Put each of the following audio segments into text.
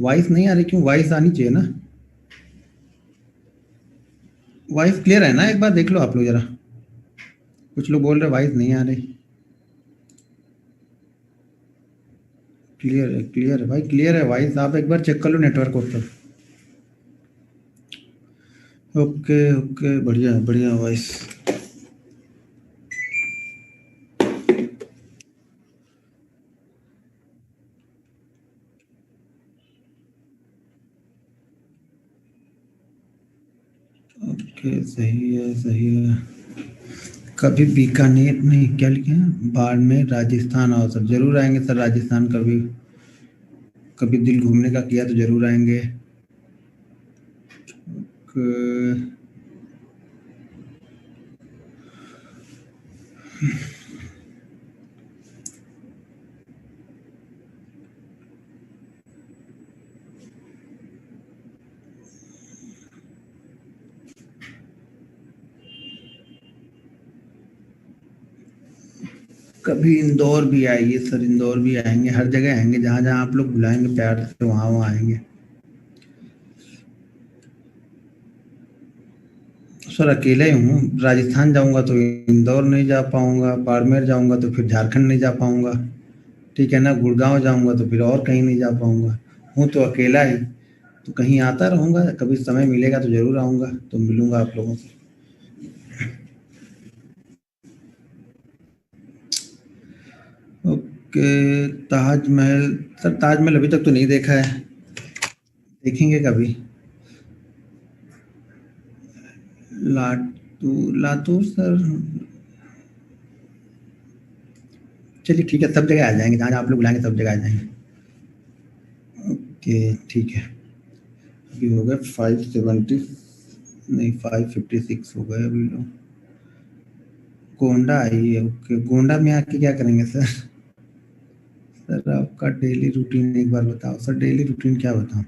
Voice नहीं आ रही क्यों? वॉइस आनी चाहिए ना। वॉइस क्लियर है ना? एक बार देख लो आप लोग जरा। कुछ लोग बोल रहे वॉइस नहीं आ रही। क्लियर है भाई, क्लियर है वॉइस। आप एक बार चेक कर लो नेटवर्क ऊपर। ओके ओके, बढ़िया बढ़िया वॉइस। ओके, सही है सही है। कभी बीकानेर नहीं, क्या लिखे हैं, बाड़मेर राजस्थान आओ सर। जरूर आएंगे सर राजस्थान। कभी कभी दिल घूमने का किया तो जरूर आएंगे। कभी इंदौर भी आइए सर, इंदौर भी आएंगे। हर जगह आएंगे, जहाँ जहाँ आप लोग बुलाएंगे प्यार से वहाँ वहाँ आएंगे सर। अकेले ही हूँ। राजस्थान जाऊंगा तो इंदौर नहीं जा पाऊंगा, बाड़मेर जाऊंगा तो फिर झारखंड नहीं जा पाऊंगा, ठीक है ना। गुड़गांव जाऊंगा तो फिर और कहीं नहीं जा पाऊंगा। हूँ तो अकेला ही, तो कहीं आता रहूंगा। कभी समय मिलेगा तो जरूर आऊंगा, तो मिलूंगा आप लोगों से। ओके। ताजमहल सर, ताजमहल अभी तक तो नहीं देखा है, देखेंगे कभी। लातूर सर, चलिए ठीक है, सब जगह आ जाएंगे। जहाँ जहाँ आप लोग बुलाएंगे सब जगह आ जाएंगे। ओके ठीक है। अभी हो गए 570, नहीं 556 हो गए अभी लोग। गोंडा आइए। ओके, गोंडा में आके क्या करेंगे सर? सर आपका डेली रूटीन एक बार बताओ सर। डेली रूटीन क्या बताऊँ?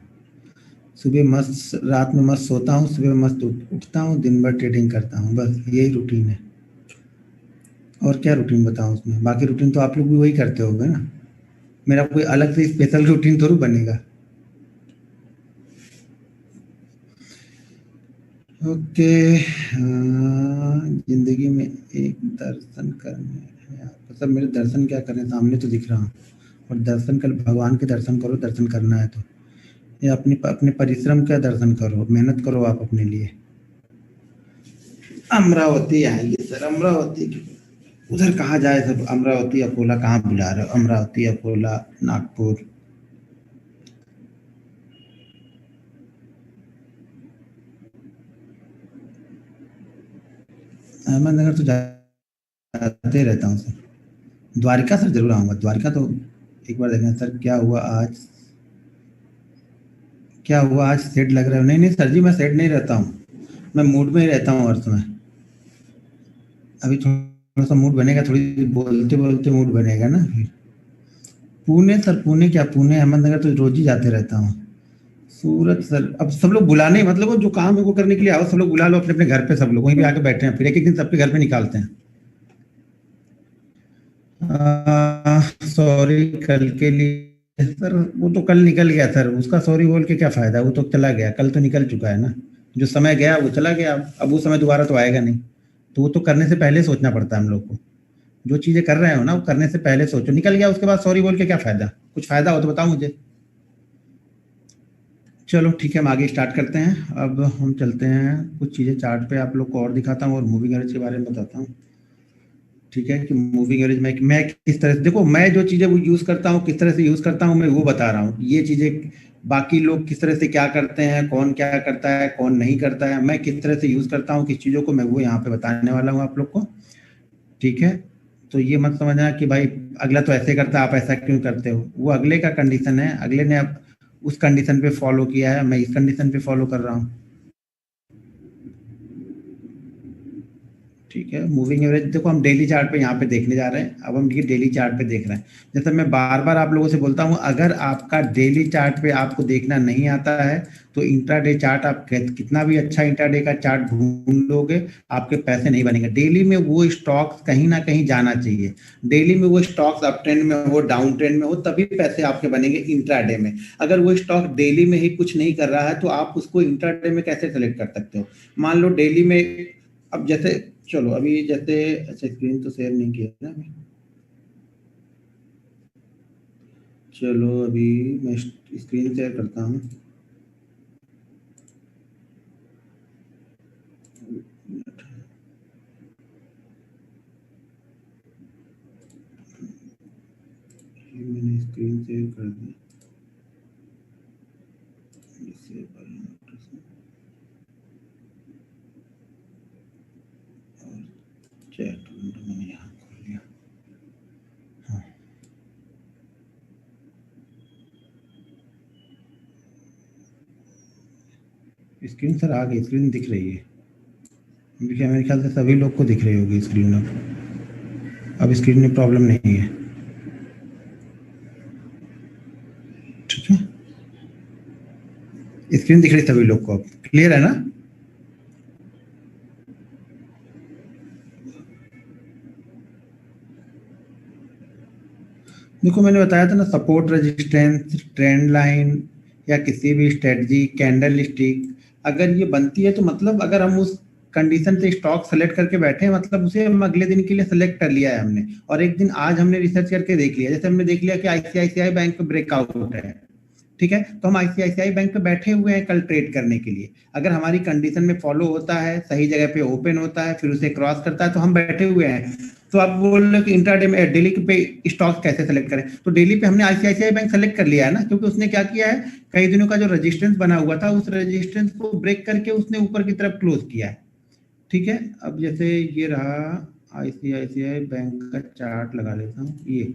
सुबह मस्त, रात में मस्त सोता हूँ, सुबह मस्त उठता हूँ, दिन भर ट्रेडिंग करता हूँ, बस यही रूटीन है। और क्या रूटीन बताऊँ उसमें? बाकी रूटीन तो आप लोग भी वही करते होगे ना। मेरा कोई अलग से स्पेशल रूटीन थोड़ी बनेगा। ओके। जिंदगी में एक दर्शन करने हैं आपको सब। मेरे दर्शन क्या करें, सामने तो दिख रहा हूँ। और दर्शन कर, भगवान के दर्शन करो, दर्शन करना है तो। या अपनी अपने परिश्रम का दर्शन करो, मेहनत करो आप अपने लिए। अमरावती आएंगे सर, अमरावती की उधर कहाँ जाए सब। अमरावती अकोला कहाँ बुला रहे हो? अमरावती अकोला नागपुर। अहमदनगर तो जाते रहता हूँ सर। द्वारिका सर जरूर आऊँगा, द्वारिका तो एक बार देखें सर। क्या हुआ आज? क्या हुआ आज? सेट लग रहा है? नहीं नहीं सर जी, मैं सेट नहीं रहता हूँ। मैं मूड में ही रहता हूँ हर समय। अभी थोड़ा सा मूड बनेगा, थोड़ी बोलते बोलते मूड बनेगा ना फिर। पुणे सर, पुणे क्या, पुणे अहमदनगर तो रोज ही जाते रहता हूँ। सूरत सर, अब सब लोग बुलाने, मतलब वो जो काम है वो करने के लिए आओ। सब लोग बुला लो अपने अपने घर पे, सब लोग वहीं पे आके बैठे हैं, फिर एक एक दिन सबके घर पे निकालते हैं। सॉरी कल के लिए सर, वो तो कल निकल गया सर। उसका सॉरी बोल के क्या फायदा, वो तो चला गया, कल तो निकल चुका है ना। जो समय गया वो चला गया। अब वो समय दोबारा तो आएगा नहीं। तो वो तो करने से पहले सोचना पड़ता है हम लोग को। जो चीजें कर रहे हो ना, वो करने से पहले सोचो। निकल गया उसके बाद सॉरी बोल के क्या फायदा? कुछ फायदा हो तो बताओ मुझे। चलो ठीक है, हम आगे स्टार्ट करते हैं। अब हम चलते हैं कुछ चीज़ें चार्ट पे आप लोग को और दिखाता हूँ, और मूविंग एवरेज के बारे में बताता हूँ। ठीक है, कि मूविंग एवरेज मैं किस तरह से, देखो मैं जो चीज़ें वो यूज़ करता हूँ, किस तरह से यूज़ करता हूँ, मैं वो बता रहा हूँ। ये चीज़ें बाकी लोग किस तरह से क्या करते हैं, कौन क्या करता है, कौन नहीं करता है, मैं किस तरह से यूज़ करता हूँ किस चीज़ों को, मैं वो यहाँ पे बताने वाला हूँ आप लोग को। ठीक है। तो ये मत समझना कि भाई अगला तो ऐसे करता है आप ऐसा क्यों करते हो। वो अगले का कंडीशन है, अगले ने अब उस कंडीशन पे फॉलो किया है, मैं इस कंडीशन पे फॉलो कर रहा हूँ। ठीक है, मूविंग एवरेज देखो हम डेली चार्ट पे यहाँ पे देखने जा रहे हैं। अब हम ये डेली चार्ट पे देख रहे हैं। जैसे मैं बार बार आप लोगों से बोलता हूँ, अगर आपका डेली चार्ट पे आपको देखना नहीं आता है तो इंट्राडे चार्ट आप कितना भी अच्छा इंट्राडे का चार्ट ढूंढ लोगे, आपके पैसे नहीं बनेंगे। डेली में वो स्टॉक्स कहीं ना कहीं जाना चाहिए, डेली में वो स्टॉक्स अप ट्रेंड में हो, डाउन ट्रेंड में हो, तभी पैसे आपके बनेंगे इंट्राडे में। अगर वो स्टॉक डेली में ही कुछ नहीं कर रहा है तो आप उसको इंट्राडे में कैसे सेलेक्ट कर सकते हो? मान लो डेली में, अब जैसे चलो अभी जैसे, अच्छा स्क्रीन तो शेयर नहीं किया ना अभी, चलो अभी मैं स्क्रीन शेयर करता हूँ। मैंने स्क्रीन शेयर कर दी, चैट मैंने यहाँ खोल लिया। हाँ, स्क्रीन सर आ गई, स्क्रीन दिख रही है मेरे ख्याल से सभी लोग को दिख रही होगी स्क्रीन। अब स्क्रीन में प्रॉब्लम नहीं है, ठीक है, स्क्रीन दिख रही सभी लोग को, अब क्लियर है ना? देखो मैंने बताया था ना, सपोर्ट रेजिस्टेंस, ट्रेंड लाइन या किसी भी स्ट्रेटजी, कैंडल स्टिक अगर ये बनती है तो मतलब अगर हम उस कंडीशन से स्टॉक सेलेक्ट करके बैठे हैं, मतलब उसे हम अगले दिन के लिए सेलेक्ट कर लिया है हमने, और एक दिन आज हमने रिसर्च करके देख लिया। जैसे हमने देख लिया कि आईसीआईसीआई बैंक पे ब्रेकआउट है, ठीक है, तो हम आईसीआईसीआई बैंक पे बैठे हुए हैं कल ट्रेड करने के लिए। अगर हमारी कंडीशन में फॉलो होता है, सही जगह पे ओपन होता है, फिर उसे क्रॉस करता है, तो हम बैठे हुए हैं। तो आप बोल रहे हो कि इंट्राडे में डेली पे स्टॉक कैसे सेलेक्ट करें, तो डेली पे हमने आईसीआईसीआई बैंक सेलेक्ट कर लिया है ना, क्योंकि उसने क्या किया है, कई दिनों का जो रेजिस्टेंस बना हुआ था उस रेजिस्टेंस को ब्रेक करके उसने ऊपर की तरफ क्लोज किया है, ठीक है। अब जैसे ये रहा आईसीआईसीआई बैंक का चार्ट लगा लेता हूँ ये,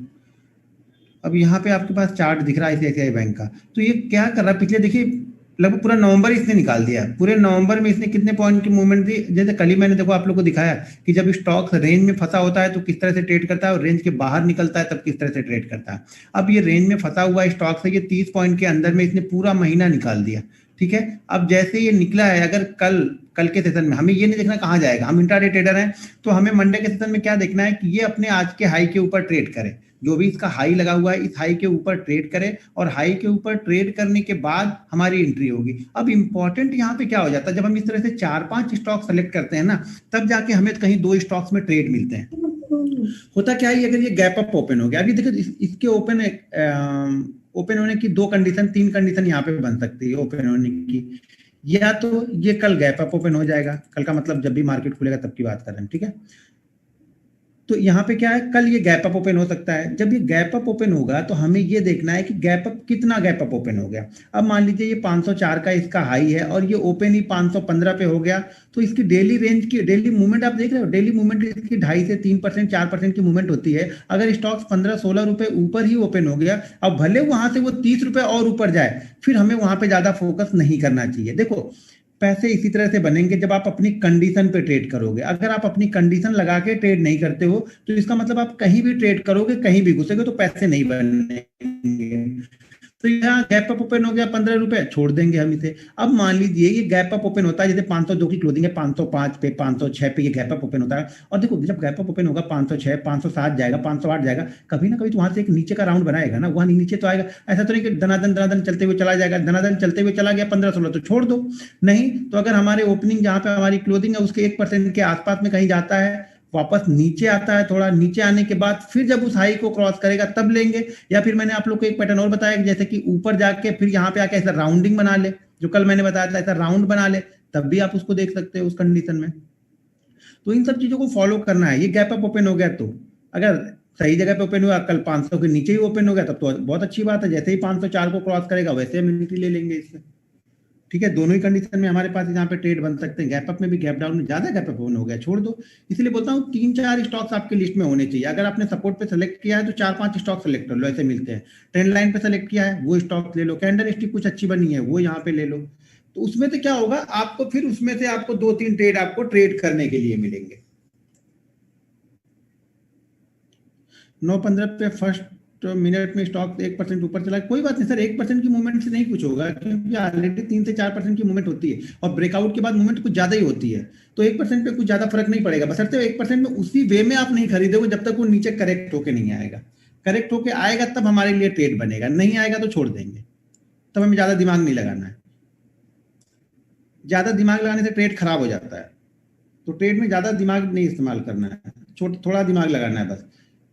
अब यहाँ पे आपके पास चार्ट दिख रहा है आईसीआईसीआई बैंक का। तो ये क्या कर रहा है, पिछले देखिए लगभग पूरा नवंबर इसने निकाल दिया। पूरे नवंबर में इसने कितने पॉइंट की मूवमेंट दी, जैसे कल ही मैंने देखो आप लोग को दिखाया कि जब स्टॉक रेंज में फंसा होता है तो किस तरह से ट्रेड करता है, और रेंज के बाहर निकलता है तब किस तरह से ट्रेड करता है। अब ये रेंज में फंसा हुआ स्टॉक से ये 30 पॉइंट के अंदर में इसने पूरा महीना निकाल दिया, ठीक है। अब जैसे ये निकला है, अगर कल कल के सेशन में हमें ये नहीं देखना कहाँ जाएगा, हम इंट्राडे ट्रेडर हैं, तो हमें मंडे के सेशन में क्या देखना है कि ये अपने आज के हाई के ऊपर ट्रेड करे, जो भी इसका हाई लगा हुआ है इस हाई के ऊपर ट्रेड करे, और हाई के ऊपर ट्रेड करने के बाद हमारी एंट्री होगी। अब इंपॉर्टेंट यहाँ पे क्या हो जाता है, जब हम इस तरह से 4-5 स्टॉक सेलेक्ट करते हैं ना, तब जाके हमें कहीं 2 स्टॉक्स में ट्रेड मिलते हैं। होता क्या है, अगर ये गैप अप ओपन हो गया, अभी देखो इसके ओपन होने की 2 कंडीशन 3 कंडीशन यहाँ पे बन सकती है ओपन होने की। या तो ये कल गैप अप ओपन हो जाएगा, कल का मतलब जब भी मार्केट खुलेगा तब की बात कर रहे हैं, ठीक है। तो यहाँ पे क्या है, कल ये गैप अप ओपन हो सकता है। जब ये गैप अप ओपन होगा तो हमें ये देखना है कि गैप अप कितना गैप अप ओपन हो गया। अब मान लीजिए ये 504 का इसका हाई है और ये ओपन ही 515 पे हो गया, तो इसकी डेली रेंज की डेली मूवमेंट आप देख रहे हो, डेली मूवमेंट इसकी 2.5 से 3% 4% की मूवमेंट होती है। अगर स्टॉक्स 15-16 रुपए ऊपर ही ओपन हो गया, अब भले वहां से वो 30 रुपए और ऊपर जाए, फिर हमें वहां पे ज्यादा फोकस नहीं करना चाहिए। देखो पैसे इसी तरह से बनेंगे जब आप अपनी कंडीशन पे ट्रेड करोगे। अगर आप अपनी कंडीशन लगा के ट्रेड नहीं करते हो तो इसका मतलब आप कहीं भी ट्रेड करोगे, कहीं भी घुसेगे तो पैसे नहीं बनेंगे। तो यहाँ गैप अप ओपन हो गया 15 रुपए, छोड़ देंगे हम इसे। अब मान लीजिए ये गैप अप ओपन होता है, जैसे 502 की क्लोजिंग है, 505 पे 506 पे ये गैप अप ओपन होता है। और देखो जब गैप अप ओपन होगा 506 507 जाएगा, 508 जाएगा, कभी ना कभी तो वहां से एक नीचे का राउंड बनाएगा ना, वहां नीचे तो आएगा। ऐसा तो नहीं कि धनाधन धनाधन चलते हुए चला जाएगा, धनाधन चलते हुए चला गया 15-16 तो छोड़ दो। नहीं तो अगर हमारे ओपनिंग जहां पे हमारी क्लोजिंग है उसके 1% के आसपास में कहीं जाता है, वापस नीचे आता है, थोड़ा नीचे आने के बाद फिर जब उस हाई को क्रॉस करेगा तब लेंगे। या फिर मैंने आप लोग को एक पैटर्न और बताया, जैसे कि ऊपर जाके फिर यहाँ पे आके ऐसा राउंडिंग बना ले, जो कल मैंने बताया था ऐसा राउंड बना ले, तब भी आप उसको देख सकते हो उस कंडीशन में। तो इन सब चीजों को फॉलो करना है। ये गैप अप ओपन हो गया तो अगर सही जगह पे ओपन हुआ, कल 500 के नीचे ही ओपन हो गया, तब तो बहुत अच्छी बात है। जैसे ही 504 को क्रॉस करेगा वैसे हम एंट्री ले लेंगे इससे, ठीक है। दोनों ही कंडीशन में हमारे पास यहाँ पे ट्रेड बन सकते हैं, गैप अप में भी गैप डाउन में। ज्यादा गैप अप हो गया छोड़ दो। इसलिए बोलता हूँ 3-4 स्टॉक्स आपके लिस्ट में होने चाहिए। अगर आपने सपोर्ट पे सेलेक्ट किया है तो 4-5 स्टॉक सेलेक्ट कर लो, ऐसे मिलते हैं। ट्रेंड लाइन पे सेलेक्ट किया है वो स्टॉक ले लो, कैंडल स्टिक कुछ अच्छी बनी है वो यहाँ पे ले लो। तो उसमें से क्या होगा, आपको फिर उसमें से आपको 2-3 ट्रेड आपको ट्रेड करने के लिए मिलेंगे। 9:15 पे फर्स्ट मिनट में स्टॉक 1% ऊपर चला, कोई बात नहीं सर, 1% की मूवमेंट से नहीं कुछ होगा, क्योंकि ऑलरेडी 3 से 4% की मूवमेंट होती है और ब्रेकआउट के बाद मूवमेंट कुछ ज्यादा ही होती है, तो 1% पे कुछ ज्यादा फर्क नहीं पड़ेगा, बशर्ते 1% में उसी वे में आप नहीं खरीदोगे जब तक वो नीचे करेक्ट होके नहीं आएगा। करेक्ट होके आएगा तब हमारे लिए ट्रेड बनेगा, नहीं आएगा तो छोड़ देंगे, तब हमें ज्यादा दिमाग नहीं लगाना है। ज्यादा दिमाग लगाने से ट्रेड खराब हो जाता है, तो ट्रेड में ज्यादा दिमाग नहीं इस्तेमाल करना है, थोड़ा दिमाग लगाना है बस।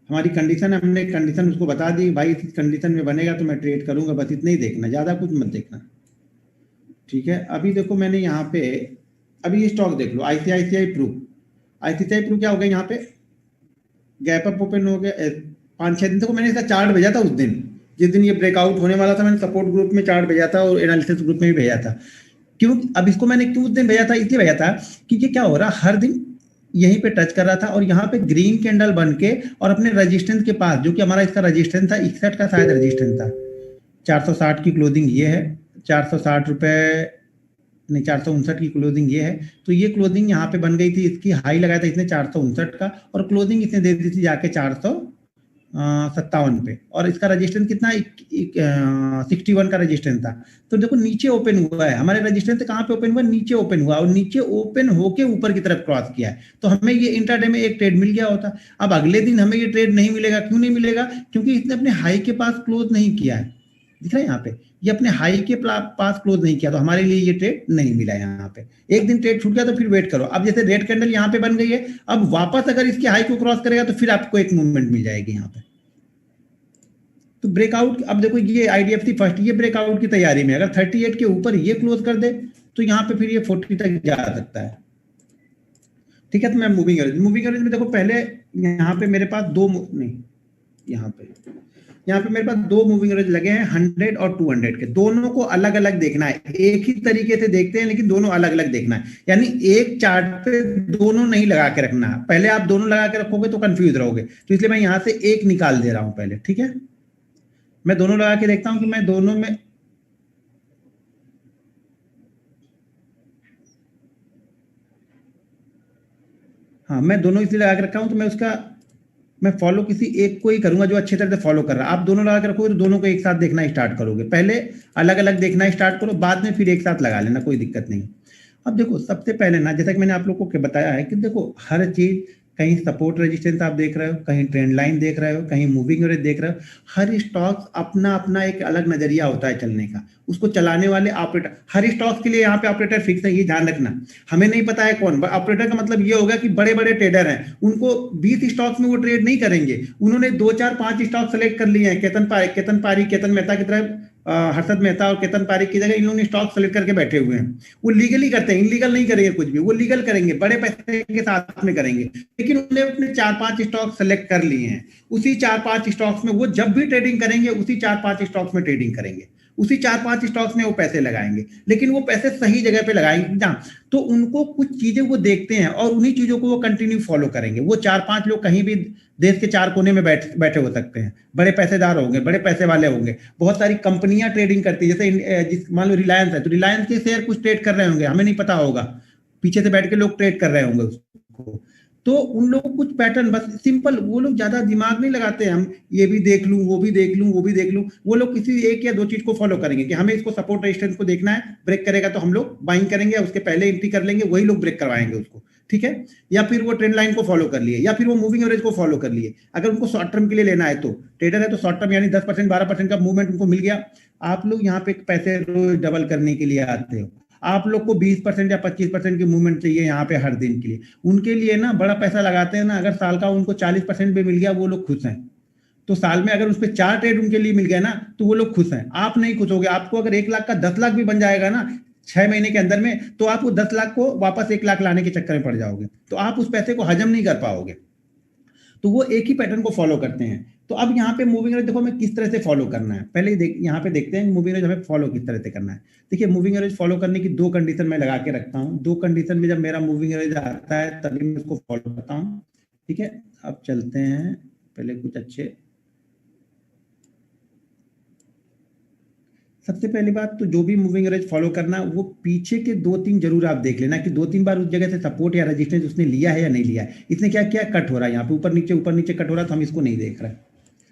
हमारी कंडीशन है, हमने कंडीशन उसको बता दी, भाई इस कंडीशन में बनेगा तो मैं ट्रेड करूंगा, बस इतना ही देखना, ज्यादा कुछ मत देखना। ठीक है, अभी देखो मैंने यहाँ पे, अभी ये स्टॉक देख लो, आईसीआईसीआई प्रू, आईसीआईसीआई प्रू क्या हो गया यहाँ पे, गैप अप ओपन हो गया 5-6 दिन। देखो मैंने इसका चार्ट भेजा था उस दिन, जिस दिन ये ब्रेकआउट होने वाला था, मैंने सपोर्ट ग्रुप में चार्ट भेजा था और एनालिसिस ग्रुप में भी भेजा था। क्यों, अब इसको मैंने क्यों उस दिन भेजा था, इसलिए भेजा था क्योंकि क्या हो रहा, हर दिन यहीं पे टच कर रहा था और यहाँ पे ग्रीन कैंडल बन के और अपने रेजिस्टेंस के पास, जो कि हमारा इसका रेजिस्टेंस था 61 का शायद रेजिस्टेंस था, 460 की क्लोजिंग ये है, 460 रुपए नहीं, 459 की क्लोजिंग ये है, तो ये क्लोजिंग यहाँ पे बन गई थी, इसकी हाई लगाया था इसने 459 का और क्लोजिंग इसने दे दी थी जाके 457 पे, और इसका रजिस्टेंस कितना 61 का रजिस्टेंस था। तो देखो नीचे ओपन हुआ है, हमारे रजिस्टेंस कहाँ पे ओपन हुआ, नीचे ओपन हुआ और नीचे ओपन होके ऊपर की तरफ क्रॉस किया है, तो हमें ये इंट्राडे में एक ट्रेड मिल गया होता। अब अगले दिन हमें ये ट्रेड नहीं मिलेगा, क्यों नहीं मिलेगा, क्योंकि इसने अपने हाई के पास क्लोज नहीं किया है, दिख रहा है यहाँ पे, ये अपने हाई के पास क्लोज नहीं किया, तो हमारे लिए ये ट्रेड नहीं मिला यहाँ पे। एक दिन ट्रेड छूट गया तो फिर वेट करो, अब जैसे रेड कैंडल यहाँ पे बन गई है, अब वापस अगर इसके हाई को क्रॉस करेगा तो फिर आपको एक मूवमेंट मिल जाएगी यहाँ पे। तो ब्रेकआउट, अब देखो ये आईडीएफसी फर्स्ट, ये ब्रेकआउट की तैयारी में, अगर 38 के ऊपर ये क्लोज कर दे तो यहाँ पे फिर ये 40 तक जा सकता है। ठीक है, तो मैं मूविंग एवरेज में देखो, पहले यहाँ पे मेरे पास नहीं, यहाँ पे मेरे पास 2 मूविंग एवरेज लगे हैं, 100 और 200 के, दोनों को अलग अलग देखना है, एक ही तरीके से देखते हैं लेकिन दोनों अलग अलग देखना है, यानी एक चार्ट पे दोनों नहीं लगा के रखना है, पहले आप दोनों लगा के रखोगे तो कंफ्यूज रहोगे, तो इसलिए मैं यहाँ से एक निकाल दे रहा हूं पहले। ठीक है, मैं दोनों लगा के देखता हूं कि मैं दोनों में, हाँ मैं दोनों इसलिए लगा के रखा हूं, तो मैं फॉलो किसी एक को ही करूंगा जो अच्छी तरह से फॉलो कर रहा है। आप दोनों लगा के रखोगे तो दोनों को एक साथ देखना स्टार्ट करोगे, पहले अलग अलग देखना स्टार्ट करो, बाद में फिर एक साथ लगा लेना, कोई दिक्कत नहीं। अब देखो सबसे पहले ना, जैसा कि मैंने आप लोगों को बताया है कि देखो हर चीज, कहीं सपोर्ट रेजिस्टेंस आप देख रहे हो, कहीं ट्रेंड लाइन देख रहे हो, कहीं मूविंग एवरेज देख रहे हो, हर स्टॉक अपना अपना एक अलग नजरिया होता है चलने का, उसको चलाने वाले ऑपरेटर, हर स्टॉक के लिए यहाँ पे ऑपरेटर फिक्स है, ये ध्यान रखना। हमें नहीं पता है कौन ऑपरेटर, का मतलब ये होगा कि बड़े बड़े ट्रेडर हैं, उनको 20 स्टॉक्स में वो ट्रेड नहीं करेंगे, उन्होंने 2 4 5 स्टॉक सेलेक्ट कर लिए हैं, केतन मेहता की तरह, हर्षद मेहता और केतन पारिक की जगह इन लोगों ने स्टॉक सेलेक्ट करके बैठे हुए हैं, वो लीगली करते हैं, इनलीगल नहीं करेंगे कुछ भी, वो लीगल करेंगे, बड़े पैसे के साथ में करेंगे, लेकिन उन्होंने अपने 4 5 स्टॉक सेलेक्ट कर लिए हैं, उसी 4 5 स्टॉक्स में वो जब भी ट्रेडिंग करेंगे उसी 4 5 स्टॉक्स में ट्रेडिंग करेंगे, उसी 4 5 स्टॉक्स में वो पैसे लगाएंगे, लेकिन वो पैसे सही जगह पे लगाएंगे जहाँ, तो उनको कुछ चीजें वो देखते हैं और उन्हीं चीजों को वो कंटिन्यू फॉलो करेंगे। वो 4 5 लोग कहीं भी देश के 4 कोने में बैठे हो सकते हैं, बड़े पैसेदार होंगे, बड़े पैसे वाले होंगे, बहुत सारी कंपनियां ट्रेडिंग करती है, जैसे मान लो रिलायंस है, तो रिलायंस के शेयर कुछ ट्रेड कर रहे होंगे, हमें नहीं पता होगा, पीछे से बैठ के लोग ट्रेड कर रहे होंगे उसको, तो उन लोगों को कुछ पैटर्न, बस सिंपल, वो लोग ज्यादा दिमाग नहीं लगाते हैं, हम ये भी देख लूं, वो भी देख लूं, वो भी देख लूं, वो लोग किसी एक या दो चीज को फॉलो करेंगे कि हमें इसको सपोर्ट रेजिस्टेंस को देखना है, ब्रेक करेगा तो हम लोग बाइंग करेंगे, उसके पहले एंट्री कर लेंगे, वही लोग ब्रेक करवाएंगे उसको। ठीक है, या फिर वो ट्रेंड लाइन को फॉलो कर लिए, या फिर वो मूविंग एवरेज को फॉलो कर लिए, अगर उनको शॉर्ट टर्म के लिए लेना है, तो ट्रेडर है तो शॉर्ट टर्म यानी 10% 12% का मूवमेंट उनको मिल गया। आप लोग यहाँ पे पैसे रोज डबल करने के लिए आते हो, आप लोग को 20% या 25% की मूवमेंट चाहिए यहाँ पे हर दिन के लिए, उनके लिए ना बड़ा पैसा लगाते हैं ना, अगर साल का उनको 40% भी मिल गया वो लोग खुश हैं, तो साल में अगर उस पर 4 ट्रेड उनके लिए मिल गया ना तो वो लोग खुश हैं, आप नहीं खुश होगे। आपको अगर 1 लाख का 10 लाख भी बन जाएगा ना 6 महीने के अंदर में, तो आप वो 10 लाख को वापस 1 लाख लाने के चक्कर में पड़ जाओगे, तो आप उस पैसे को हजम नहीं कर पाओगे, तो वो एक ही पैटर्न को फॉलो करते हैं। तो अब यहाँ पे मूविंग एवरेज देखो हमें किस तरह से फॉलो करना है, पहले यहाँ पे देखते हैं मूविंग एवरेज हमें फॉलो किस तरह से करना है। देखिए मूविंग एवरेज फॉलो करने की 2 कंडीशन मैं लगा के रखता हूँ, 2 कंडीशन में जब मेरा मूविंग एवरेज आता है तभी मैं उसको फॉलो करता हूँ। ठीक है, अब चलते हैं पहले कुछ अच्छे, सबसे पहली बात तो जो भी मूविंग एवरेज फॉलो करना, वो पीछे के 2-3 जरूर आप देख लेना कि 2-3 बार उस जगह से सपोर्ट या रेजिस्टेंस उसने लिया है या नहीं लिया है। इसने क्या किया, कट हो रहा है यहाँ पे ऊपर नीचे कट हो रहा है, तो हम इसको नहीं देख रहे हैं।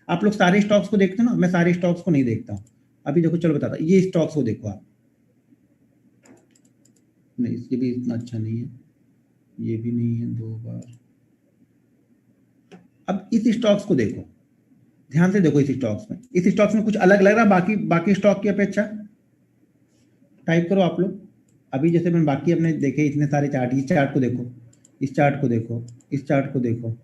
आप लोग सारे स्टॉक्स को देखते हो ना, मैं सारे स्टॉक्स को नहीं देखता हूँ। अभी देखो चलो बताता, ये स्टॉक्स को देखो आप, नहीं ये भी इतना अच्छा नहीं है, ये भी नहीं है 2 बार। अब इस स्टॉक्स को देखो, ध्यान से देखो, इस स्टॉक्स में कुछ अलग लग रहा है बाकी स्टॉक की अपेक्षा। टाइप करो आप लोग। अभी जैसे मैं बाकी अपने देखे इतने सारे चार्ट, इस चार्ट को देखो, इस चार्ट को देखो, इस चार्ट को देखो,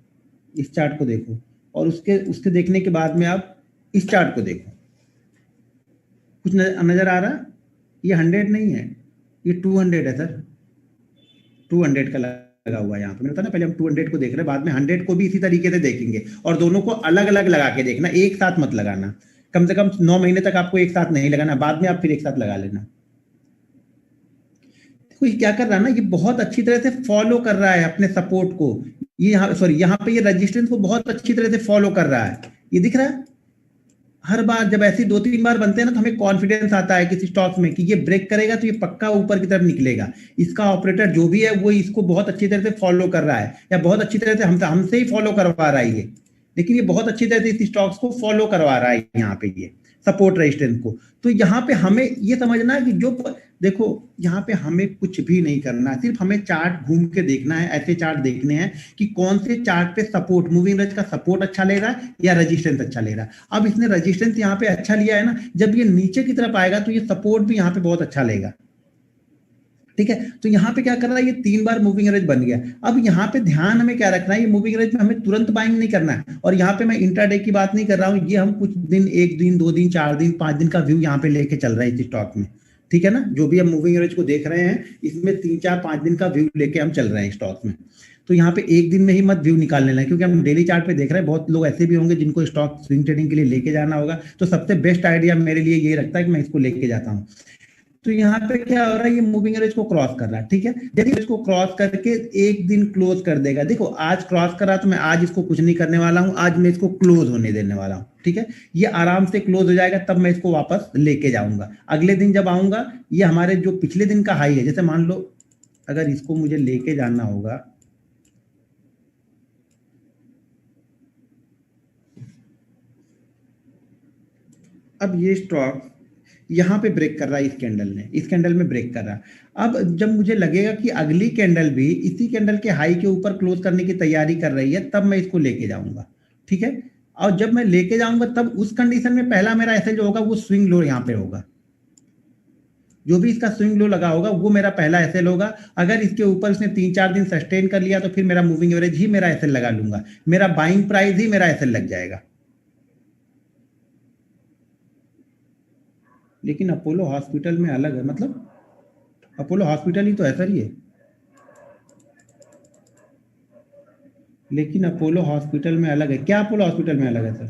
इस चार्ट को देखो, और उसके देखने के बाद में आप इस चार्ट को देखो। कुछ नजर आ रहा? ये 100 नहीं है, ये 200 है सर, 200 का लगा हुआ है यहाँ पे। मैंने बताया ना, पहले हम 200 को देख रहे हैं, बाद में 100 को भी इसी तरीके से देखेंगे, और दोनों को अलग अलग लगा के देखना, एक साथ मत लगाना। कम से कम 9 महीने तक आपको एक साथ नहीं लगाना, बाद में आप फिर एक साथ लगा लेना। देखो ये क्या कर रहा है ना, ये बहुत अच्छी तरह से फॉलो कर रहा है अपने सपोर्ट को। ये यहाँ पे ये रेजिस्टेंस को बहुत अच्छी तरह से फॉलो कर रहा है, ये दिख रहा है। हर बार जब ऐसी 2-3 बार बनते हैं ना, तो हमें कॉन्फिडेंस आता है किसी स्टॉक में कि ये ब्रेक करेगा तो ये पक्का ऊपर की तरफ निकलेगा। इसका ऑपरेटर जो भी है वो इसको बहुत अच्छी तरह से फॉलो कर रहा है, या बहुत अच्छी तरह से हमसे ही फॉलो करवा रहा है ये। लेकिन ये बहुत अच्छी तरह से इस स्टॉक्स को फॉलो करवा रहा है यहाँ पे, ये सपोर्ट रेजिस्टेंस को। तो यहाँ पे हमें ये समझना है कि जो देखो, यहाँ पे हमें कुछ भी नहीं करना है, सिर्फ हमें चार्ट घूम के देखना है। ऐसे चार्ट देखने हैं कि कौन से चार्ट पे सपोर्ट, मूविंग एवरेज का सपोर्ट अच्छा ले रहा है या रेजिस्टेंस अच्छा ले रहा है। अब इसने रेजिस्टेंस यहाँ पे अच्छा लिया है ना, जब ये नीचे की तरफ आएगा तो ये सपोर्ट भी यहाँ पे बहुत अच्छा लेगा, ठीक है। तो यहाँ पे क्या कर रहा है, ये 3 बार मूविंग एवरेज बन गया। अब यहाँ पे ध्यान हमें क्या रखना है, ये मूविंग एवरेज में हमें तुरंत बाइंग नहीं करना है। और यहाँ पे मैं इंट्राडे की बात नहीं कर रहा हूँ, ये हम कुछ दिन, 1 दिन 2 दिन 4 दिन 5 दिन का व्यू यहाँ पे लेके चल रहा है इस स्टॉक में, ठीक है ना। जो भी हम मूविंग एवरेज को देख रहे हैं, इसमें 3-4-5 दिन का व्यू लेके हम चल रहे हैं स्टॉक में। तो यहाँ पे एक दिन में ही मत व्यू निकाल लेना, क्योंकि हम डेली चार्ट पे देख रहे हैं। बहुत लोग ऐसे भी होंगे जिनको स्टॉक स्विंग ट्रेडिंग के लिए लेके जाना होगा, तो सबसे बेस्ट आइडिया मेरे लिए ये रखता है कि मैं इसको लेके जाता हूँ। तो यहाँ पे क्या हो रहा है, ये मूविंग एवरेज को क्रॉस कर रहा है, ठीक है। जैसे इसको क्रॉस करके एक दिन क्लोज कर देगा, देखो आज क्रॉस करा, तो मैं आज इसको कुछ नहीं करने वाला हूँ, आज मैं इसको क्लोज होने देने वाला हूँ, ठीक है। ये आराम से क्लोज हो जाएगा, तब मैं इसको वापस लेके जाऊंगा। अगले दिन जब आऊंगा, ये हमारे जो पिछले दिन का हाई है, जैसे मान लो अगर इसको मुझे लेके जाना होगा, अब ये स्टॉक यहाँ पे ब्रेक कर रहा है, इस कैंडल में ब्रेक कर रहा है। अब जब मुझे लगेगा कि अगली कैंडल भी इसी कैंडल के हाई के ऊपर क्लोज करने की तैयारी कर रही है, तब मैं इसको लेके जाऊंगा, ठीक है। और जब मैं लेके जाऊंगा, तब उस कंडीशन में पहला मेरा ऐसे जो होगा वो स्विंग लो यहाँ पे होगा। जो भी इसका स्विंग लो लगा होगा वो मेरा पहला एसएल होगा। अगर इसके ऊपर इसने 3-4 दिन सस्टेन कर लिया, तो फिर मेरा मूविंग एवरेज ही मेरा एसएल लगा लूंगा, मेरा बाइंग प्राइस ही मेरा एसएल लग जाएगा। लेकिन अपोलो हॉस्पिटल में अलग है, मतलब अपोलो हॉस्पिटल ही तो है सर ये, लेकिन अपोलो हॉस्पिटल में अलग है। क्या अपोलो हॉस्पिटल में अलग है सर?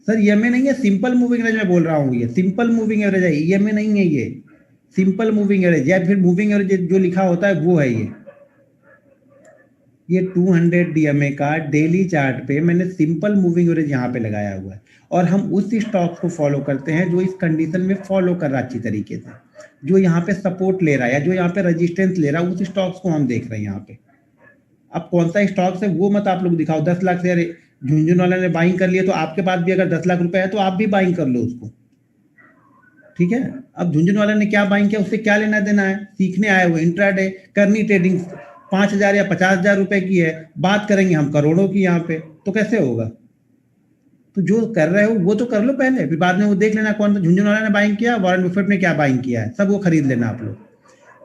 सर ईएमए नहीं है, सिंपल मूविंग एवरेज में बोल रहा हूँ, ये सिंपल मूविंग एवरेज है, ईएमए नहीं है ये, सिंपल मूविंग एवरेज, या फिर मूविंग एवरेज जो लिखा होता है वो है ये 200 डीएमए का डेली चार्ट पे मैंने सिंपल मूविंग एवरेज यहाँ पे लगाया हुआ है। और हम उस स्टॉक को फॉलो करते हैं जो इस कंडीशन में फॉलो कर रहा है अच्छी तरीके से, जो यहाँ पे सपोर्ट ले रहा है या जो यहाँ पे रेजिस्टेंस ले रहा है, उस स्टॉक्स को हम देख रहे हैं यहाँ पे। अब कौन सा स्टॉक्स है वो मत आप लोग दिखाओ। 10 लाख से झुंझुनवाला ने बाइंग कर लिया, तो आपके पास भी अगर 10 लाख रुपए है तो आप भी बाइंग कर लो उसको, ठीक है। अब झुंझुनवाला ने क्या बाइंग किया, उससे क्या लेना देना है, सीखने आए हुए, इंट्राडे करनी ट्रेडिंग 5,000 या 50,000 रुपए की है, बात करेंगे हम करोड़ों की यहाँ पे, तो कैसे होगा। तो जो कर रहे हो वो तो कर लो पहले, फिर बाद में वो देख लेना कौन सा झुंझुनवाला ने बाइंग किया, वॉरेन बफेट ने क्या बाइंग किया है, सब वो खरीद लेना आप लोग।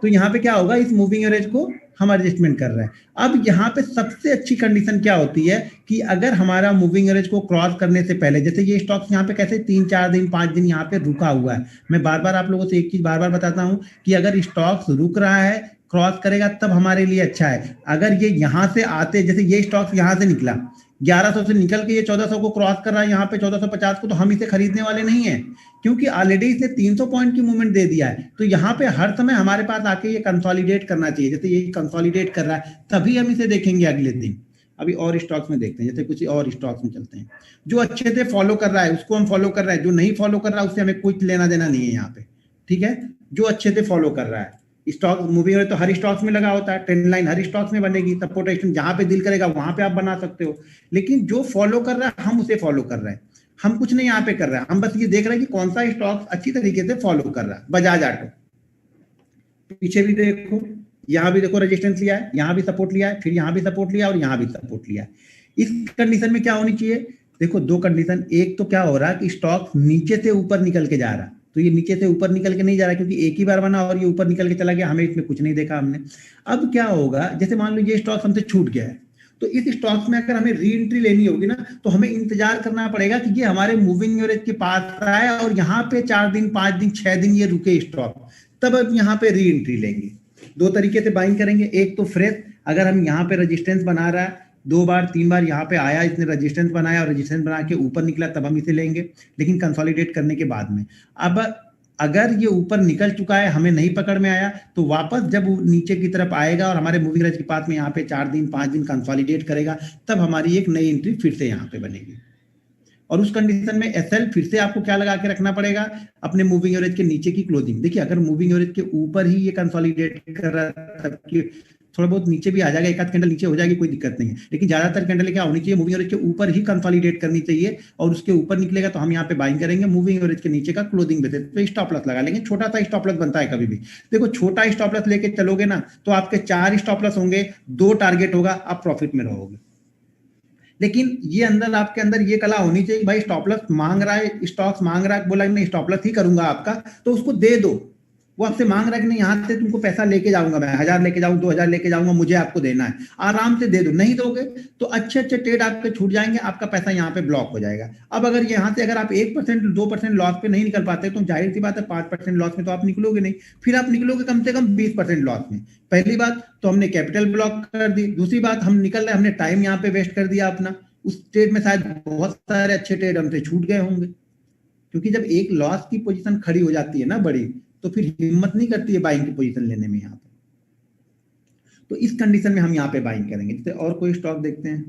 तो यहाँ पे क्या होगा, इस मूविंग एवरेज को हम एडजस्टमेंट कर रहे हैं। अब यहाँ पे सबसे अच्छी कंडीशन क्या होती है कि अगर हमारा मूविंग एवरेज को क्रॉस करने से पहले, जैसे ये स्टॉक्स यहाँ पे कैसे 3-4 दिन 5 दिन यहाँ पे रुका हुआ है, मैं बार बार आप लोगों से एक चीज बार बार बताता हूँ कि अगर स्टॉक्स रुक रहा है, क्रॉस करेगा, तब हमारे लिए अच्छा है। अगर ये यहाँ से आते, जैसे ये स्टॉक्स यहाँ से निकला 1100 से निकल के ये 1400 को क्रॉस कर रहा है, यहाँ पे 1450 को, तो हम इसे खरीदने वाले नहीं है, क्योंकि ऑलरेडी इसने 300 पॉइंट की मूवमेंट दे दिया है। तो यहाँ पे हर समय हमारे पास आके ये कंसोलिडेट करना चाहिए, जैसे ये कंसोलिडेट कर रहा है, तभी हम इसे देखेंगे अगले दिन। अभी और स्टॉक्स में देखते हैं, जैसे कुछ और स्टॉक्स में चलते हैं। जो अच्छे से फॉलो कर रहा है उसको हम फॉलो कर रहे हैं, जो नहीं फॉलो कर रहा है उससे हमें कुछ लेना देना नहीं है यहाँ पे, ठीक है। जो अच्छे से फॉलो कर रहा है, स्टॉक मूविंग एवरेज तो हर स्टॉक्स में लगा होता है, ट्रेंड लाइन हर स्टॉक्स में बनेगी, सपोर्ट रेजिस्टेंस जहां पे दिल करेगा वहां पे आप बना सकते हो। लेकिन जो फॉलो कर रहा है हम उसे फॉलो कर रहे हैं, हम कुछ नहीं यहाँ पे कर रहे हैं, हम बस ये देख रहे हैं कि कौन सा स्टॉक अच्छी तरीके से फॉलो कर रहा है। बजाज ऑटो, पीछे भी देखो, यहाँ भी देखो रेजिस्टेंस लिया है, यहाँ भी सपोर्ट लिया है, फिर यहाँ भी सपोर्ट लिया और यहाँ भी सपोर्ट लिया है। इस कंडीशन में क्या होनी चाहिए, देखो दो कंडीशन, एक तो क्या हो रहा है कि स्टॉक नीचे से ऊपर निकल के जा रहा है, तो ये नीचे से ऊपर निकल के नहीं जा रहा क्योंकि एक ही बार बना और ये ऊपर निकल के चला गया, हमें इसमें कुछ नहीं देखा हमने। अब क्या होगा, जैसे मान लो ये स्टॉक हमसे छूट गया है, तो इस स्टॉक्स में अगर हमें री एंट्री लेनी होगी ना, तो हमें इंतजार करना पड़ेगा कि ये हमारे मूविंग एवरेज के पास आए और यहाँ पे 4 दिन 5 दिन 6 दिन ये रुके स्टॉक, तब अब यहाँ पे री एंट्री लेंगे। दो तरीके से बाइंग करेंगे, एक तो फ्रेश, अगर हम यहाँ पे रेजिस्टेंस बना रहा है 2 बार 3 बार यहाँ पे आया, इसने रेजिस्टेंस बनाया और रेजिस्टेंस बना के ऊपर निकला, तब हम इसे लेंगे, लेकिन कंसोलिडेट करने के बाद में। अब अगर ये ऊपर निकल चुका है, हमें नहीं पकड़ में आया, तो वापस जब नीचे की तरफ आएगा और हमारे मूविंग एवरेज के पास में यहाँ पे 4 दिन 5 दिन कंसोलिडेट करेगा, तब हमारी एक नई एंट्री फिर से यहाँ पे बनेगी। और उस कंडीशन में एसएल फिर से आपको क्या लगा के रखना पड़ेगा, अपने मूविंग एवरेज के नीचे की क्लोजिंग। देखिए अगर मूविंग एवरेज के ऊपर ही ये कंसोलिडेट कर रहा है, तब कि थोड़ा बहुत नीचे भी आ जाएगा, एक आध कैंडल नीचे हो जाएगी, कोई दिक्कत नहीं है, लेकिन ज्यादातर कैंडल क्या होनी चाहिए, मूविंग एवरेज के ऊपर ही कंसोलिडेट करनी चाहिए, और उसके ऊपर निकलेगा तो हम यहाँ पे बाइंग करेंगे, मूविंग एवरेज के नीचे का क्लोजिंग बेसिस पे स्टॉप लॉस लगा लेंगे। छोटा सा स्टॉप लॉस बनता है कभी भी, देखो छोटा स्टॉप लॉस लेके चलोगे ना, तो आपके 4 स्टॉप लॉस होंगे, 2 टारगेट होगा, आप प्रॉफिट में रहोगे। लेकिन ये अंदर आपके अंदर ये कला होनी चाहिए, भाई स्टॉप लॉस मांग रहा है, स्टॉक्स मांग रहा है, बोला नहीं स्टॉप लॉस ही करूंगा आपका, तो उसको दे दो। वो आपसे मांग रहा है कि नहीं यहाँ से तुमको पैसा लेके जाऊंगा, मैं 1000 लेके जाऊं, 2000 लेके जाऊंगा, मुझे आपको देना है, आराम से दे दो। नहीं दोगे तो अच्छे अच्छे ट्रेड आपके छूट जाएंगे, आपका पैसा यहाँ पे ब्लॉक हो जाएगा। अब अगर यहाँ से अगर आप 1% 2% लॉस पे नहीं निकल पाते, तो जाहिर सी बात है 5% लॉस में तो आप निकलोगे नहीं, फिर आप निकलोगे कम से कम 20% लॉस में। पहली बात तो हमने कैपिटल ब्लॉक कर दी, दूसरी बात हम निकल रहे, हमने टाइम यहाँ पे वेस्ट कर दिया अपना, उस ट्रेड में शायद बहुत सारे अच्छे ट्रेड हमसे छूट गए होंगे। क्योंकि जब एक लॉस की पोजीशन खड़ी हो जाती है ना बड़ी, तो फिर हिम्मत नहीं करती है बाइंग की पोजीशन लेने में यहाँ पे। तो इस कंडीशन में हम यहाँ पे बाइंग करेंगे। जैसे और कोई स्टॉक देखते हैं,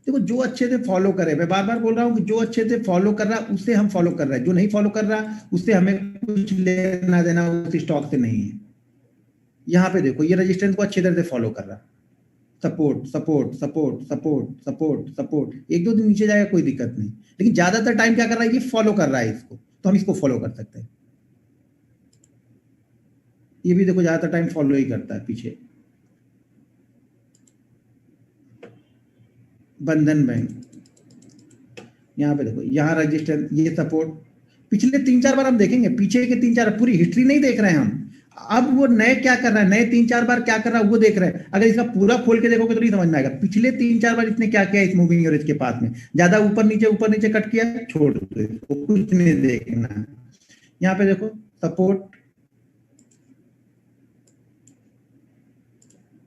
देखो जो अच्छे से फॉलो करे, मैं बार बार बोल रहा हूँ कि जो अच्छे से फॉलो कर रहा है उससे हम फॉलो कर रहे हैं, जो नहीं फॉलो कर रहा उससे हमें कुछ लेना देना उस स्टॉक से नहीं है। यहाँ पे देखो ये रेजिस्टेंस को अच्छी तरह से फॉलो कर रहा है, support support support support support support, एक दो दिन नीचे जाएगा कोई दिक्कत नहीं, लेकिन ज्यादातर टाइम क्या कर रहा है, ये फॉलो कर रहा है इसको, तो हम इसको फॉलो कर सकते हैं। ये भी देखो ज्यादातर टाइम फॉलो ही करता है पीछे। बंधन बैंक, यहाँ पे देखो, यहाँ रजिस्टर, ये सपोर्ट, पिछले 3-4 बार हम देखेंगे, पीछे के 3-4 पूरी हिस्ट्री नहीं देख रहे हैं हम, अब वो नए क्या कर रहा है, नए 3-4 बार क्या कर रहा है वो देख रहे हैं। अगर इसका पूरा खोल के देखोगे तो नहीं समझ में आएगा, पिछले 3-4 बार इसने क्या किया इस मूविंग एवरेज के पास में, ज्यादा ऊपर नीचे कट किया, छोड़ दो इसको, कुछ नहीं देखना। यहाँ पे देखो सपोर्ट,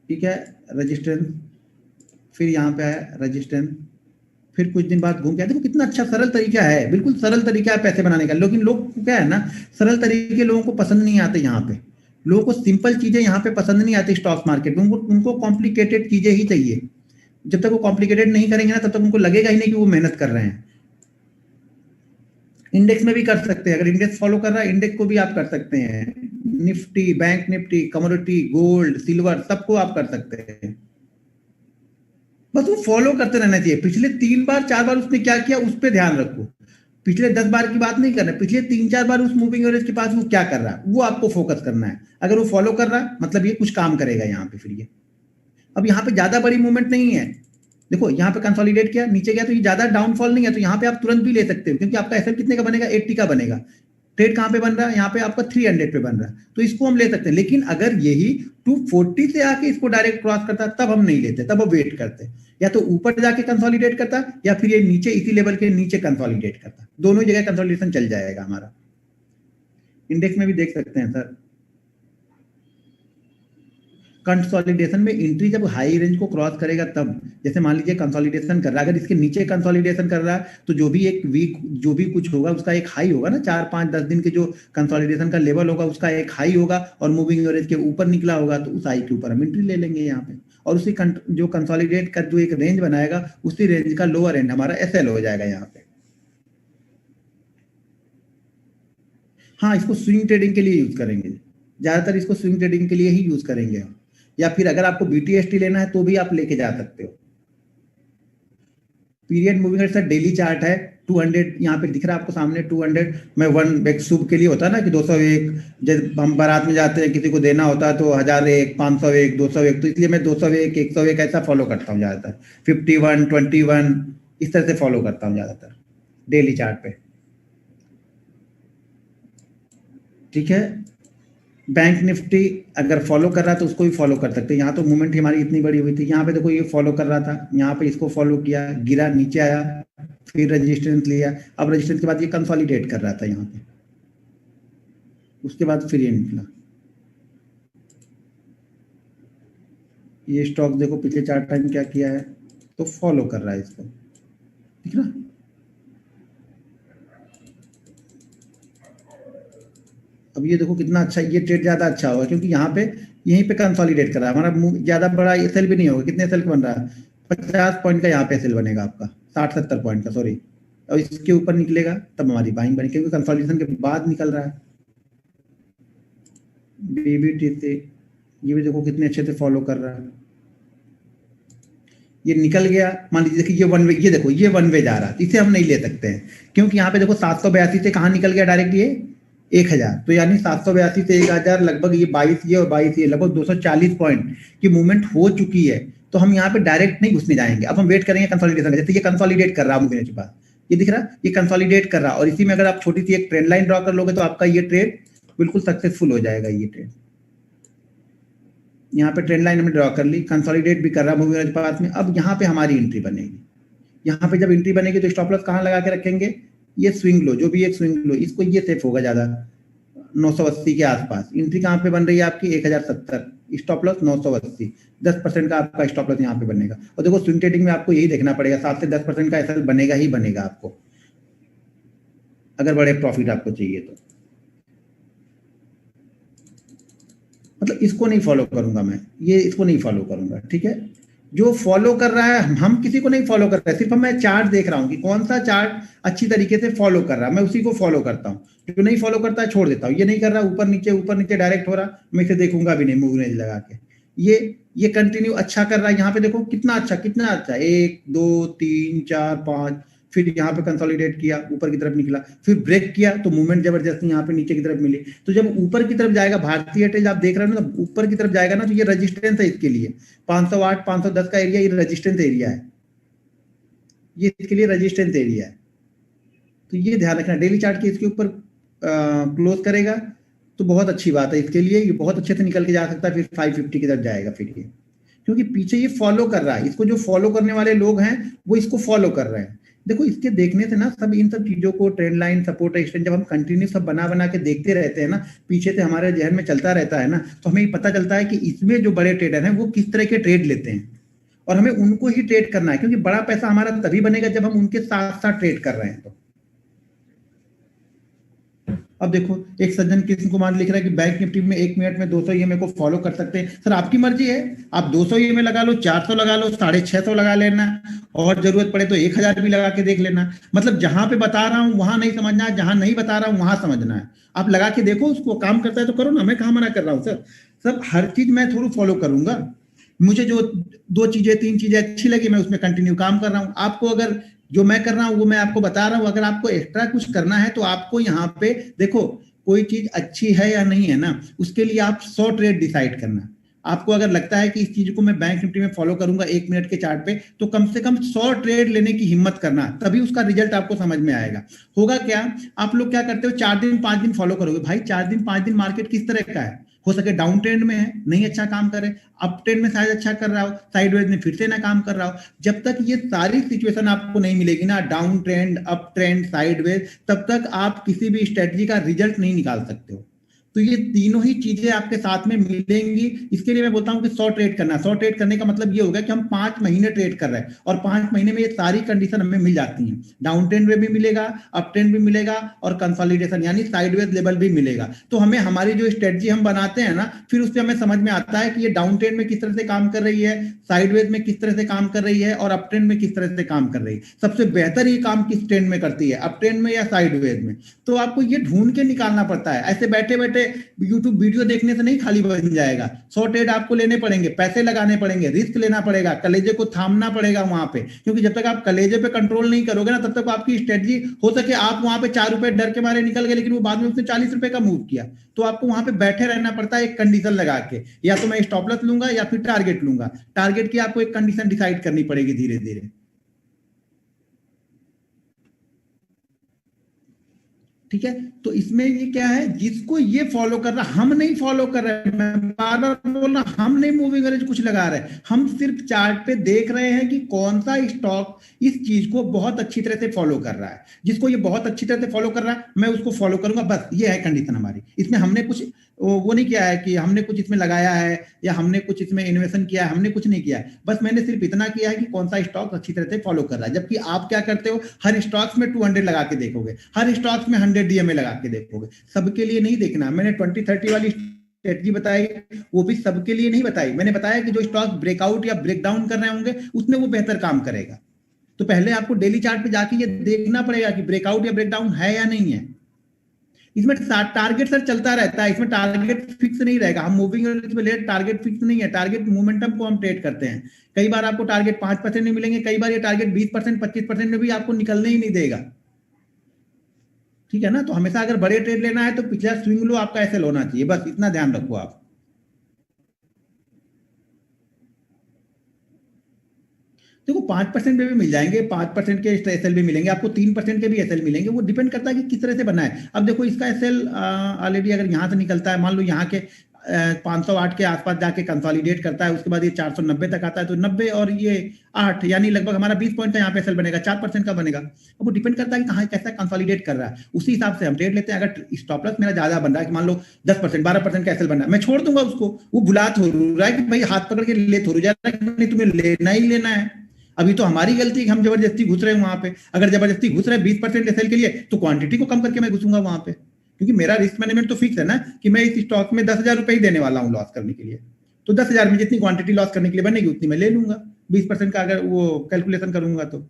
ठीक है, रेजिस्टेंस, फिर यहाँ पे आया रेजिस्टेंस, फिर कुछ दिन बाद घूम गया। देखो कितना अच्छा सरल तरीका है, बिल्कुल सरल तरीका है पैसे बनाने का। लेकिन लोग क्या है ना, सरल तरीके लोगों को पसंद नहीं आते, यहाँ पे लोगों को सिंपल चीजें यहाँ पे पसंद नहीं आती स्टॉक मार्केट में, उनको कॉम्प्लिकेटेड चीजें ही चाहिए। जब तक वो कॉम्प्लिकेटेड नहीं करेंगे ना, तब तक उनको लगेगा ही नहीं कि वो मेहनत कर रहे हैं। इंडेक्स में भी कर सकते हैं, अगर इंडेक्स फॉलो कर रहा है इंडेक्स को भी आप कर सकते हैं, Nifty, bank Nifty, commodity, gold, silver, सबको आप कर सकते हैं। बस वो फॉलो करते रहना चाहिए। पिछले 3 बार 4 बार उसने क्या किया उस पर ध्यान रखो, पिछले 10 बार की बात नहीं करना, पिछले 3-4 बार उस मूविंग एवरेज के पास वो क्या कर रहा है वो आपको फोकस करना है। अगर वो फॉलो कर रहा है मतलब ये कुछ काम करेगा यहाँ पे। फिर ये अब यहाँ पे ज्यादा बड़ी मूवमेंट नहीं है, देखो यहाँ पे कंसोलिडेट किया, नीचे गया, तो ये ज्यादा डाउनफॉल नहीं है, तो यहाँ पे आप तुरंत भी ले सकते हो, क्योंकि आपका एसएल कितने का बनेगा, 80 का बनेगा। ट्रेड कहाँ पे बन रहा है, यहाँ पे आपका 300 पे बन रहा है, तो इसको हम ले सकते हैं। लेकिन अगर यही 240 से आके इसको डायरेक्ट क्रॉस करता तब हम नहीं लेते, तब हम वेट करते, या तो ऊपर जाके कंसोलिडेट करता या फिर ये नीचे इसी लेवल के नीचे कंसोलिडेट करता, दोनों जगह कंसोलिडेशन चल जाएगा हमारा। इंडेक्स में भी देख सकते हैं सर, कंसोलिडेशन में एंट्री जब हाई रेंज को क्रॉस करेगा तब, जैसे मान लीजिए कंसोलिडेशन कर रहा है, अगर इसके नीचे कंसोलिडेशन कर रहा है तो जो भी एक वीक जो भी कुछ होगा उसका एक हाई होगा ना, 4-5-10 दिन के जो कंसोलिडेशन का लेवल होगा उसका एक हाई होगा, और मूविंग एवरेज के ऊपर निकला होगा तो उस हाई के ऊपर हम एंट्री ले लेंगे यहाँ पे। और उसी जो कंसोलिडेट का जो एक रेंज बनाएगा, उसी रेंज का लोअर एंड हमारा एसएल हो जाएगा यहाँ पे। हाँ, इसको स्विंग ट्रेडिंग के लिए यूज करेंगे, ज्यादातर इसको स्विंग ट्रेडिंग के लिए ही यूज करेंगे हम, या फिर अगर आपको बीटीएसटी लेना है तो भी आप लेके जा सकते हो। Period moving average daily chart है 200, यहाँ पे दिख रहा है आपको सामने 200 में 1 एक शुभ के लिए होता है ना कि 201, जब हम बारात में जाते हैं किसी को देना होता है तो 1001, 501, 201, तो इसलिए मैं 201, 101 ऐसा फॉलो करता हूँ ज्यादातर, 51, 21 इस तरह से फॉलो करता हूँ ज्यादातर डेली चार्ट पे। ठीक है, बैंक निफ्टी अगर फॉलो कर रहा है तो उसको भी फॉलो कर सकते हैं। यहाँ तो मूवमेंट हमारी इतनी बड़ी हुई थी, यहाँ पे देखो ये फॉलो कर रहा था, यहाँ पे इसको फॉलो किया, गिरा, नीचे आया, फिर रेजिस्टेंस लिया, अब रेजिस्टेंस के बाद ये कंसोलिडेट कर रहा था यहाँ पे, उसके बाद फिर ये निकला। ये स्टॉक देखो पिछले 4 टाइम क्या किया है, तो फॉलो कर रहा है इसको, ठीक ना। अब ये देखो कितना अच्छा, ये ट्रेड ज्यादा अच्छा होगा क्योंकि यहाँ पे यहीं पे कंसोलिडेट कर रहा है हमारा, ज्यादा बड़ा एसएल भी नहीं होगा। कितने एसएल बन रहा है, 50 पॉइंट का यहाँ पे एसएल बनेगा आपका, 60-70 पॉइंट का, सॉरी, और इसके ऊपर निकलेगा तब हमारी बाइंग बनेगी क्योंकि कंसोलिडेशन के बाद निकल रहा है। बीबीटी से ये भी देखो कितने अच्छे से फॉलो कर रहा है, ये निकल गया, मान लीजिए देखिए ये वन वे, ये देखो ये वन वे जा रहा है, इसे हम नहीं ले सकते हैं क्योंकि यहाँ पे देखो 782 से कहाँ निकल गया डायरेक्ट, ये 1000, तो यानी 782 से 1000 लगभग ये 22 ये और 22 ये लगभग 240 पॉइंट की मूवमेंट हो चुकी है। तो हम यहाँ पे डायरेक्ट नहीं घुसने जाएंगे, अब हम वेट करेंगे कंसोलिडेशन। जैसे ये कंसोलिडेट कर रहा है मूवमेंट के पास, ये दिख रहा है, ये कंसोलिडेट कर रहा है, और इसी में अगर आप छोटी सी एक ट्रेंड लाइन ड्रॉ कर लोगे तो आपका ये ट्रेड बिल्कुल सक्सेसफुल हो जाएगा। ये ट्रेड यहाँ पे ट्रेंड लाइन हमने ड्रॉ कर ली, कंसोलिडेट भी कर रहा है मूविंग एवरेज पास में। अब यहाँ पे हमारी एंट्री बनेगी, यहाँ पे जब एंट्री बनेगी तो स्टॉप लॉस कहाँ लगा के रखेंगे, ये स्विंग लो, जो भी एक स्विंग लो, इसको ये सेफ होगा ज्यादा 980 के आसपास। एंट्री कहाँ पे बन रही है आपकी 1070, स्टॉप लॉस 980, 10% का आपका स्टॉप लॉस यहाँ पे बनेगा। और देखो स्विंग ट्रेडिंग में आपको यही देखना पड़ेगा, 7 से 10% का एसएल बनेगा ही बनेगा आपको, अगर बड़े प्रॉफिट आपको चाहिए तो। मतलब इसको नहीं फॉलो करूंगा मैं, ये इसको नहीं फॉलो करूंगा, ठीक है। जो फॉलो कर रहा है, हम किसी को नहीं फॉलो कर रहे, सिर्फ मैं चार्ट देख रहा हूँ कि कौन सा चार्ट अच्छी तरीके से फॉलो कर रहा है, मैं उसी को फॉलो करता हूँ। जो नहीं फॉलो करता है छोड़ देता हूँ, ये नहीं कर रहा ऊपर नीचे डायरेक्ट हो रहा, मैं इसे देखूंगा भी नहीं मूव रेंज लगा के। ये कंटिन्यू अच्छा कर रहा है, यहाँ पे देखो कितना अच्छा 1 2 3 4 5, फिर यहाँ पे कंसोलिडेट किया, ऊपर की तरफ निकला, फिर ब्रेक किया तो मूवमेंट जबरदस्त यहाँ पे नीचे की तरफ मिली। तो जब ऊपर की तरफ जाएगा भारतीय एयरटेल, आप देख रहे हो ना, ऊपर की तरफ जाएगा ना, तो ये रेजिस्टेंस है इसके लिए 508 510 का एरिया, ये रेजिस्टेंस एरिया है, ये इसके लिए रेजिस्टेंस एरिया है। तो ये ध्यान रखना, डेली चार्ट के इसके ऊपर क्लोज करेगा तो बहुत अच्छी बात है इसके लिए, ये बहुत अच्छे से निकल के जा सकता है, फिर 550 की तरफ जाएगा फिर ये, क्योंकि पीछे ये फॉलो कर रहा है। इसको जो फॉलो करने वाले लोग हैं वो इसको फॉलो कर रहे हैं। देखो इसके देखने से ना सब इन सब चीजों को, ट्रेंड लाइन, सपोर्ट, एक्सटेंड, जब हम कंटिन्यू सब बना के देखते रहते हैं ना, पीछे से हमारे जहन में चलता रहता है ना, तो हमें पता चलता है कि इसमें जो बड़े ट्रेडर हैं वो किस तरह के ट्रेड लेते हैं, और हमें उनको ही ट्रेड करना है, क्योंकि बड़ा पैसा हमारा तभी बनेगा जब हम उनके साथ साथ ट्रेड कर रहे हैं। तो अब देखो एक सज्जन कृष्ण कुमार लिख रहा है कि बैंक निफ्टी में 1 मिनट में 200 ईएमए को फॉलो कर सकते हैं। सर आपकी मर्जी है, आप 200 ईएमए लगा लो, 400 लगा लो, 650 लगा लेना, और जरूरत पड़े तो 1000 भी लगा के देख लेना। मतलब जहां पे बता रहा हूं वहां नहीं समझना है, जहां नहीं बता रहा हूं वहां समझना है। आप लगा के देखो, उसको काम करता है तो करो ना, मैं कहां मना कर रहा हूं सर। सब हर चीज मैं थोड़ा फॉलो करूंगा, मुझे जो 2 चीजें 3 चीजें अच्छी लगी मैं उसमें कंटिन्यू काम कर रहा हूं। आपको अगर जो मैं कर रहा हूं वो मैं आपको बता रहा हूं, अगर आपको एक्स्ट्रा कुछ करना है तो आपको यहाँ पे देखो, कोई चीज अच्छी है या नहीं है ना, उसके लिए आप 100 ट्रेड डिसाइड करना। आपको अगर लगता है कि इस चीज को मैं बैंक निफ्टी में फॉलो करूंगा 1 मिनट के चार्ट पे, तो कम से कम 100 ट्रेड लेने की हिम्मत करना, तभी उसका रिजल्ट आपको समझ में आएगा। होगा क्या, आप लोग क्या करते हो, 4 दिन 5 दिन फॉलो करोगे, भाई 4 दिन 5 दिन मार्केट किस तरह का है, हो सके डाउन ट्रेंड में है, नहीं अच्छा काम करे, अप ट्रेंड में शायद अच्छा कर रहा हो, साइडवेज में फिर से ना काम कर रहा हो। जब तक ये सारी सिचुएशन आपको नहीं मिलेगी ना, down trend, up trend, sideways, तब तक आप किसी भी स्ट्रेटजी का रिजल्ट नहीं निकाल सकते हो। तो ये तीनों ही चीजें आपके साथ में मिलेंगी। इसके लिए मैं बोलता हूँ कि 100 ट्रेड करना। 100 ट्रेड करने का मतलब ये होगा कि हम 5 महीने ट्रेड कर रहे हैं और 5 महीने में ये सारी कंडीशन हमें मिल जाती हैं। डाउन ट्रेंड में भी मिलेगा, अप ट्रेंड भी मिलेगा और कंसोलिडेशन यानी साइडवेज लेवल भी मिलेगा। तो हमें हमारी जो स्ट्रेटजी हम बनाते हैं ना, फिर उससे हमें समझ में आता है कि ये डाउन ट्रेंड में किस तरह से काम कर रही है, साइडवेज में किस तरह से काम कर रही है और अप ट्रेंड में किस तरह से काम कर रही है। सबसे बेहतर ये काम किस ट्रेंड में करती है, अप ट्रेंड में या साइडवेज में। तो आपको ये ढूंढ के निकालना पड़ता है। ऐसे बैठे बैठे यूट्यूब वीडियो देखने से नहीं खाली बन जाएगा। 100 ट्रेड आपको लेने पड़ेंगे, पैसे लगाने पड़ेंगे, रिस्क लेना पड़ेगा, कलेजे को थामना पड़ेगा वहां पे, क्योंकि जब तक आप कलेजे पे कंट्रोल नहीं करोगे ना, तब तक आपकी स्ट्रेटजी हो सके आप वहां पे 4 रुपए डर के मारे निकल गए, लेकिन वो बाद में उसने 40 रुपए का मूव किया। तो आपको वहां पे बैठे रहना पड़ता है एक कंडीशन लगा के, या तो मैं स्टॉप लॉस लूंगा या फिर टारगेट लूंगा। टारगेट की आपको एक कंडीशन डिसाइड करनी पड़ेगी धीरे धीरे। ठीक है, तो इसमें ये क्या है, जिसको ये फॉलो कर रहा, हम नहीं फॉलो कर रहे, मैं बार बार बोल रहा, हम नहीं मूविंग एवरेज कुछ लगा रहे, हम सिर्फ चार्ट पे देख रहे हैं कि कौन सा स्टॉक इस चीज को बहुत अच्छी तरह से फॉलो कर रहा है। जिसको ये बहुत अच्छी तरह से फॉलो कर रहा है मैं उसको फॉलो करूंगा, बस ये है कंडीशन हमारी। इसमें हमने कुछ वो नहीं किया है कि हमने कुछ इसमें लगाया है या हमने कुछ इसमें इन्वेस्टमेंट किया है, हमने कुछ नहीं किया है। बस मैंने सिर्फ इतना किया है कि कौन सा स्टॉक अच्छी तरह से फॉलो कर रहा है। जबकि आप क्या करते हो, हर स्टॉक्स में 200 लगा के देखोगे, हर स्टॉक्स में 100 डीएमए लगा के देखोगे। सबके लिए नहीं देखना। मैंने 20-30 वाली स्ट्रेटजी बताई, वो भी सबके लिए नहीं बताई। मैंने बताया कि जो स्टॉक ब्रेकआउट या ब्रेकडाउन कर रहे होंगे उसमें वो बेहतर काम करेगा। तो पहले आपको डेली चार्ट पे जाके ये देखना पड़ेगा कि ब्रेकआउट या ब्रेकडाउन है या नहीं है। इसमें टारगेट सर चलता रहता है, इसमें टारगेट फिक्स नहीं रहेगा। हम मूविंग एवरेज में लेट टारगेट फिक्स नहीं है, टारगेट मोमेंटम को हम ट्रेड करते हैं। कई बार आपको टारगेट 5% में मिलेंगे, कई बार ये टारगेट 20%, 25% में भी आपको निकलने ही नहीं देगा। ठीक है ना, तो हमेशा अगर बड़े ट्रेड लेना है तो पिछला स्विंग लो आपका एसएल होना चाहिए, बस इतना ध्यान रखो आप। देखो 5% में भी मिल जाएंगे, 5% के एसएल भी मिलेंगे आपको, 3% के भी एसएल मिलेंगे। वो डिपेंड करता है कि किस तरह से बना है। अब देखो इसका एसएल ऑलरेडी अगर यहाँ से निकलता है, मान लो यहाँ के 508 के आसपास जाके कंसोलिडेट करता है, उसके बाद ये 490 तक आता है, तो 90 और ये 8 यानी लगभग हमारा 20 पॉइंट का यहाँ पे एसएल बनेगा, 4% का बनेगा। अब वो डिपेंड करता है कि कहाँ कैसा कंसोलिडेट कर रहा है, उसी हिसाब से हम ट्रेड लेते हैं। अगर स्टॉप लॉस मेरा ज्यादा बन रहा है कि मान लो 10%, 12% का एसएल बन रहा है, मैं छोड़ दूंगा उसको। वो बुला थोड़ू रहा है कि भाई हाथ पकड़ के ले थोड़ू जा रहा है, नहीं तुम्हें लेना ही लेना है। अभी तो हमारी गलती है कि हम जबरदस्ती घुस रहे हैं वहां पे। अगर जबरदस्ती घुस रहे हैं 20% एसएल के लिए, तो क्वांटिटी को कम करके मैं घुसूंगा वहां पे, क्योंकि मेरा रिस्क मैनेजमेंट तो फिक्स है ना कि मैं इस स्टॉक में 10,000 रुपए ही देने वाला हूँ लॉस करने के लिए। तो 10,000 में जितनी क्वांटिटी लॉस करने के लिए बनेगी उतनी मैं ले लूंगा, 20% का अगर वो कैलकुलेशन करूंगा तो।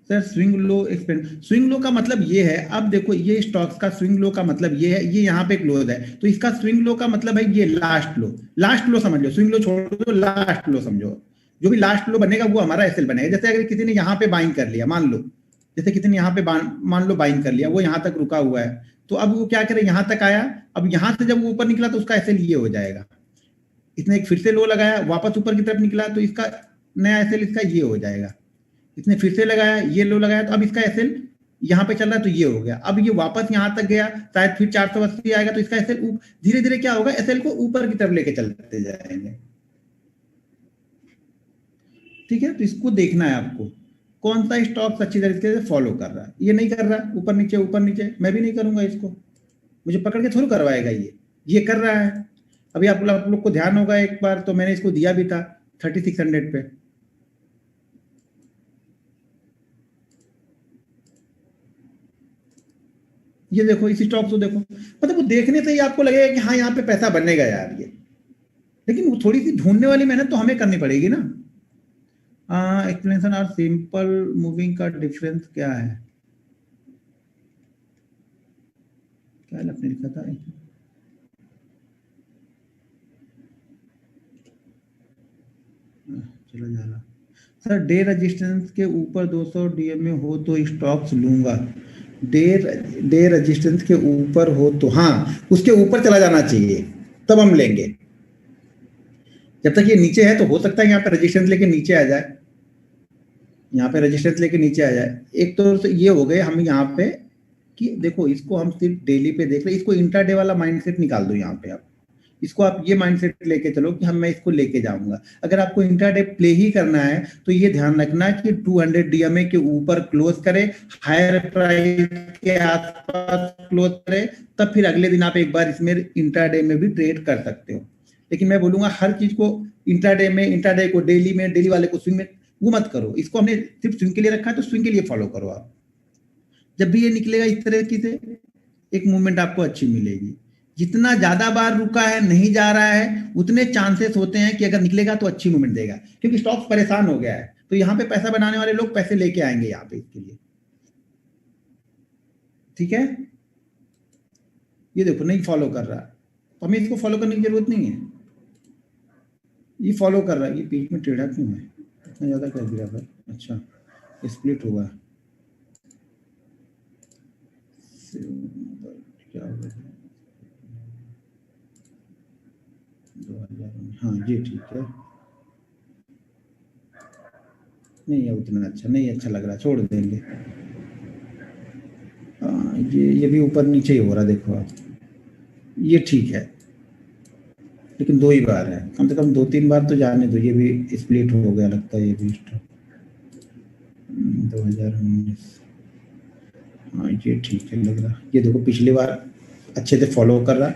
Sir swing low expand, swing low का मतलब ये है, अब देखो ये स्टॉक्स का स्विंग लो का मतलब ये है, ये यहाँ पे क्लोज है, तो इसका स्विंग लो का मतलब है ये लास्ट लो। लास्ट लो समझ लो, स्विंग लो छोड़ दो, लास्ट लो समझो। जो भी लास्ट लो बनेगा वो हमारा एसएल बनेगा। जैसे अगर किसी ने यहाँ पे बाइंग कर लिया, मान लो जैसे किसी ने यहाँ पे मान लो बाइंग कर लिया, वो यहाँ तक रुका हुआ है, तो अब वो क्या करे, यहाँ तक आया। अब यहाँ से जब वो ऊपर निकला तो उसका एसएल ये हो जाएगा। इसने एक फिर से लो लगाया, वापस ऊपर की तरफ निकला तो इसका नया एसएल इसका ये हो जाएगा। इसने फिर से लगाया, ये लो लगाया, तो अब इसका एसएल यहाँ पे चल रहा है तो ये हो गया। अब ये वापस यहाँ तक गया, शायद फिर 480 आएगा, तो इसका एसएल धीरे धीरे क्या होगा, एसएल को ऊपर की तरफ लेके चलते जाएंगे। ठीक है, तो इसको देखना है आपको कौन सा स्टॉक अच्छी तरीके से फॉलो कर रहा है। ये नहीं कर रहा है, ऊपर नीचे, मैं भी नहीं करूंगा इसको, मुझे पकड़ के थोड़ा करवाएगा ये कर रहा है। अभी आप लोग को ध्यान होगा, एक बार तो मैंने इसको दिया भी था 3600 पे। ये देखो इस स्टॉक को देखो, मतलब वो देखने से ही आपको लगेगा कि हाँ यहाँ पे पैसा बनेगा यार ये, लेकिन वो थोड़ी सी ढूंढने वाली मेहनत तो हमें करनी पड़ेगी ना। एक्सप्लेनेशन और सिंपल मूविंग का डिफरेंस क्या है, क्या आपने लिखा था, चला जा रहा सर। डे रेजिस्टेंस के ऊपर 200 डीएमए हो तो स्टॉक्स लूंगा। डे रेजिस्टेंस के ऊपर हो तो हाँ, उसके ऊपर चला जाना चाहिए, तब हम लेंगे। जब तक ये नीचे है तो हो सकता है यहाँ पे रेजिस्टेंस लेके नीचे आ जाए, यहाँ पे रेजिस्टेंस लेके नीचे आ जाए। एक तो ये हो गए हम यहाँ पे कि देखो इसको हम सिर्फ डेली पे देख रहे हैं, इसको इंट्राडे वाला माइंडसेट निकाल दो यहाँ पे आप। इसको आप ये माइंडसेट लेके चलो कि हम मैं इसको लेके जाऊंगा। अगर आपको इंट्राडे प्ले ही करना है तो ये ध्यान रखना कि 200 डीएमए के ऊपर क्लोज करे, हायर प्राइस के आसपास क्लोज करे, तब फिर अगले दिन आप एक बार इसमें इंट्राडे में भी ट्रेड कर सकते हो। लेकिन मैं बोलूंगा हर चीज को इंट्राडे को डेली में, डेली वाले को स्विंग में वो मत करो। इसको हमने सिर्फ स्विंग के लिए रखा है तो स्विंग के लिए फॉलो करो आप। जब भी ये निकलेगा इस तरह की से एक मूवमेंट आपको अच्छी मिलेगी। जितना ज्यादा बार रुका है, नहीं जा रहा है, उतने चांसेस होते हैं कि अगर निकलेगा तो अच्छी मूवमेंट देगा, क्योंकि स्टॉक परेशान हो गया है। तो यहाँ पे पैसा बनाने वाले लोग पैसे लेके आएंगे यहाँ पे इसके लिए। ठीक है, ये देखो नहीं फॉलो कर रहा, तो हमें इसको फॉलो करने की जरूरत नहीं है। ये फॉलो कर रहा है, ये बीच में टेढ़ा क्यों है, इतना ज्यादा कर दिया था। अच्छा, स्प्लिट हुआ, क्या होगा 2000, हाँ ये ठीक है। नहीं है उतना अच्छा, नहीं अच्छा लग रहा, छोड़ देंगे। हाँ ये भी ऊपर नीचे ही हो रहा, देखो आप, ये ठीक है, लेकिन 2 ही बार है, कम से कम 2-3 बार तो जाने दो। ये भी स्प्लिट हो गया लगता है, ये भी 2019। हाँ ये ठीक है लग रहा। ये देखो पिछली बार अच्छे से फॉलो कर रहा,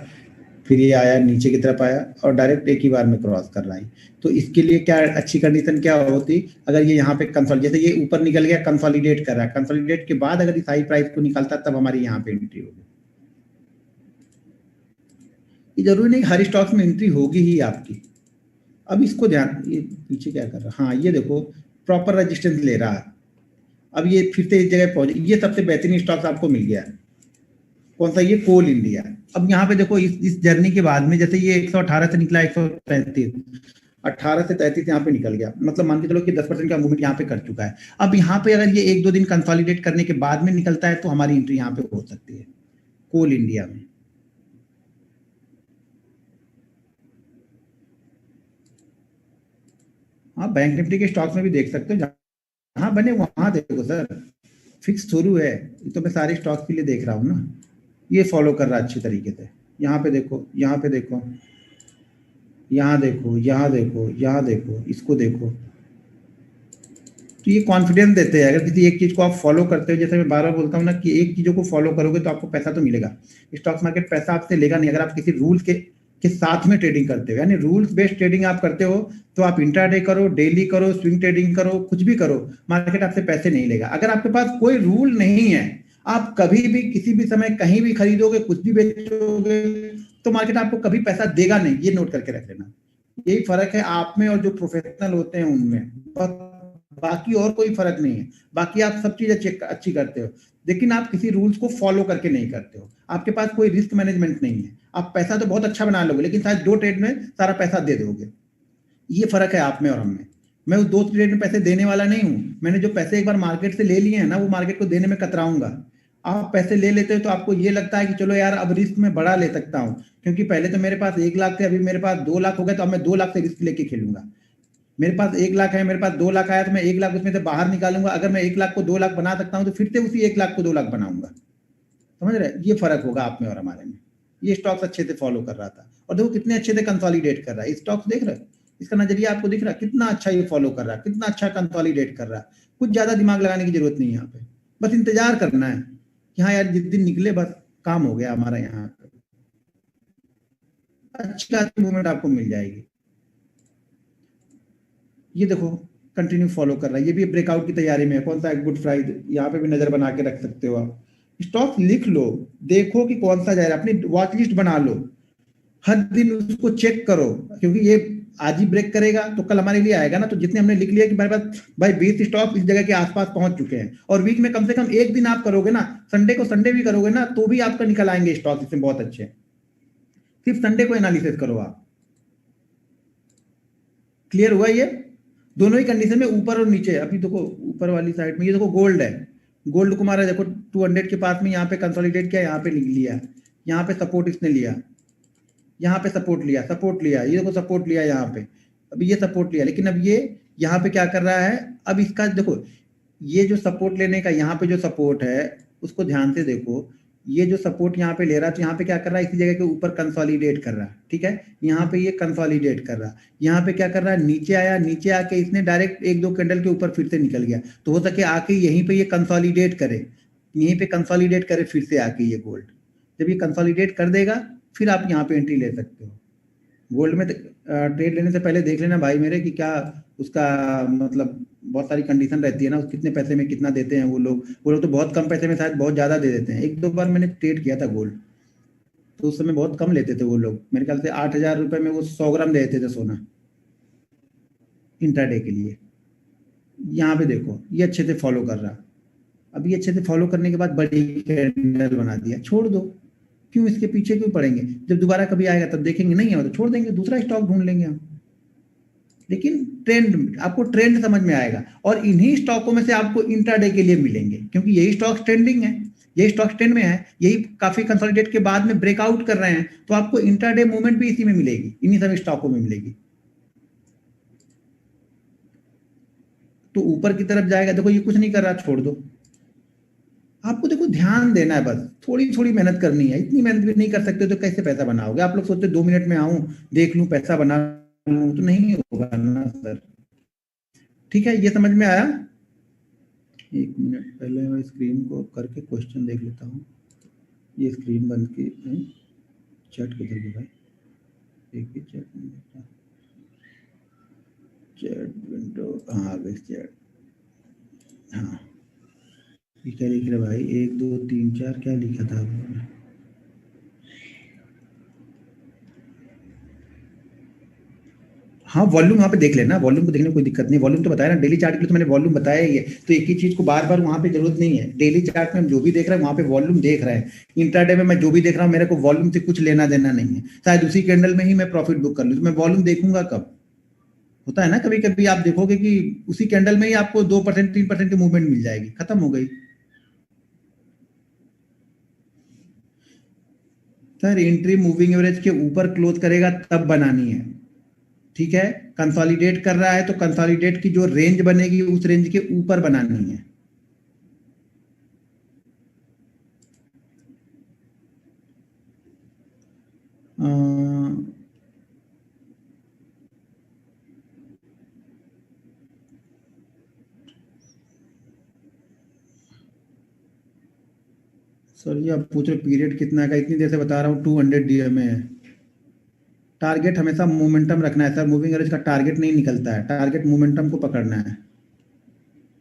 फिर ये आया नीचे की तरफ आया और डायरेक्ट एक ही बार में क्रॉस कर रहा है। तो इसके लिए क्या अच्छी कंडीशन क्या होती, अगर ये यहाँ पे कंसोलिडेट, जैसे ये ऊपर निकल गया, कंसोलिडेट कर रहा है, कंसोलिडेट के बाद अगर इस हाई प्राइस को निकालता तब हमारी यहाँ पे एंट्री होगी। ये जरूरी नहीं हर स्टॉक्स में एंट्री होगी ही आपकी। अब इसको ध्यान, ये पीछे क्या कर रहा है, हाँ ये देखो प्रॉपर रेजिस्टेंस ले रहा है। अब ये फिर से इस जगह पहुंचे, ये सबसे बेहतरीन स्टॉक्स आपको मिल गया। कौन सा, ये कोल इंडिया। अब यहाँ पे देखो इस जर्नी के बाद में, जैसे ये 118 से निकला 133, 18 से 33 यहाँ पे निकल गया, मतलब मान के चलो कि 10% का मूवमेंट यहाँ पे कर चुका है। अब यहाँ पे अगर ये 1-2 दिन कंसोलिडेट करने के बाद में निकलता है तो हमारी एंट्री यहाँ पे हो सकती है कोल इंडिया में। हाँ बैंक निफ्टी के स्टॉक्स में भी देख सकते हो, जहाँ बने वहां देखो सर, फिक्स थोरू है। ये तो मैं सारे स्टॉक्स के लिए देख रहा हूँ ना। ये फॉलो कर रहा है अच्छी तरीके से। यहाँ पे देखो, यहाँ पे देखो, यहाँ देखो, यहाँ देखो, यहाँ देखो, इसको देखो। तो ये कॉन्फिडेंस देते हैं। अगर किसी एक चीज को आप फॉलो करते हो, जैसे मैं बार बार बोलता हूँ ना कि एक चीजों को फॉलो करोगे तो आपको पैसा तो मिलेगा। स्टॉक मार्केट पैसा आपसे लेगा नहीं अगर आप किसी रूल्स के साथ में ट्रेडिंग करते हो। यानी रूल्स बेस्ड ट्रेडिंग आप करते हो तो आप इंट्राडे करो, डेली करो, स्विंग ट्रेडिंग करो, कुछ भी करो, मार्केट आपसे पैसे नहीं लेगा। अगर आपके पास कोई रूल नहीं है, आप कभी भी किसी भी समय कहीं भी खरीदोगे, कुछ भी बेचोगे, तो मार्केट आपको कभी पैसा देगा नहीं। ये नोट करके रख लेना। यही फर्क है आप में और जो प्रोफेशनल होते हैं उनमें, बाकी और कोई फर्क नहीं है। बाकी आप सब चीज अच्छी करते हो, लेकिन आप किसी रूल्स को फॉलो करके नहीं करते हो। आपके पास कोई रिस्क मैनेजमेंट नहीं है। आप पैसा तो बहुत अच्छा बना लोगे, लेकिन शायद 2 ट्रेड में सारा पैसा दे दोगे। ये फर्क है आप में और हम में। मैं उस 2 ट्रेड में पैसे देने वाला नहीं हूं। मैंने जो पैसे एक बार मार्केट से ले लिए हैं ना, वो मार्केट को देने में कतराऊंगा। आप पैसे ले लेते हो तो आपको ये लगता है कि चलो यार अब रिस्क में बड़ा ले सकता हूं, क्योंकि पहले तो मेरे पास 1 लाख थे, अभी मेरे पास 2 लाख हो गए, तो अब मैं 2 लाख से रिस्क लेके खेलूंगा। मेरे पास 1 लाख है, मेरे पास 2 लाख आया तो मैं 1 लाख उसमें से बाहर निकालूंगा। अगर मैं 1 लाख को 2 लाख बना सकता हूं तो फिर से उसी 1 लाख को 2 लाख बनाऊंगा। समझ रहे, ये फर्क होगा आप में और हमारे में। ये स्टॉक्स अच्छे से फॉलो कर रहा था और देखो कितने अच्छे से कंसोलिडेट कर रहा है। स्टॉक्स देख रहे हो, इसका नजरिया आपको दिख रहा है, कितना अच्छा ये फॉलो कर रहा है, कितना अच्छा कंसोलिडेट कर रहा है। कुछ ज्यादा दिमाग लगाने की जरूरत नहीं है यहाँ पे, बस इंतजार करना है कि हाँ यार जिस दिन निकले बस काम हो गया हमारा। यहाँ पे अच्छी खासी मूवमेंट आपको मिल जाएगी। ये देखो कंटिन्यू फॉलो कर रहा है, ये भी ब्रेकआउट की तैयारी में है। कौन सा, गुड फ्राइडे, यहाँ पे भी नजर बना के रख सकते हो आप। स्टॉक लिख लो, देखो कि कौन सा जा रहा है, अपनी वॉच लिस्ट बना लो, हर दिन उसको चेक करो, क्योंकि ये आज ही ब्रेक करेगा तो कल हमारे लिए आएगा ना। तो जितने हमने लिख लिया कि हमारे पास भाई 20 स्टॉक इस जगह के आसपास पहुंच चुके हैं, और वीक में कम से कम एक दिन आप करोगे ना, संडे को संडे भी करोगे ना, तो भी आपका निकल आएंगे स्टॉक इसमें बहुत अच्छे। सिर्फ संडे को एनालिसिस करो आप। क्लियर हुआ ये? दोनों ही कंडीशन में, ऊपर और नीचे। अभी देखो ऊपर वाली साइड में ये देखो गोल्ड है, गोल्ड को मारा, देखो 200 के पास में यहाँ पे कंसोलिडेट किया, यहाँ पे लिया, यहाँ पे सपोर्ट इसने लिया, यहाँ पे सपोर्ट लिया, सपोर्ट लिया, ये देखो सपोर्ट लिया यहाँ पे, अभी ये सपोर्ट लिया, लेकिन अब ये यहाँ पे क्या कर रहा है, अब इसका देखो ये जो सपोर्ट लेने का यहाँ पे जो सपोर्ट है उसको ध्यान से देखो। ये जो सपोर्ट यहाँ पे ले रहा है, तो यहाँ पे क्या कर रहा है, इसी जगह के ऊपर कंसोलिडेट कर रहा है, ठीक है। यहाँ पे ये कंसोलिडेट कर रहा है, यहाँ पे क्या कर रहा है, नीचे आया, नीचे आके इसने डायरेक्ट एक दो कैंडल के ऊपर फिर से निकल गया। तो हो सके आके यहीं पे ये कंसोलिडेट करे, यहीं पे कंसोलिडेट करे फिर से आके ये गोल्ड। जब ये कंसोलिडेट कर देगा फिर आप यहाँ पे एंट्री ले सकते हो। गोल्ड में ट्रेड लेने से पहले देख लेना भाई मेरे कि क्या उसका मतलब बहुत सारी कंडीशन रहती है ना, कितने पैसे में कितना देते हैं वो लोग तो बहुत कम पैसे में शायद बहुत ज़्यादा दे देते हैं। एक दो बार मैंने ट्रेड किया था गोल्ड, तो उस समय बहुत कम लेते थे वो लोग, मेरे ख्याल से 8,000 रुपये में वो 100 ग्राम दे देते थे सोना इंट्राडे के लिए। यहाँ पे देखो ये अच्छे से फॉलो कर रहा, अब ये अच्छे से फॉलो करने के बाद बड़ी कैंडल बना दिया, छोड़ दो, क्यों इसके पीछे क्यों पड़ेंगे, जब दोबारा कभी आएगा तब देखेंगे, नहीं है तो छोड़ देंगे, दूसरा स्टॉक ढूंढ लेंगे हम। लेकिन ट्रेंड, आपको ट्रेंड समझ में आएगा, और इन्हीं स्टॉकों में से आपको इंट्राडे के लिए मिलेंगे, क्योंकि यही स्टॉक ट्रेंडिंग है, यही स्टॉक ट्रेंड में है, यही काफी कंसोलिडेट के बाद में ब्रेकआउट कर रहे हैं, तो आपको इंट्राडे मूवमेंट भी इसी में मिलेगी, इन्हीं सभी स्टॉकों में मिलेगी। तो ऊपर की तरफ जाएगा, देखो ये कुछ नहीं कर रहा, छोड़ दो। आपको देखो ध्यान देना है, बस थोड़ी थोड़ी मेहनत करनी है, इतनी मेहनत भी नहीं कर सकते तो कैसे पैसा बनाओगे। आप लोग सोचते 2 मिनट में आऊं देख लूं पैसा बना लूं, तो नहीं होगा ना सर। ठीक है, ये समझ में आया। एक मिनट पहले मैं स्क्रीन को करके क्वेश्चन देख लेता हूँ। ये स्क्रीन बंद की, चैट किधर गया भाई, एक ही चैट नहीं देखता, चैट विंडो, हाँ आ गई चैट, हाँ क्या लिख रहे भाई, 1 2 3 4 क्या लिखा था आपने? हाँ वॉल्यूम वहाँ पे देख लेना, वॉल्यूम को देखने में कोई दिक्कत नहीं, वॉल्यूम तो बताया ना, डेली चार्ट के लिए तो मैंने वॉल्यूम बताया ही है, तो एक ही चीज को बार बार वहाँ पे जरूरत नहीं है। डेली चार्ट में हम जो भी देख रहे हैं वहाँ पे वॉल्यूम देख रहे हैं, इंट्राडे में मैं जो भी देख रहा हूँ मेरे को वॉल्यूम से कुछ लेना देना नहीं है, शायद उसी कैंडल में ही मैं प्रॉफिट बुक कर लूँ, तो मैं वॉल्यूम देखूंगा कब। होता है ना कभी कभी आप देखोगे कि उसी कैंडल में ही आपको 2% 3% की मूवमेंट मिल जाएगी, खत्म हो गई। सर एंट्री मूविंग एवरेज के ऊपर क्लोज करेगा तब बनानी है, ठीक है। कंसोलिडेट कर रहा है तो कंसोलिडेट की जो रेंज बनेगी उस रेंज के ऊपर बनानी है। सर जी आप पूछ रहे पीरियड कितना का, इतनी देर से बता रहा हूँ 200 डीएमए है। टारगेट हमेशा मोमेंटम रखना है सर, मूविंग एवरेज का टारगेट नहीं निकलता है, टारगेट मोमेंटम को पकड़ना है।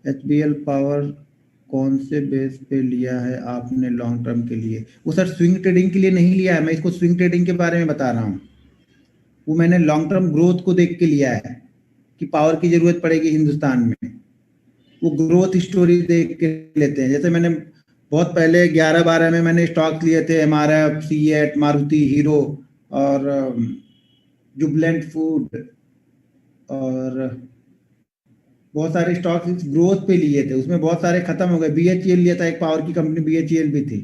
एचबीएल पावर कौन से बेस पे लिया है आपने लॉन्ग टर्म के लिए? वो सर स्विंग ट्रेडिंग के लिए नहीं लिया है, मैं इसको स्विंग ट्रेडिंग के बारे में बता रहा हूँ। वो मैंने लॉन्ग टर्म ग्रोथ को देख के लिया है कि पावर की जरूरत पड़ेगी हिंदुस्तान में, वो ग्रोथ स्टोरी देख के लेते हैं। जैसे मैंने बहुत पहले 11-12 में मैंने स्टॉक लिए थे, एमआरएफ, सीएट, मारुति, हीरो और जुबलेंट फूड और बहुत सारे स्टॉक ग्रोथ पे लिए थे, उसमें बहुत सारे खत्म हो गए। बीएचईएल लिया था, एक पावर की कंपनी बीएचईएल भी थी,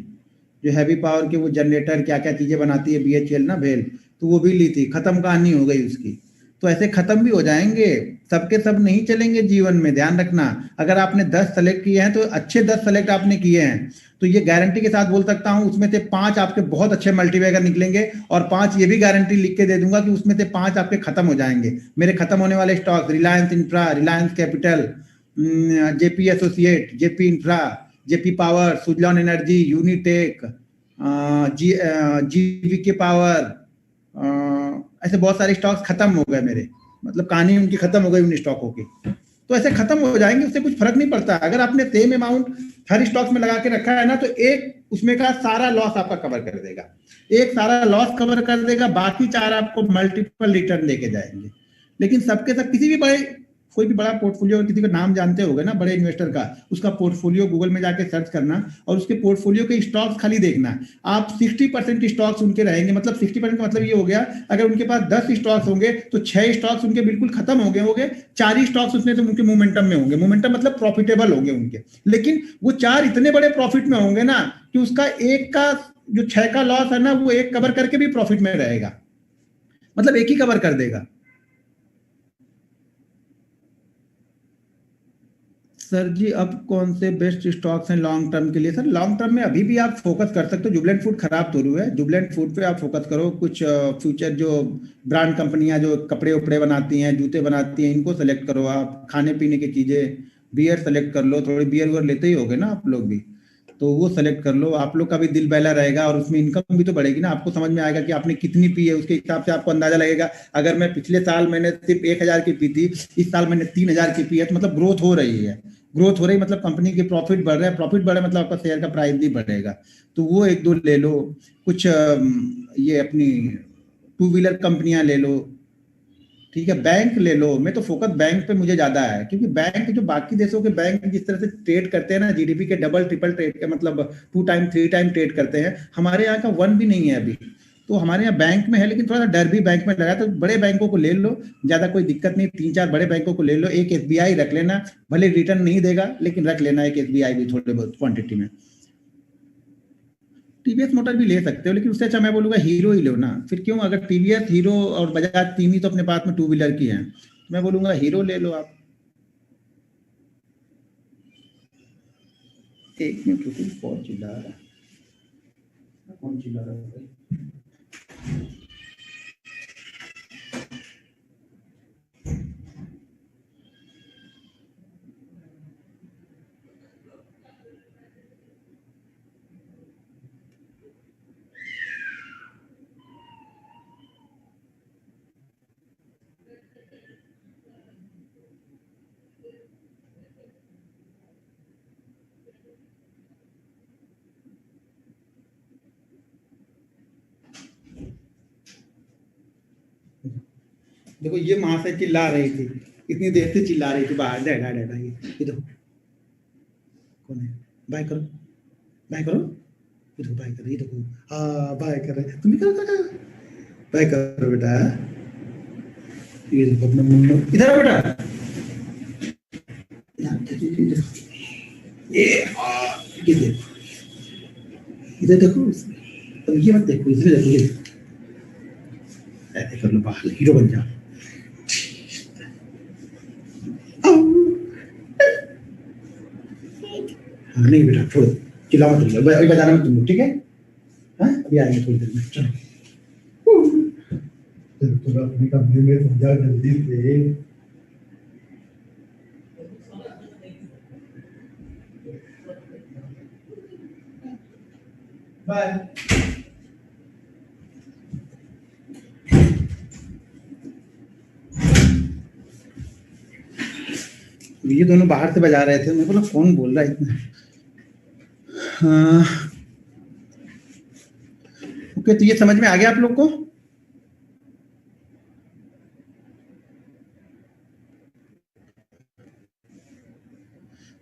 जो हैवी पावर के वो जनरेटर क्या क्या चीजें बनाती है बीएचईएल ना, भेल, तो वो भी ली थी, खत्म कहानी हो गई उसकी। तो ऐसे खत्म भी हो जाएंगे, सबके सब नहीं चलेंगे जीवन में, ध्यान रखना। अगर आपने 10 सेलेक्ट किए हैं तो अच्छे 10 सेलेक्ट आपने किए हैं, तो ये गारंटी के साथ बोल सकता हूं उसमें से 5 आपके बहुत अच्छे मल्टीबैगर निकलेंगे, और 5 ये भी गारंटी लिख के दे दूंगा कि उसमें से 5 आपके खत्म हो जाएंगे। मेरे खत्म होने वाले stock Reliance infra, Reliance capital, JP associate, JP infra, JP power, Suzlon energy, Unitech, जीवी के पावर, ऐसे बहुत सारे स्टॉक्स खत्म हो गए मेरे, मतलब कहानी उनकी खत्म हो गई उन स्टॉकों की। तो ऐसे खत्म हो जाएंगे, उससे कुछ फर्क नहीं पड़ता। अगर आपने सेम अमाउंट हर स्टॉक में लगा के रखा है ना, तो एक उसमें का सारा लॉस आपका कवर कर देगा, एक सारा लॉस कवर कर देगा, बाकी 4 आपको मल्टीपल रिटर्न लेके जाएंगे। लेकिन सबके सब किसी भी बड़े, कोई भी बड़ा पोर्टफोलियो, किसी का नाम जानते होगे ना बड़े इन्वेस्टर का, उसका पोर्टफोलियो गूगल में जाके सर्च करना और उसके पोर्टफोलियो के स्टॉक्स खाली देखना। आप 60% स्टॉक्स उनके रहेंगे, मतलब 60% का मतलब ये हो गया, अगर उनके पास 10 स्टॉक्स होंगे तो 6 स्टॉक्स उनके बिल्कुल खत्म होंगे, 4 ही स्टॉक्स उसमें तो उनके मोमेंटम में होंगे, मोमेंटम मतलब प्रॉफिटेबल होंगे उनके। लेकिन वो 4 इतने बड़े प्रॉफिट में होंगे ना कि उसका एक का जो 6 का लॉस है ना, वो एक कवर करके भी प्रॉफिट में रहेगा, मतलब एक ही कवर कर देगा। सर जी अब कौन से बेस्ट स्टॉक्स हैं लॉन्ग टर्म के लिए? सर लॉन्ग टर्म में अभी भी आप फोकस कर सकते हो। जुबलेंट फूड खराब तो हुआ है, जुबलेंट फूड पे आप फोकस करो। कुछ फ्यूचर जो ब्रांड कंपनियां जो कपड़े उपड़े बनाती हैं, जूते बनाती हैं, इनको सेलेक्ट करो। आप खाने पीने की चीजें, बियर सेलेक्ट कर लो। थोड़ी बियर वियर लेते ही होगे ना आप लोग भी, तो वो सेलेक्ट कर लो। आप लोग का भी दिल बहला रहेगा और उसमें इनकम भी तो बढ़ेगी ना। आपको समझ में आएगा कि आपने कितनी पी है, उसके हिसाब से आपको अंदाजा लगेगा। अगर मैं पिछले साल मैंने सिर्फ 1,000 की पी थी, इस साल मैंने 3,000 की पी है, तो मतलब ग्रोथ हो रही है। ग्रोथ हो रही मतलब कंपनी की प्रॉफिट बढ़ रहा है, प्रॉफिट बढ़ रहा है मतलब आपका शेयर का प्राइस भी बढ़ेगा। तो वो एक दो ले लो। कुछ ये अपनी टू व्हीलर कंपनियां ले लो। ठीक है, बैंक ले लो। मैं तो फोकस बैंक पे मुझे ज्यादा है, क्योंकि बैंक जो बाकी देशों के बैंक जिस तरह से ट्रेड करते हैं ना, जीडीपी के डबल ट्रिपल ट्रेड के मतलब 2 टाइम 3 टाइम ट्रेड करते हैं, हमारे यहाँ का 1 भी नहीं है अभी। तो हमारे यहाँ बैंक में है, लेकिन थोड़ा सा डर भी बैंक में लगा है। तो बड़े बैंकों को ले लो, ज्यादा कोई दिक्कत नहीं। 3 4 बड़े बैंकों को ले लो। एक एसबीआई रख लेना, भले रिटर्न नहीं देगा लेकिन रख लेना एक एसबीआई भी थोड़े बहुत क्वांटिटी में। टीवीएस मोटर भी ले सकते हो, लेकिन उससे अच्छा मैं बोलूंगा हीरो ही लो ना। फिर क्यों, अगर टीवीएस हीरो और बजाज तीन ही तो अपने पास में टू व्हीलर की हैं, तो मैं बोलूंगा हीरो ले लो आप। एक मिनट रुको, कौन चिल्ला रहा है? कौन चिल्ला रहा है भाई? देखो ये वहां से चिल्ला रही थी, इतनी देर से चिल्ला रही थी बाहर। डैडा डैडा ये देखो कौन है। बाय करो, बाय करो। ये देखो बाय कर रही, ये देखो। हाँ बाय कर रहे, तुम भी करो करो। बाय करो बेटा। ये देखो अपना मुन्नू इधर आओ बेटा। ये ये देखो, इधर देखो। अब ये मत देखो, इधर देखो। ये ऐसे कर लो, बाहर हीरो बन जाओ। हाँ नहीं बेटा छोड़ो, चिल्लाओ मत, अभी बजाना मत तुम लोग, ठीक है? हाँ अभी आएंगे थोड़ी देर में, चलो। थोड़ा अपनी कंपनी में समझा जल्दी से। बाय। ये दोनों बाहर से बजा रहे थे, मैं बोला कौन बोल रहा है इतना। हाँ ओके, तो ये समझ में आ गया आप लोग को?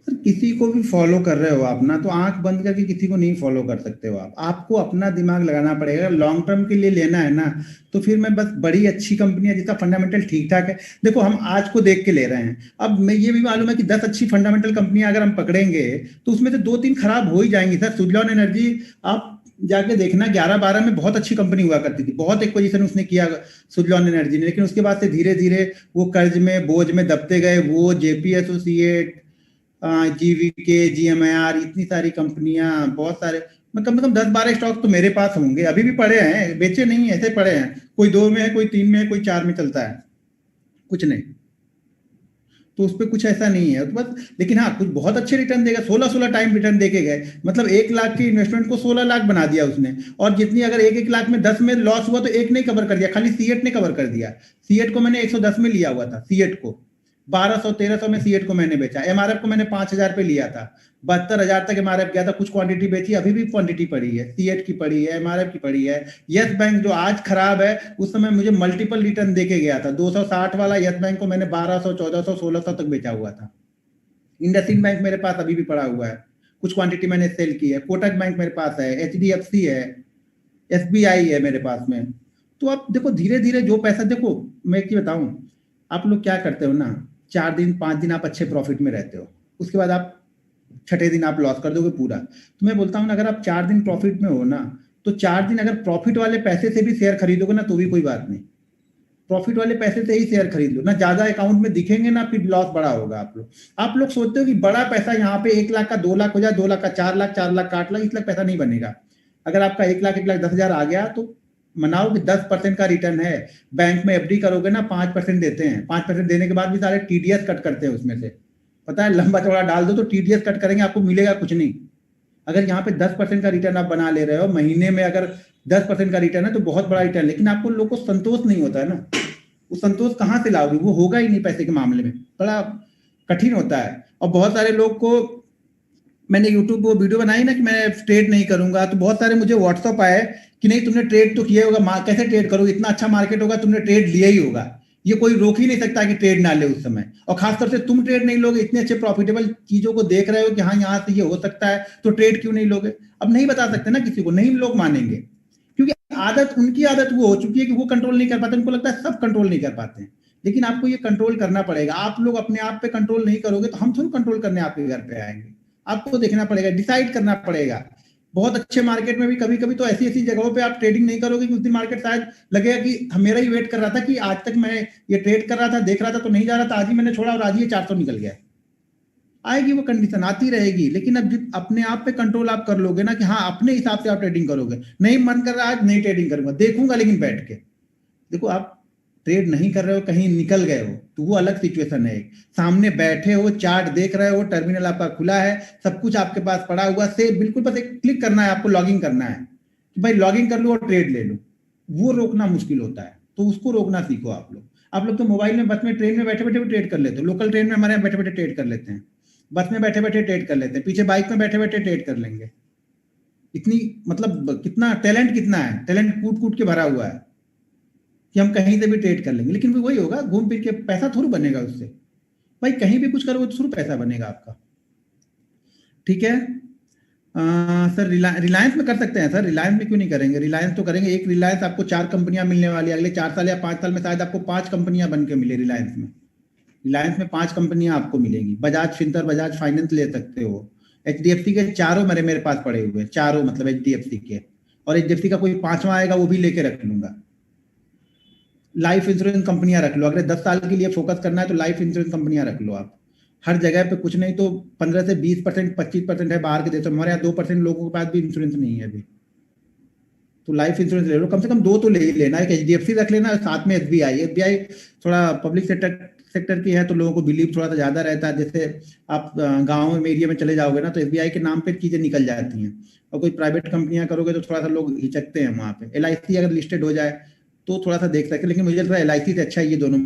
सर किसी को भी फॉलो कर रहे हो आप ना, तो आंख बंद करके किसी को नहीं फॉलो कर सकते हो आप। आपको अपना दिमाग लगाना पड़ेगा। लॉन्ग टर्म के लिए लेना है ना, तो फिर मैं बस बड़ी अच्छी कंपनियां जिसका फंडामेंटल ठीक ठाक है। देखो हम आज को देख के ले रहे हैं, अब मैं ये भी मालूम है कि 10 अच्छी फंडामेंटल कंपनियां अगर हम पकड़ेंगे तो उसमें से 2 3 खराब हो ही जाएंगी। सर सुजलॉन एनर्जी आप जाके देखना, 11 12 में बहुत अच्छी कंपनी हुआ करती थी, बहुत एक पोजीशन उसने किया सुजलॉन एनर्जी ने, लेकिन उसके बाद से धीरे धीरे वो कर्ज में बोझ में दबते गए। वो जेपी एसोसिएट, जीवीके, जीएमआर, इतनी सारी कंपनियां, बहुत सारे, मैं कम से कम 10 12 स्टॉक तो मेरे पास होंगे, अभी भी पड़े हैं, बेचे नहीं है, ऐसे पड़े हैं। कोई 2 में है, कोई 3 में है, कोई 4 में चलता है, कुछ नहीं। तो उस पर कुछ ऐसा नहीं है तो बस। लेकिन हाँ कुछ बहुत अच्छे रिटर्न देगा। 16 16 टाइम रिटर्न देके गए, मतलब 1 लाख की इन्वेस्टमेंट को 16 लाख बना दिया उसने। और जितनी अगर 1 1 लाख में 10 में लॉस हुआ तो एक ने कवर कर दिया, खाली सीएट ने कवर कर दिया। सीएट को मैंने 110 में लिया हुआ था, सीएट को 1200 1300 में सीएट को मैंने बेचा। एमआरएफ को मैंने 5,000 पे लिया था, 72,000 तक एमआरएफ गया था। कुछ क्वांटिटी बेची, अभी भी क्वांटिटी पड़ी है, सीएट की पड़ी है, एमआरएफ की पड़ी है। यस बैंक जो आज खराब है, उस समय मुझे मल्टीपल रिटर्न देके गया था। 260 वाला यस बैंक को मैंने 1200 1400 1600 तक बेचा हुआ था। इंडसइंड बैंक मेरे पास अभी भी पड़ा हुआ है, कुछ क्वांटिटी मैंने सेल की है। कोटक बैंक मेरे पास है, एचडीएफसी है, एसबीआई है मेरे पास में। तो आप देखो धीरे धीरे जो पैसा, देखो मैं क्या बताऊं, आप लोग क्या करते हो ना, 4 दिन 5 दिन आप अच्छे प्रॉफिट में रहते हो, उसके बाद आप छठे दिन आप लॉस कर दोगे पूरा। तो मैं बोलता हूँ ना, अगर आप 4 दिन प्रॉफिट में हो ना, तो 4 दिन अगर प्रॉफिट वाले पैसे से भी शेयर खरीदोगे ना तो भी कोई बात नहीं। प्रॉफिट वाले पैसे से ही शेयर खरीद लो, ना ज्यादा अकाउंट में दिखेंगे ना फिर लॉस बड़ा होगा। आप लोग सोचते हो कि बड़ा पैसा यहाँ पे 1 लाख का 2 लाख हो जाए, 2 लाख का 4 लाख, 4 लाख का 8 लाख, इस लाख पैसा नहीं बनेगा। अगर आपका 1 लाख 1,10,000 आ गया तो मनाओ कि 10% का रिटर्न है। बैंक में एफडी करोगे ना 5% देते हैं, 5% देने के बाद भी सारे टीडीएस कट करते हैं उसमें से, पता है, लंबा चौड़ा डाल दो तो टीडीएस कट करेंगे, आपको मिलेगा कुछ नहीं। अगर यहाँ पे 10% का रिटर्न आप बना ले रहे हो महीने में, अगर 10% का रिटर्न है तो बहुत बड़ा रिटर्न, लेकिन आपको लोग को संतोष नहीं होता है ना। वो संतोष कहाँ से लाओगे, वो होगा ही नहीं पैसे के मामले में, बड़ा कठिन होता है। और बहुत सारे लोग को मैंने यूट्यूब वो वीडियो बनाई ना कि मैं ट्रेड नहीं करूंगा, तो बहुत सारे मुझे व्हाट्सअप आए कि नहीं तुमने ट्रेड तो किया होगा, कैसे ट्रेड करोगे, इतना अच्छा मार्केट होगा, तुमने ट्रेड लिया ही होगा। ये कोई रोक ही नहीं सकता कि ट्रेड ना ले उस समय, और खासतौर से तुम ट्रेड नहीं लोगे, इतने अच्छे प्रॉफिटेबल चीजों को देख रहे हो कि हाँ यहाँ से ये हो सकता है, तो ट्रेड क्यों नहीं लोगे। अब नहीं बता सकते ना किसी को, नहीं लोग मानेंगे, क्योंकि आदत, उनकी आदत वो हो चुकी है कि वो कंट्रोल नहीं कर पाते, उनको लगता है सब कंट्रोल नहीं कर पाते हैं। लेकिन आपको ये कंट्रोल करना पड़ेगा। आप लोग अपने आप पे कंट्रोल नहीं करोगे तो हम थोड़ा कंट्रोल करने आपके घर पे आएंगे। आपको देखना पड़ेगा, डिसाइड करना पड़ेगा। बहुत अच्छे मार्केट में भी कभी कभी तो ऐसी ऐसी जगहों पे आप ट्रेडिंग नहीं करोगे कि उस दिन मार्केट शायद लगेगा कि मेरा ही वेट कर रहा था कि आज तक मैं ये ट्रेड कर रहा था, देख रहा था तो नहीं जा रहा था, आज ही मैंने छोड़ा और आज ही 400 निकल गया। आएगी वो कंडीशन, आती रहेगी। लेकिन अब जब अपने आप पे कंट्रोल आप कर लोगे ना कि हाँ अपने हिसाब से आप ट्रेडिंग करोगे, नहीं मन कर रहा आज नहीं ट्रेडिंग करूंगा, देखूंगा लेकिन बैठ के। देखो आप ट्रेड नहीं कर रहे हो, कहीं निकल गए हो तो वो अलग सिचुएशन है। सामने बैठे हो, चार्ट देख रहे हो, टर्मिनल आपका खुला है, सब कुछ आपके पास पड़ा हुआ से बिल्कुल बस एक क्लिक करना है, आपको लॉगिन करना है कि भाई लॉगिन कर लो और ट्रेड ले लो। वो रोकना मुश्किल होता है, तो उसको रोकना सीखो आप लोग। आप लोग तो मोबाइल में, बस में, ट्रेन में बैठे बैठे भी ट्रेड कर लेते हो। लोकल ट्रेन में हमारे यहाँ बैठे बैठे ट्रेड कर लेते हैं, बस में बैठे बैठे ट्रेड कर लेते हैं, पीछे बाइक में बैठे बैठे ट्रेड कर लेंगे। इतनी मतलब कितना टैलेंट, कितना है टैलेंट, कूट कूट के भरा हुआ है कि हम कहीं से भी ट्रेड कर लेंगे। लेकिन वही होगा, घूम फिर के पैसा थोड़ा बनेगा उससे। भाई कहीं भी कुछ करोगे तो थोड़ा पैसा बनेगा आपका। ठीक है सर, रिलायंस में कर सकते हैं सर, रिलायंस में क्यों नहीं करेंगे, रिलायंस तो करेंगे। एक रिलायंस आपको 4 कंपनियां मिलने वाली है, अगले 4 साल या 5 साल में शायद आपको 5 कंपनियां बन के मिले रिलायंस में। रिलायंस में 5 कंपनियां आपको मिलेगी। बजाज फिनसर्व, बजाज फाइनेंस ले सकते हो। एचडीएफसी के चारों मेरे पास पड़े हुए, चारों मतलब एचडीएफसी के, और एचडीएफसी का कोई 5वां आएगा वो भी लेके रख लूंगा। लाइफ इंश्योरेंस कंपनियां रख लो, अगले 10 साल के लिए फोकस करना है तो लाइफ इंश्योरेंस कंपनियां रख लो आप। हर जगह पे कुछ नहीं तो 15 से 20%, 25% है बाहर के देशों में, हमारे यहाँ 2% लोगों के पास भी इंश्योरेंस नहीं है अभी। तो लाइफ इंश्योरेंस ले लो, कम से कम 2 तो ले ही लेना। एक एचडीएफसी रख लेना, साथ में एसबीआई। एसबीआई थोड़ा पब्लिक सेक्टर की है तो लोगों को बिलीव थोड़ा सा ज्यादा रहता है। जैसे आप गाँव में एरिया में चले जाओगे ना तो एसबीआई के नाम पे चीजें निकल जाती हैं, और कोई प्राइवेट कंपनियां करोगे तो थोड़ा सा लोग हिचकते हैं वहां पे। एलआईसी अगर लिस्टेड हो जाए तो थोड़ा सा देख सकते हैं, लेकिन मुझे थोड़ा एलआईसी से अच्छा ये दोनों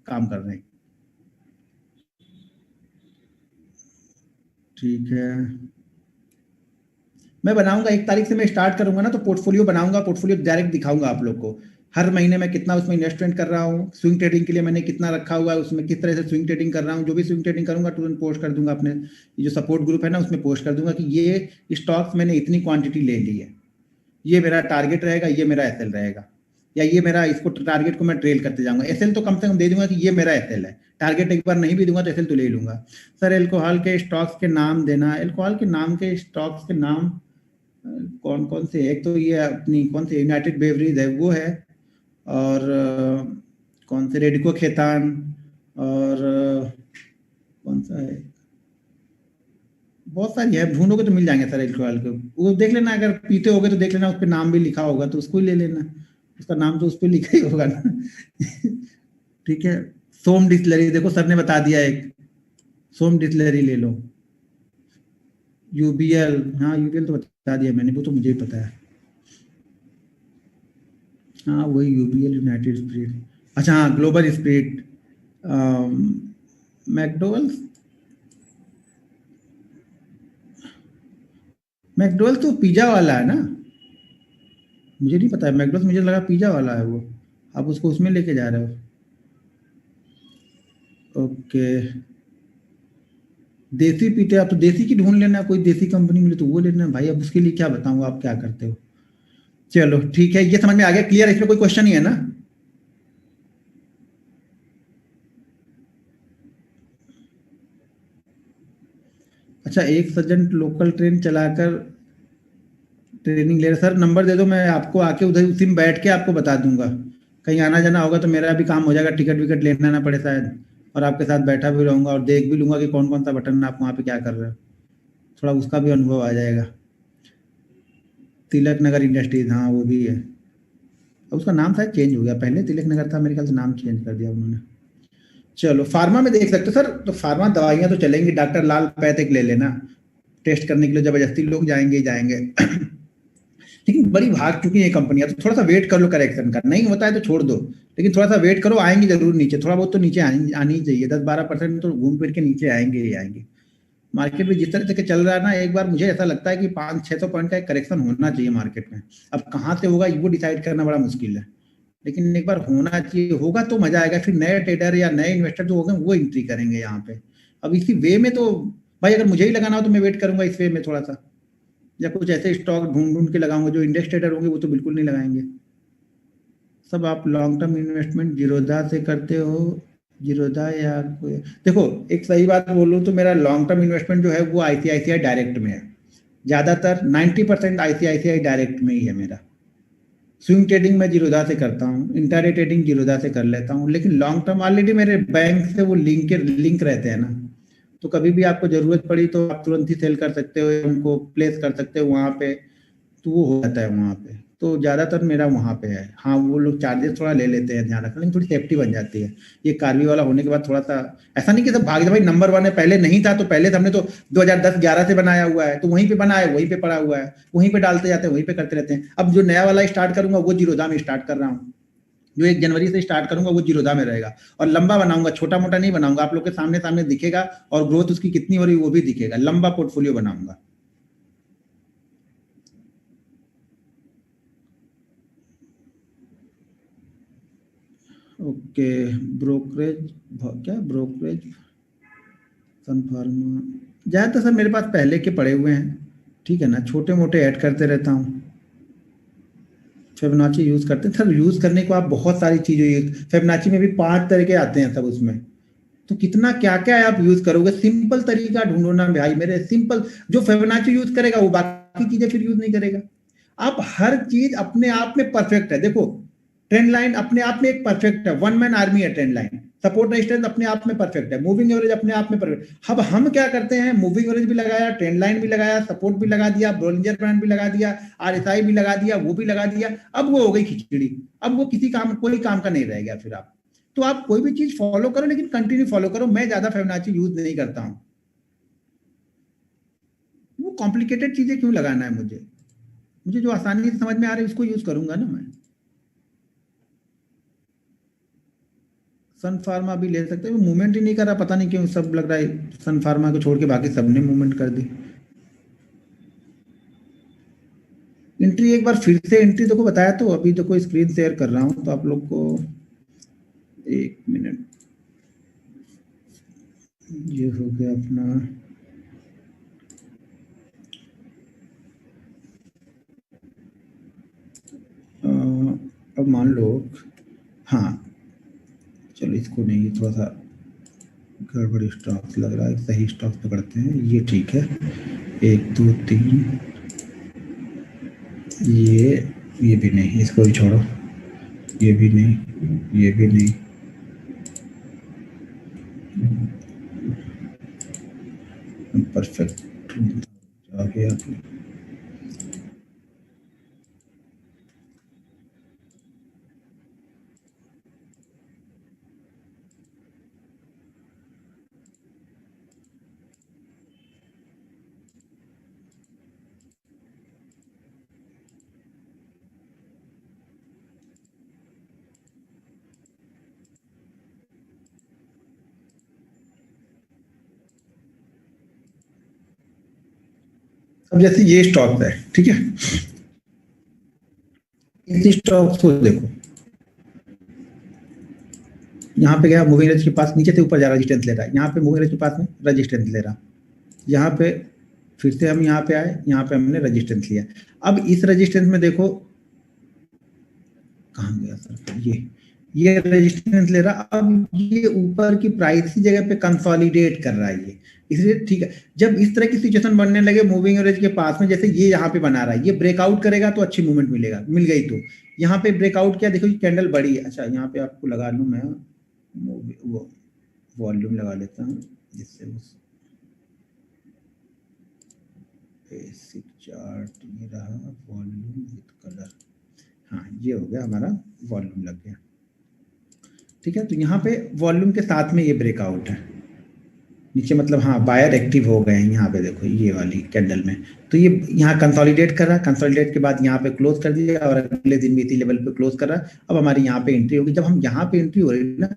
काम कर रहे हैं। ठीक है, मैं बनाऊंगा 1 तारीख से मैं स्टार्ट करूंगा ना तो पोर्टफोलियो बनाऊंगा, पोर्टफोलियो डायरेक्ट दिखाऊंगा आप लोग को। हर महीने मैं कितना उसमें इन्वेस्टमेंट कर रहा हूँ, स्विंग ट्रेडिंग के लिए मैंने कितना रखा हुआ है, उसमें किस तरह से स्विंग ट्रेडिंग कर रहा हूँ। जो भी स्विंग ट्रेडिंग करूंगा तुरंत पोस्ट कर दूंगा अपने जो सपोर्ट ग्रुप है ना उसमें पोस्ट कर दूंगा कि ये स्टॉक्स मैंने इतनी क्वांटिटी ले ली है, ये मेरा टारगेट रहेगा, ये मेरा एसएल रहेगा, या ये मेरा इसको टारगेट को मैं ट्रेल करते जाऊंगा। एसएल तो कम से कम दे दूंगा कि ये मेरा एसएल है, टारगेट एक बार नहीं भी दूंगा तो एसएल तो ले लूंगा। सर एल्कोहल के स्टॉक्स के नाम देना, एल्कोहल के नाम के स्टॉक्स के नाम कौन कौन से, एक तो ये अपनी कौन से यूनाइटेड बेवरेज है वो है, और कौन से रेडिको खेतान, और कौन सा है, बहुत सारी है, ढूंढोगे तो मिल जाएंगे सर एल्कोहल के। वो देख लेना, अगर पीते होगे तो देख लेना उस पर नाम भी लिखा होगा तो उसको ही ले लेना, उसका नाम तो उस पर लिखा ही होगा ना। ठीक है, सोम डिस्टिलरी देखो सर ने बता दिया, एक सोम डिस्टिलरी ले लो। यूबीएल, हाँ यूबीएल तो बता दिया मैंने, वो तो मुझे ही पता है। हाँ वही यूबीएल, यूनाइटेड स्पिरिट, अच्छा हाँ ग्लोबल स्पिरिट, मैकडोवेल्स। मैकडोवेल्स तो पिज्जा वाला है ना, मुझे नहीं पता है मैकडोवेल्स, मुझे लगा पिज्जा वाला है वो, आप उसको उसमें लेके जा रहे हो। ओके, देसी पीते आप तो देसी की ढूंढ लेना, कोई देसी कंपनी मिले तो वो लेना भाई। अब उसके लिए क्या बताऊँ, आप क्या करते हो। चलो ठीक है, ये समझ में आ गया, क्लियर, इसमें कोई क्वेश्चन नहीं है ना। अच्छा, एक सज्जन लोकल ट्रेन चलाकर ट्रेनिंग ले रहे, सर नंबर दे दो, मैं आपको आके उधर उसी में बैठ के आपको बता दूंगा, कहीं आना जाना होगा तो मेरा भी काम हो जाएगा, टिकट विकट लेना ना पड़े शायद, और आपके साथ बैठा भी रहूंगा और देख भी लूंगा कि कौन कौन सा बटन आप वहाँ पे क्या कर रहे हो, थोड़ा उसका भी अनुभव आ जाएगा। तिलक नगर इंडस्ट्रीज, हाँ वो भी है। अब उसका नाम शायद चेंज हो गया, पहले तिलक नगर था मेरे ख्याल से, नाम चेंज कर दिया उन्होंने। चलो फार्मा में देख सकते हो सर, तो फार्मा दवाइयाँ तो चलेंगी, डॉक्टर लाल पैथ एक ले लेना, टेस्ट करने के लिए जबरदस्ती लोग जाएंगे ही जाएंगे। लेकिन बड़ी भाग चुकी है कंपनियां, तो थोड़ा सा वेट कर लो करेक्शन का, नहीं होता है तो छोड़ दो, लेकिन थोड़ा सा वेट करो, आएंगे जरूर नीचे, थोड़ा बहुत तो नीचे आनी ही चाहिए, 10-12% तो घूम फिर के नीचे आएंगे ही आएंगे। मार्केट में जिस तरह से चल रहा है ना, एक बार मुझे ऐसा लगता है कि 500-600 पॉइंट का एक करेक्शन होना चाहिए मार्केट में। अब कहाँ से होगा वो डिसाइड करना बड़ा मुश्किल है, लेकिन एक बार होना चाहिए, होगा तो मजा आएगा, फिर नए ट्रेडर या नए इन्वेस्टर जो होंगे वो एंट्री करेंगे यहाँ पे। अब इसी वे में तो भाई अगर मुझे ही लगाना हो तो मैं वेट करूंगा इस वे में थोड़ा सा, या कुछ ऐसे स्टॉक ढूंढ ढूंढ के लगाऊंगा, जो इंडेक्स ट्रेडर होंगे वो तो बिल्कुल नहीं लगाएंगे। सब आप लॉन्ग टर्म इन्वेस्टमेंट जीरोधा से करते हो, जीरोधा या कोई, देखो एक सही बात बोलूँ तो मेरा लॉन्ग टर्म इन्वेस्टमेंट जो है वो आईसीआईसीआई डायरेक्ट में है, ज़्यादातर 90% आईसीआईसीआई डायरेक्ट में ही है मेरा। स्विंग ट्रेडिंग मैं जीरोधा से करता हूँ, इंट्राडे ट्रेडिंग जीरोधा से कर लेता हूँ, लेकिन लॉन्ग टर्म ऑलरेडी मेरे बैंक से वो लिंक रहते हैं ना, तो कभी भी आपको जरूरत पड़ी तो आप तुरंत ही सेल कर सकते हो, उनको प्लेस कर सकते हो वहाँ पे, तो वो हो जाता है वहाँ पे। तो ज़्यादातर मेरा वहाँ पे है। हाँ वो लोग चार्जेस थोड़ा ले लेते हैं, ध्यान रखना, लेकिन थोड़ी सेफ्टी बन जाती है। ये कार्बी वाला होने के बाद थोड़ा सा ऐसा नहीं कि सब भाग भाई नंबर 1 है, पहले नहीं था तो पहले हमने तो 2010-11 से बनाया हुआ है, तो वहीं पे बना है, वहीं पे पड़ा हुआ है, वहीं पे डालते जाते हैं, वहीं पे करते रहते हैं। अब जो नया वाला स्टार्ट करूंगा वो जीरोधा में स्टार्ट कर रहा हूँ, जो 1 जनवरी से स्टार्ट करूंगा वो जीरोधा में रहेगा, और लंबा बनाऊंगा, छोटा मोटा नहीं बनाऊंगा, आप लोग के सामने सामने दिखेगा, और ग्रोथ उसकी कितनी हो रही है वो भी दिखेगा, लंबा पोर्टफोलियो बनाऊंगा। ओके, ब्रोकरेज, क्या ब्रोकरेज, सन फार्मा, ज़्यादातर सर मेरे पास पहले के पड़े हुए हैं, ठीक है ना, छोटे मोटे ऐड करते रहता हूँ। फिबोनाची यूज़ करते हैं सर, यूज़ करने को आप बहुत सारी चीज़ें, फिबोनाची में भी 5 तरह के आते हैं सब उसमें, तो कितना क्या क्या आप यूज करोगे, सिंपल तरीका ढूंढो ना भाई मेरे, सिंपल, जो फिबोनाची यूज करेगा वो बाकी चीजें फिर यूज नहीं करेगा। आप हर चीज अपने आप में परफेक्ट है, देखो ट्रेंड लाइन अपने आप में एक परफेक्ट है, वन मैन आर्मी है ट्रेंड लाइन, सपोर्ट रेजिस्टेंस अपने आप में परफेक्ट है, मूविंग एवरेज अपने आप में परफेक्ट। अब हम क्या करते हैं, मूविंग एवरेज भी लगाया, ट्रेंड लाइन भी लगाया, सपोर्ट भी लगा दिया, बोलिंजर बैंड भी लगा दिया, आरएसआई भी लगा दिया, वो भी लगा दिया, अब वो हो गई खिचड़ी, अब वो किसी काम, कोई काम का नहीं रह गया फिर आप। तो आप कोई भी चीज फॉलो करो, लेकिन कंटिन्यू फॉलो करो। मैं ज्यादा फिबोनाची यूज नहीं करता हूं, वो कॉम्प्लिकेटेड चीजें क्यों लगाना है मुझे, मुझे जो आसानी से समझ में आ रहा है उसको यूज करूंगा ना मैं। सन फार्मा भी ले सकते हो, मूवमेंट ही नहीं कर रहा, पता नहीं क्यों, सब लग रहा है सन फार्मा को छोड़ के बाकी सबने मूवमेंट कर दी। एंट्री एक बार फिर से एंट्री देखो बताया, तो अभी देखो स्क्रीन शेयर कर रहा हूं तो आप लोग को, 1 मिनट, ये हो गया अपना, अब मान लो, हाँ चलो इसको नहीं, ये थोड़ा सा गड़बड़ी स्टॉक्स लग रहा है, सही स्टॉक्स पकड़ते हैं, ये ठीक है, 1 2 3, ये भी नहीं, इसको भी छोड़ो, ये भी नहीं, ये भी नहीं, परफेक्ट आ गया। अब जैसे ये स्टॉक है, ठीक है, इस स्टॉक को देखो, यहाँ पे गया मूविंग एवरेज के पास, नीचे से ऊपर जा रहा, रेजिस्टेंस ले रहा है, यहाँ पे मूविंग एवरेज के पास में रेजिस्टेंस ले रहा, यहाँ पे फिर से हम यहाँ पे आए, यहाँ पे हमने रेजिस्टेंस लिया। अब इस रेजिस्टेंस में देखो कहाँ गया सर, ये रेजिस्टेंस ले रहा, अब ये ऊपर की प्राइस की जगह पे कंसोलिडेट कर रहा है ये, इसलिए ठीक है। जब इस तरह की सिचुएशन बनने लगे मूविंग एवरेज के पास में, जैसे ये यहाँ पे बना रहा है, ये ब्रेकआउट करेगा तो अच्छी मूवमेंट मिलेगा, मिल गई तो यहाँ पे ब्रेकआउट किया, देखो ये कैंडल बड़ी है। अच्छा यहाँ पे आपको लगा लूँ मैं, वो वॉल्यूम लगा लेता हूँ जिससे उस बेसिक चार्ट, ये रहा वॉल्यूम विद कलर, हाँ ये हो गया हमारा, वॉल्यूम लग गया, ठीक है। तो यहाँ पे वॉल्यूम के साथ में ये ब्रेकआउट है नीचे, मतलब हाँ बायर एक्टिव हो गए हैं यहाँ पे, देखो ये वाली कैंडल में। तो ये यहाँ कंसोलिडेट कर रहा है, कंसोलिडेट के बाद यहाँ पे क्लोज कर दिया और अगले दिन भी इसी लेवल पे क्लोज कर रहा है। अब हमारी यहाँ पे एंट्री होगी, जब हम यहाँ पे एंट्री हो रही है ना,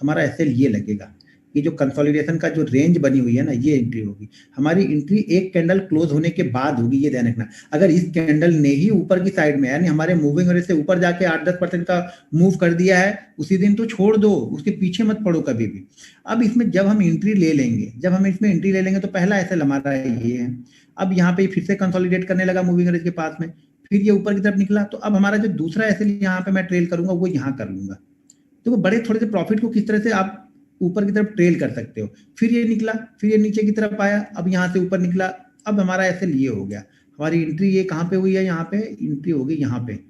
हमारा एसएल ये लगेगा, ये जो कंसोलिडेशन का जो रेंज बनी हुई है ना, ये एंट्री होगी हमारी। एंट्री एक कैंडल क्लोज होने के बाद होगी, ये ध्यान रखना। अगर इस कैंडल ने ही ऊपर की साइड में, यानी हमारे मूविंग एवरेज से ऊपर जाके 8-10% का मूव कर दिया है उसी दिन, तो छोड़ दो, उसके पीछे मत पड़ो कभी भी। अब इसमें जब हम एंट्री ले लेंगे, जब हम इसमें एंट्री ले लेंगे तो पहला एसएल हमारा ये है। अब यहाँ पे फिर से कंसोलिडेट करने लगा मूविंग एवरेज के पास में, फिर ये ऊपर की तरफ निकला, तो अब हमारा जो दूसरा एसएल यहाँ पे मैं ट्रेल करूंगा वो यहाँ कर लूंगा। तो बड़े थोड़े से प्रॉफिट को किस तरह से आप ऊपर की तरफ ट्रेल कर सकते हो। फिर ये निकला, फिर ये नीचे की तरफ आया, अब यहाँ से ऊपर निकला, अब हमारा एसएल ये हो गया। हमारी एंट्री ये कहाँ पे हुई है, यहाँ पे एंट्री होगी यहाँ पे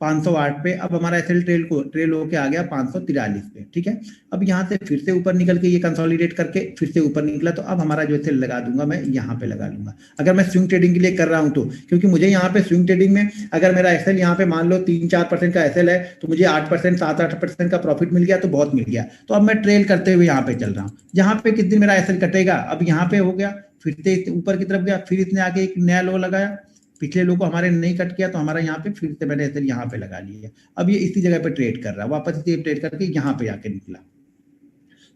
508 पे। अब हमारा एसएल ट्रेल होके आ गया 543 पे, ठीक है। अब यहाँ से फिर से ऊपर निकल के ये कंसोलिडेट करके फिर से ऊपर निकला, तो अब हमारा जो एसएल लगा दूंगा मैं यहाँ पे लगा लूंगा, अगर मैं स्विंग ट्रेडिंग के लिए कर रहा हूँ तो। क्योंकि मुझे यहाँ पे स्विंग ट्रेडिंग में अगर मेरा एसएल यहाँ पे मान लो 3-4% का एसएल है, तो मुझे 8%, 7-8% का प्रॉफिट मिल गया तो बहुत मिल गया। तो अब मैं ट्रेल करते हुए यहाँ पे चल रहा हूँ, जहाँ पे किस दिन मेरा एसएल कटेगा, अब यहाँ पे हो गया, फिर से ऊपर की तरफ गया, फिर इसने आके एक नया लो लगाया, पिछले लो को हमारे नहीं कट किया, तो हमारा यहाँ पे फिर से मैंने ऐसे यहाँ पे लगा लिया। अब ये इसी जगह पे ट्रेड कर रहा है, वापस इसे ट्रेड करके यहाँ पे आके निकला,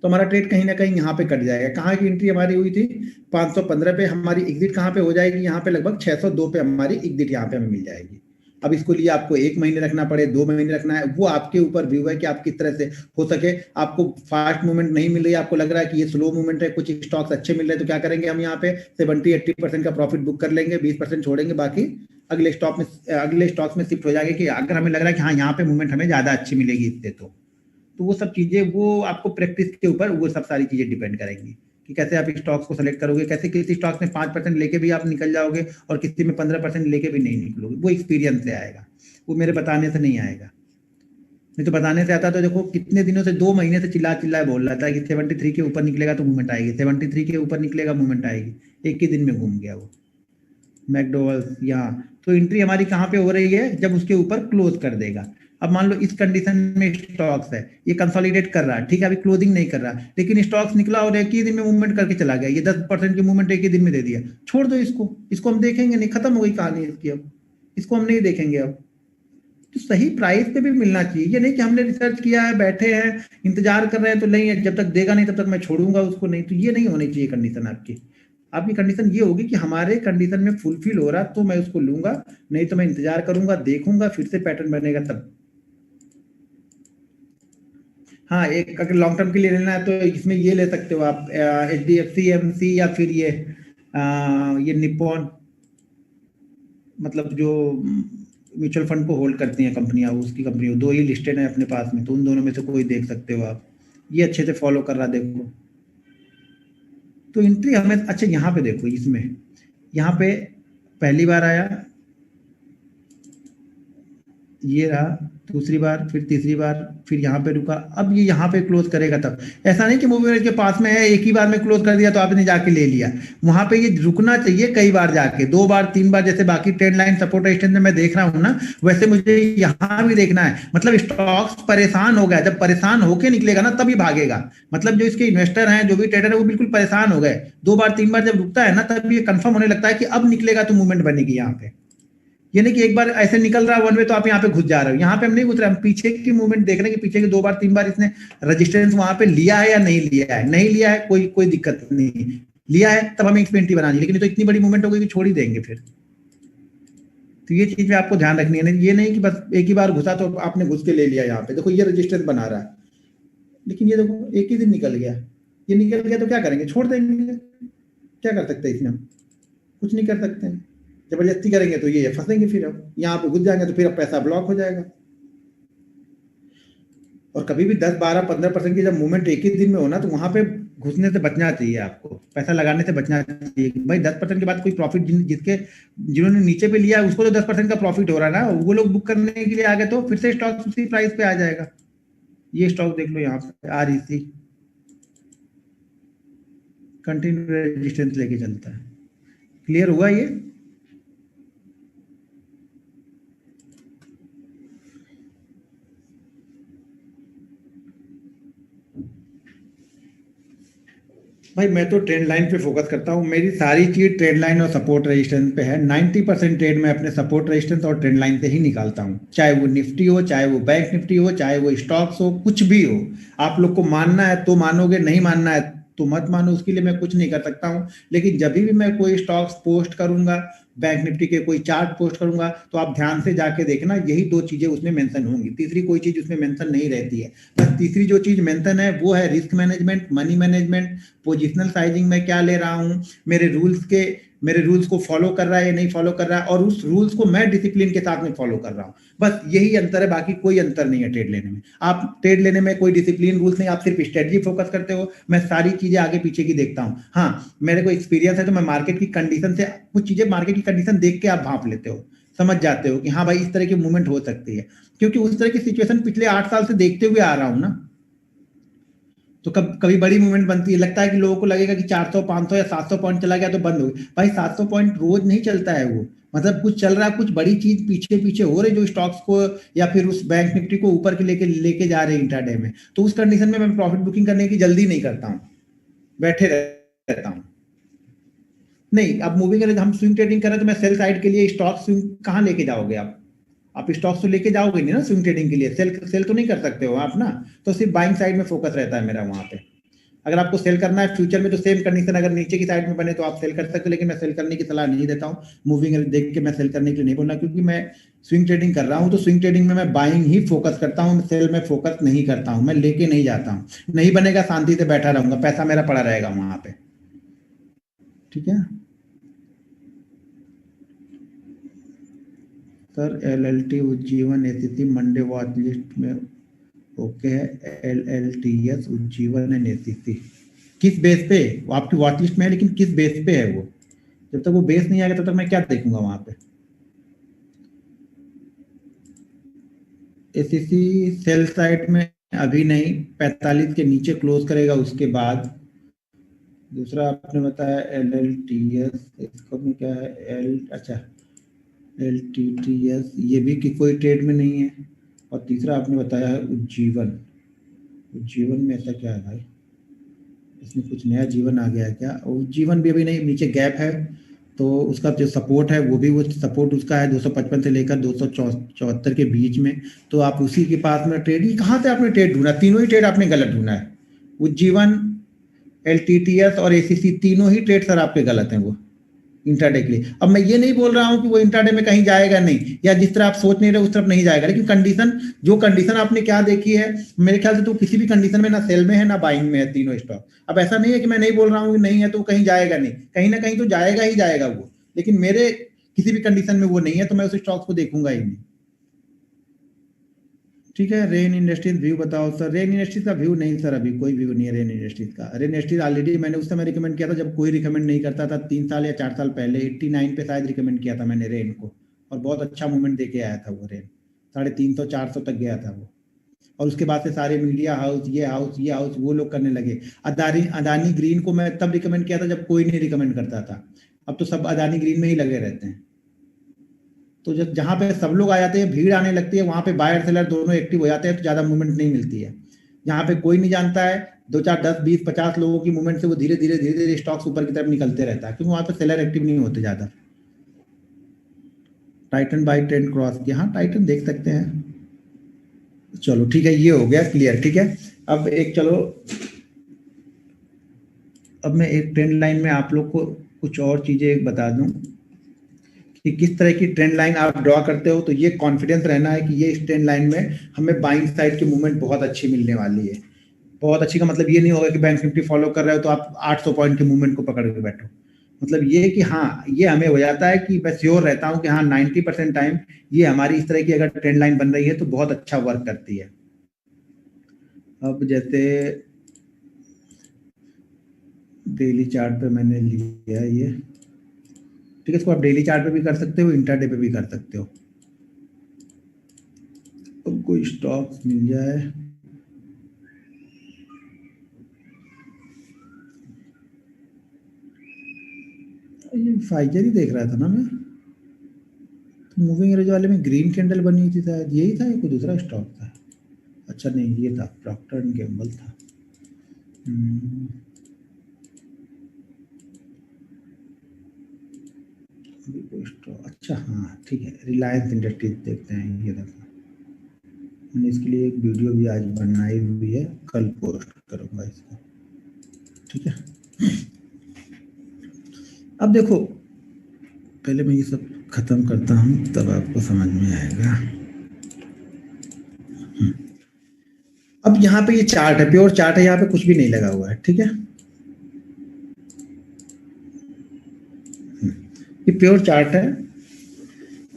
तो हमारा ट्रेड कहीं ना कहीं यहाँ पे कट जाएगा। कहाँ की एंट्री हमारी हुई थी 515 पे, हमारी एग्जिट कहाँ पे हो जाएगी, यहाँ पे लगभग 602 पे हमारी एग्जिट यहाँ पे हमें मिल जाएगी। अब इसको लिए आपको 1 महीने रखना पड़े, 2 महीने रखना है, वो आपके ऊपर व्यू है कि आप किस तरह से हो सके। आपको फास्ट मूवमेंट नहीं मिल रही है, आपको लग रहा है कि ये स्लो मूवमेंट है, कुछ स्टॉक्स अच्छे मिल रहे हैं, तो क्या करेंगे हम यहाँ पे 70-80% का प्रॉफिट बुक कर लेंगे, 20% छोड़ेंगे, बाकी अगले स्टॉक्स में शिफ्ट हो जाएंगे। कि अगर हमें लग रहा है कि हाँ यहाँ पे मूवमेंट हमें ज्यादा अच्छी मिलेगी इससे, तो वो सब चीजें वो आपको प्रैक्टिस के ऊपर वो सब सारी चीजें डिपेंड करेंगी कि कैसे आप स्टॉक्स को सेलेक्ट करोगे, कैसे किसी स्टॉक्स में 5% लेके भी आप निकल जाओगे और किसी में 15% लेके भी नहीं निकलोगे। वो एक्सपीरियंस से आएगा, वो मेरे बताने से नहीं आएगा। नहीं तो बताने से आता तो देखो कितने दिनों से, 2 महीने से चिल्ला चिल्ला बोल रहा था कि 73 के ऊपर निकलेगा तो मूवमेंट आएगी, 73 के ऊपर निकलेगा मूवमेंट आएगी, एक ही दिन में घूम गया वो मैकडोवल्स यहाँ। तो एंट्री हमारी कहाँ पे हो रही है, जब उसके ऊपर क्लोज कर देगा। अब मान लो इस कंडीशन में स्टॉक्स है, ये कंसोलिडेट कर रहा है, ठीक है, अभी क्लोजिंग नहीं कर रहा, लेकिन स्टॉक्स निकला और एक ही दिन में मूवमेंट करके चला गया, ये 10% की मूवमेंट एक ही दिन में दे दिया, छोड़ दो इसको, इसको हम देखेंगे नहीं, खत्म हो गई कहानी इसकी, अब इसको हम नहीं देखेंगे। अब तो सही प्राइस पे भी मिलना चाहिए, ये नहीं कि हमने रिसर्च किया है, बैठे हैं, इंतजार कर रहे हैं, तो नहीं है, जब तक देगा नहीं तब तक मैं छोड़ूंगा उसको नहीं, तो ये नहीं होनी चाहिए कंडीशन आपकी। आपकी कंडीशन ये होगी कि हमारे कंडीशन में फुलफिल हो रहा तो मैं उसको लूंगा, नहीं तो मैं इंतजार करूंगा, देखूंगा, फिर से पैटर्न बनेगा तब। हाँ, एक अगर लॉन्ग टर्म के लिए लेना है तो इसमें ये ले सकते हो आप, HDFC एमसी या फिर ये निप्पॉन, मतलब जो म्यूचुअल फंड को होल्ड करती हैं कंपनियां, उसकी कंपनी, दो ही लिस्टेड है अपने पास में, तो उन दोनों में से कोई देख सकते हो आप। ये अच्छे से फॉलो कर रहा देखो। तो एंट्री हमें, अच्छा यहाँ पे देखो, इसमें यहाँ पे पहली बार आया, ये रहा दूसरी बार, फिर तीसरी बार, फिर यहाँ पे रुका, अब ये यहाँ पे क्लोज करेगा तब। ऐसा नहीं कि मूव एवरेज के पास में है, एक ही बार में क्लोज कर दिया तो आपने जाके ले लिया, वहां पे ये रुकना चाहिए कई बार जाके, 2 बार 3 बार, जैसे बाकी ट्रेंड लाइन सपोर्ट रेजिस्टेंस में मैं देख रहा हूँ ना, वैसे मुझे यहाँ भी देखना है। मतलब स्टॉक्स परेशान हो गया, जब परेशान होके निकलेगा ना तभी भागेगा, मतलब जो इसके इन्वेस्टर हैं, जो भी ट्रेडर है, वो बिल्कुल परेशान हो गए, 2 बार 3 बार जब रुकता है ना, तब ये कंफर्म होने लगता है कि अब निकलेगा तो मूवमेंट बनेगी यहाँ पे। ये नहीं कि एक बार ऐसे निकल रहा है वन वे तो आप यहाँ पे घुस जा रहे हो, यहाँ पे हम नहीं घुस रहे, हम पीछे की मूवमेंट देख रहे हैं कि पीछे के 2 बार 3 बार इसने रजिस्टेंस वहां पे लिया है या नहीं लिया है, नहीं लिया है कोई दिक्कत नहीं, लिया है तब हमें एक्सपेंटी बनानी, लेकिन तो इतनी बड़ी मूवमेंट हो गई कि छोड़ ही देंगे फिर। तो ये चीज में आपको ध्यान रखनी है, ये नहीं कि बस एक ही बार घुसा तो आपने घुस के ले लिया, यहाँ पे देखो ये रजिस्टेंस बना रहा है, लेकिन ये देखो एक ही दिन निकल गया, ये निकल गया तो क्या करेंगे, छोड़ देंगे, क्या कर सकते हैं इसमें, हम कुछ नहीं कर सकते हैं। जबरदस्ती करेंगे तो ये फंसेंगे, फिर अब यहाँ पे घुस जाएंगे तो फिर अब पैसा ब्लॉक हो जाएगा। और कभी भी 10, 12, 15% की जब मूवमेंट एक ही दिन में हो ना, तो वहां पे घुसने से बचना चाहिए, आपको पैसा लगाने से बचना चाहिए। भाई 10% के बाद कोई प्रॉफिट जिन्होंने नीचे पे लिया है उसको तो 10% का प्रॉफिट हो रहा है ना, वो लोग बुक करने के लिए आ गए तो फिर से स्टॉक उसी प्राइस पे आ जाएगा। ये स्टॉक देख लो यहाँ पे REC कंटिन्यू रेजिस्टेंस लेके चलता है। क्लियर हुआ ये? भाई मैं तो ट्रेंड लाइन पे फोकस करता हूँ, मेरी सारी चीज ट्रेंड लाइन और सपोर्ट रेजिस्टेंस पे है। 90% ट्रेड मैं अपने सपोर्ट रेजिस्टेंस और ट्रेंड लाइन से ही निकालता हूँ, चाहे वो निफ्टी हो, चाहे वो बैंक निफ्टी हो, चाहे वो स्टॉक्स हो, कुछ भी हो। आप लोग को मानना है तो मानोगे, नहीं मानना है तो मत मानो, उसके लिए मैं कुछ नहीं कर सकता हूँ। लेकिन जब भी मैं कोई स्टॉक्स पोस्ट करूंगा, बैंक निफ्टी के कोई चार्ट पोस्ट करूंगा, तो आप ध्यान से जाके देखना, यही दो चीजें उसमें मेंशन होंगी, तीसरी कोई चीज उसमें मेंशन नहीं रहती है। बस तीसरी जो चीज मेंशन है वो है risk management, money management, positional sizing में क्या ले रहा हूँ, मेरे रूल्स को फॉलो कर रहा है या नहीं फॉलो कर रहा है, और उस रूल्स को मैं डिसिप्लिन के साथ में फॉलो कर रहा हूँ। बस यही अंतर है, बाकी कोई अंतर नहीं है ट्रेड लेने में। आप ट्रेड लेने में कोई डिसिप्लिन रूल्स नहीं, आप सिर्फ स्ट्रेटजी फोकस करते हो। मैं सारी चीजें आगे पीछे की देखता हूँ। हाँ, मेरे को एक्सपीरियंस है तो मैं मार्केट की कंडीशन से कुछ चीजें, मार्केट की कंडीशन देख के आप भाप लेते हो, समझ जाते हो कि हाँ भाई इस तरह की मूवमेंट हो सकती है, क्योंकि उस तरह की सिचुएशन पिछले 8 साल से देखते हुए आ रहा हूं ना। तो कभी बड़ी मूवमेंट बनती है, लगता है कि लोगों को लगेगा कि 400, 500 या 700 पॉइंट चला गया तो बंद हो गई। भाई 700 पॉइंट रोज नहीं चलता है वो, मतलब कुछ चल रहा है, कुछ बड़ी चीज पीछे पीछे हो रही जो स्टॉक्स को या फिर उस बैंक निफ्टी को ऊपर के लेके लेके जा रहे हैं इंट्राडे में। तो उस कंडीशन में मैं प्रॉफिट बुकिंग करने की जल्दी नहीं करता हूँ, बैठे रहता हूँ। नहीं, अब मूविंग एवरेज हम स्विंग ट्रेडिंग कर रहे हैं तो मैं सेल साइड के लिए स्टॉक स्विंग कहाँ लेके जाओगे आप स्टॉक्स तो लेके जाओगे नहीं ना स्विंग ट्रेडिंग के लिए, सेल सेल तो नहीं कर सकते हो आप ना। तो सिर्फ बाइंग साइड में फोकस रहता है मेरा वहां पे। अगर आपको सेल करना है फ्यूचर में तो सेम कंडीशन अगर नीचे की साइड में बने तो आप सेल कर सकते हो, लेकिन मैं सेल करने की सलाह नहीं देता हूँ। मूविंग एवरेज देख के मैं सेल करने के लिए नहीं बोलना, क्योंकि मैं स्विंग ट्रेडिंग कर रहा हूँ तो स्विंग ट्रेडिंग में मैं बाइंग ही फोकस करता हूँ, सेल में फोकस नहीं करता हूँ, मैं लेके नहीं जाता हूँ। नहीं बनेगा शांति से बैठा रहूंगा, पैसा मेरा पड़ा रहेगा वहां पे। ठीक है sir, LLT Ujjivan ACC Monday watch list में ओके है। LLTS उज्जीवन एंड एसीसी किस बेस पे वो आपकी वॉच लिस्ट में है, लेकिन किस बेस पे है वो? जब तक वो बेस नहीं आएगा तब तक मैं क्या देखूंगा वहां पे? एसीसी सेल साइड में अभी नहीं, 45 के नीचे क्लोज करेगा उसके बाद। दूसरा आपने बताया LLTS, इसको में क्या है अच्छा LTTS, ये भी कि कोई ट्रेड में नहीं है। और तीसरा आपने बताया है उज्जीवन। उज्जीवन में ऐसा क्या है भाई, इसमें कुछ नया जीवन आ गया है क्या? उज्जीवन भी अभी नहीं, नीचे गैप है, तो उसका जो सपोर्ट है वो भी, वो सपोर्ट उसका है 255 से लेकर 274 के बीच में। तो आप उसी के पास में ट्रेड, ही कहाँ से आपने ट्रेड ढूंढा? तीनों ही ट्रेड आपने गलत ढूंढा है। उज्जीवन, LTTS और ACC तीनों ही ट्रेड सर आपके गलत हैं वो इंट्राडे के लिए। अब मैं ये नहीं बोल रहा हूं कि वो इंट्राडे में कहीं जाएगा नहीं, या जिस तरह आप सोच नहीं रहे उस तरफ नहीं जाएगा, लेकिन कंडीशन, जो कंडीशन आपने क्या देखी है, मेरे ख्याल से तो किसी भी कंडीशन में ना सेल में है ना बाइंग में है तीनों स्टॉक। अब ऐसा नहीं है कि मैं नहीं बोल रहा हूँ कि नहीं है तो कहीं जाएगा नहीं, कहीं ना कहीं तो जाएगा ही जाएगा वो, लेकिन मेरे किसी भी कंडीशन में वो नहीं है तो मैं उस स्टॉक को देखूंगा ही नहीं। ठीक है, रेन इंडस्ट्रीज व्यू बताओ सर। रेन इंडस्ट्रीज का व्यू नहीं सर, अभी कोई व्यू नहीं है रेन इंडस्ट्रीज का। रेन इंडस्ट्रीज ऑलरेडी मैंने उस समय रिकमेंड किया था जब कोई रिकमेंड नहीं करता था, 3 साल या 4 साल पहले 89 पे शायद रिकमेंड किया था मैंने रेन को, और बहुत अच्छा मूवमेंट दे के आया था वो रेन, 350 400 तक गया था वो। और उसके बाद से सारे मीडिया हाउस, ये हाउस वो लोग करने लगे। अदानी अदानी ग्रीन को मैं तब रिकमेंड किया था जब कोई नहीं रिकमेंड करता था, अब तो सब अदानी ग्रीन में ही लगे रहते हैं। तो जब जहाँ पे सब लोग आ जाते हैं, भीड़ आने लगती है, वहां पे बायर सेलर दोनों एक्टिव हो जाते हैं, तो ज्यादा मूवमेंट नहीं मिलती है। जहाँ पे कोई नहीं जानता है, 2 4 10 20 50 लोगों की मूवमेंट से वो धीरे धीरे धीरे धीरे स्टॉक्स ऊपर की तरफ निकलते रहता है, क्योंकि वहां पे सेलर एक्टिव नहीं होते ज्यादा। टाइटन बाई ट्रेंड क्रॉस किया, हाँ टाइटन देख सकते हैं। चलो ठीक है, ये हो गया क्लियर। ठीक है, अब एक चलो, अब मैं एक ट्रेंड लाइन में आप लोग को कुछ और चीजें बता दूं कि किस तरह की ट्रेंड लाइन आप ड्रॉ करते हो, तो ये कॉन्फिडेंस रहना है कि ये इस ट्रेंड लाइन में हमें बाइंग साइड की मूवमेंट बहुत अच्छी मिलने वाली है। बहुत अच्छी का मतलब ये नहीं होगा कि बैंक निफ्टी फॉलो कर रहे हो तो आप 800 पॉइंट की मूवमेंट को पकड़ के बैठो। मतलब ये कि हाँ, ये हमें हो जाता है कि मैं श्योर रहता हूँ कि हाँ 90% टाइम ये हमारी इस तरह की अगर ट्रेंड लाइन बन रही है तो बहुत अच्छा वर्क करती है। अब जैसे डेली चार्ट पे मैंने लिया है ये, ठीक है, इसको आप डेली चार्ट पे भी कर सकते हो, इंट्राडे पे भी कर सकते हो। अब कोई स्टॉक मिल जाए, ये फाइजर ही देख रहा था ना मैं, तो मूविंग एवरेज वाले में ग्रीन कैंडल बनी हुई थी शायद, यही था या कोई दूसरा स्टॉक था? अच्छा नहीं, ये था प्रॉक्टर एंड गैम्बल था। अभी कोई स्टॉक, अच्छा हाँ ठीक है, रिलायंस इंडस्ट्रीज देखते हैं। ये देखो, मैंने इसके लिए एक वीडियो भी आज बनाई हुई है, कल पोस्ट करूँगा इसको, ठीक है। अब देखो, पहले मैं ये सब खत्म करता हूँ तब आपको समझ में आएगा। अब यहाँ पे ये चार्ट है, प्योर चार्ट है, यहाँ पे कुछ भी नहीं लगा हुआ है, ठीक है। ये प्योर चार्ट है।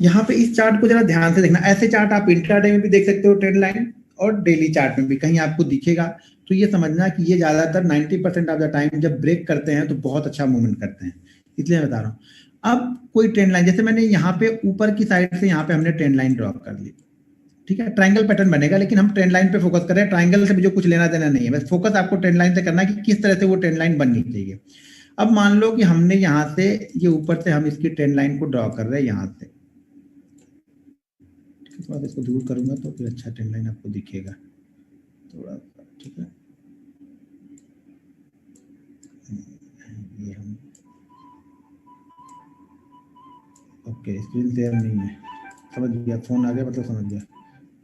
यहाँ पे इस चार्ट को जरा ध्यान से देखना, ऐसे चार्ट आप इंट्राडे में भी देख सकते हो, ट्रेंड लाइन, और डेली चार्ट में भी कहीं आपको दिखेगा तो ये समझना कि ये ज्यादातर 90% ऑफ द टाइम जब ब्रेक करते हैं तो बहुत अच्छा मूवमेंट करते हैं, इसलिए मैं बता रहा हूँ। अब कोई ट्रेंड लाइन, जैसे मैंने यहाँ पे ऊपर की साइड से यहाँ पे हमने ट्रेंड लाइन ड्रॉ कर ली, ठीक है, ट्रायंगल पैटर्न बनेगा, लेकिन हम ट्रेंड लाइन पे फोकस कर रहे हैं, ट्रायंगल से भी जो कुछ लेना देना नहीं है, बस फोकस आपको ट्रेंड लाइन से करना है कि किस तरह से वो ट्रेंड लाइन बननी चाहिए। अब मान लो कि हमने यहाँ से ये ऊपर से हम इसकी ट्रेंड लाइन को ड्रॉ कर रहे हैं यहाँ से, थोड़ा सा इसको दूर करूंगा तो फिर अच्छा ट्रेंड लाइन आपको दिखेगा थोड़ा, ठीक है। ये हम ओके, स्क्रीन शेयर नहीं है, समझ गया, फोन आ गया मतलब समझ गया,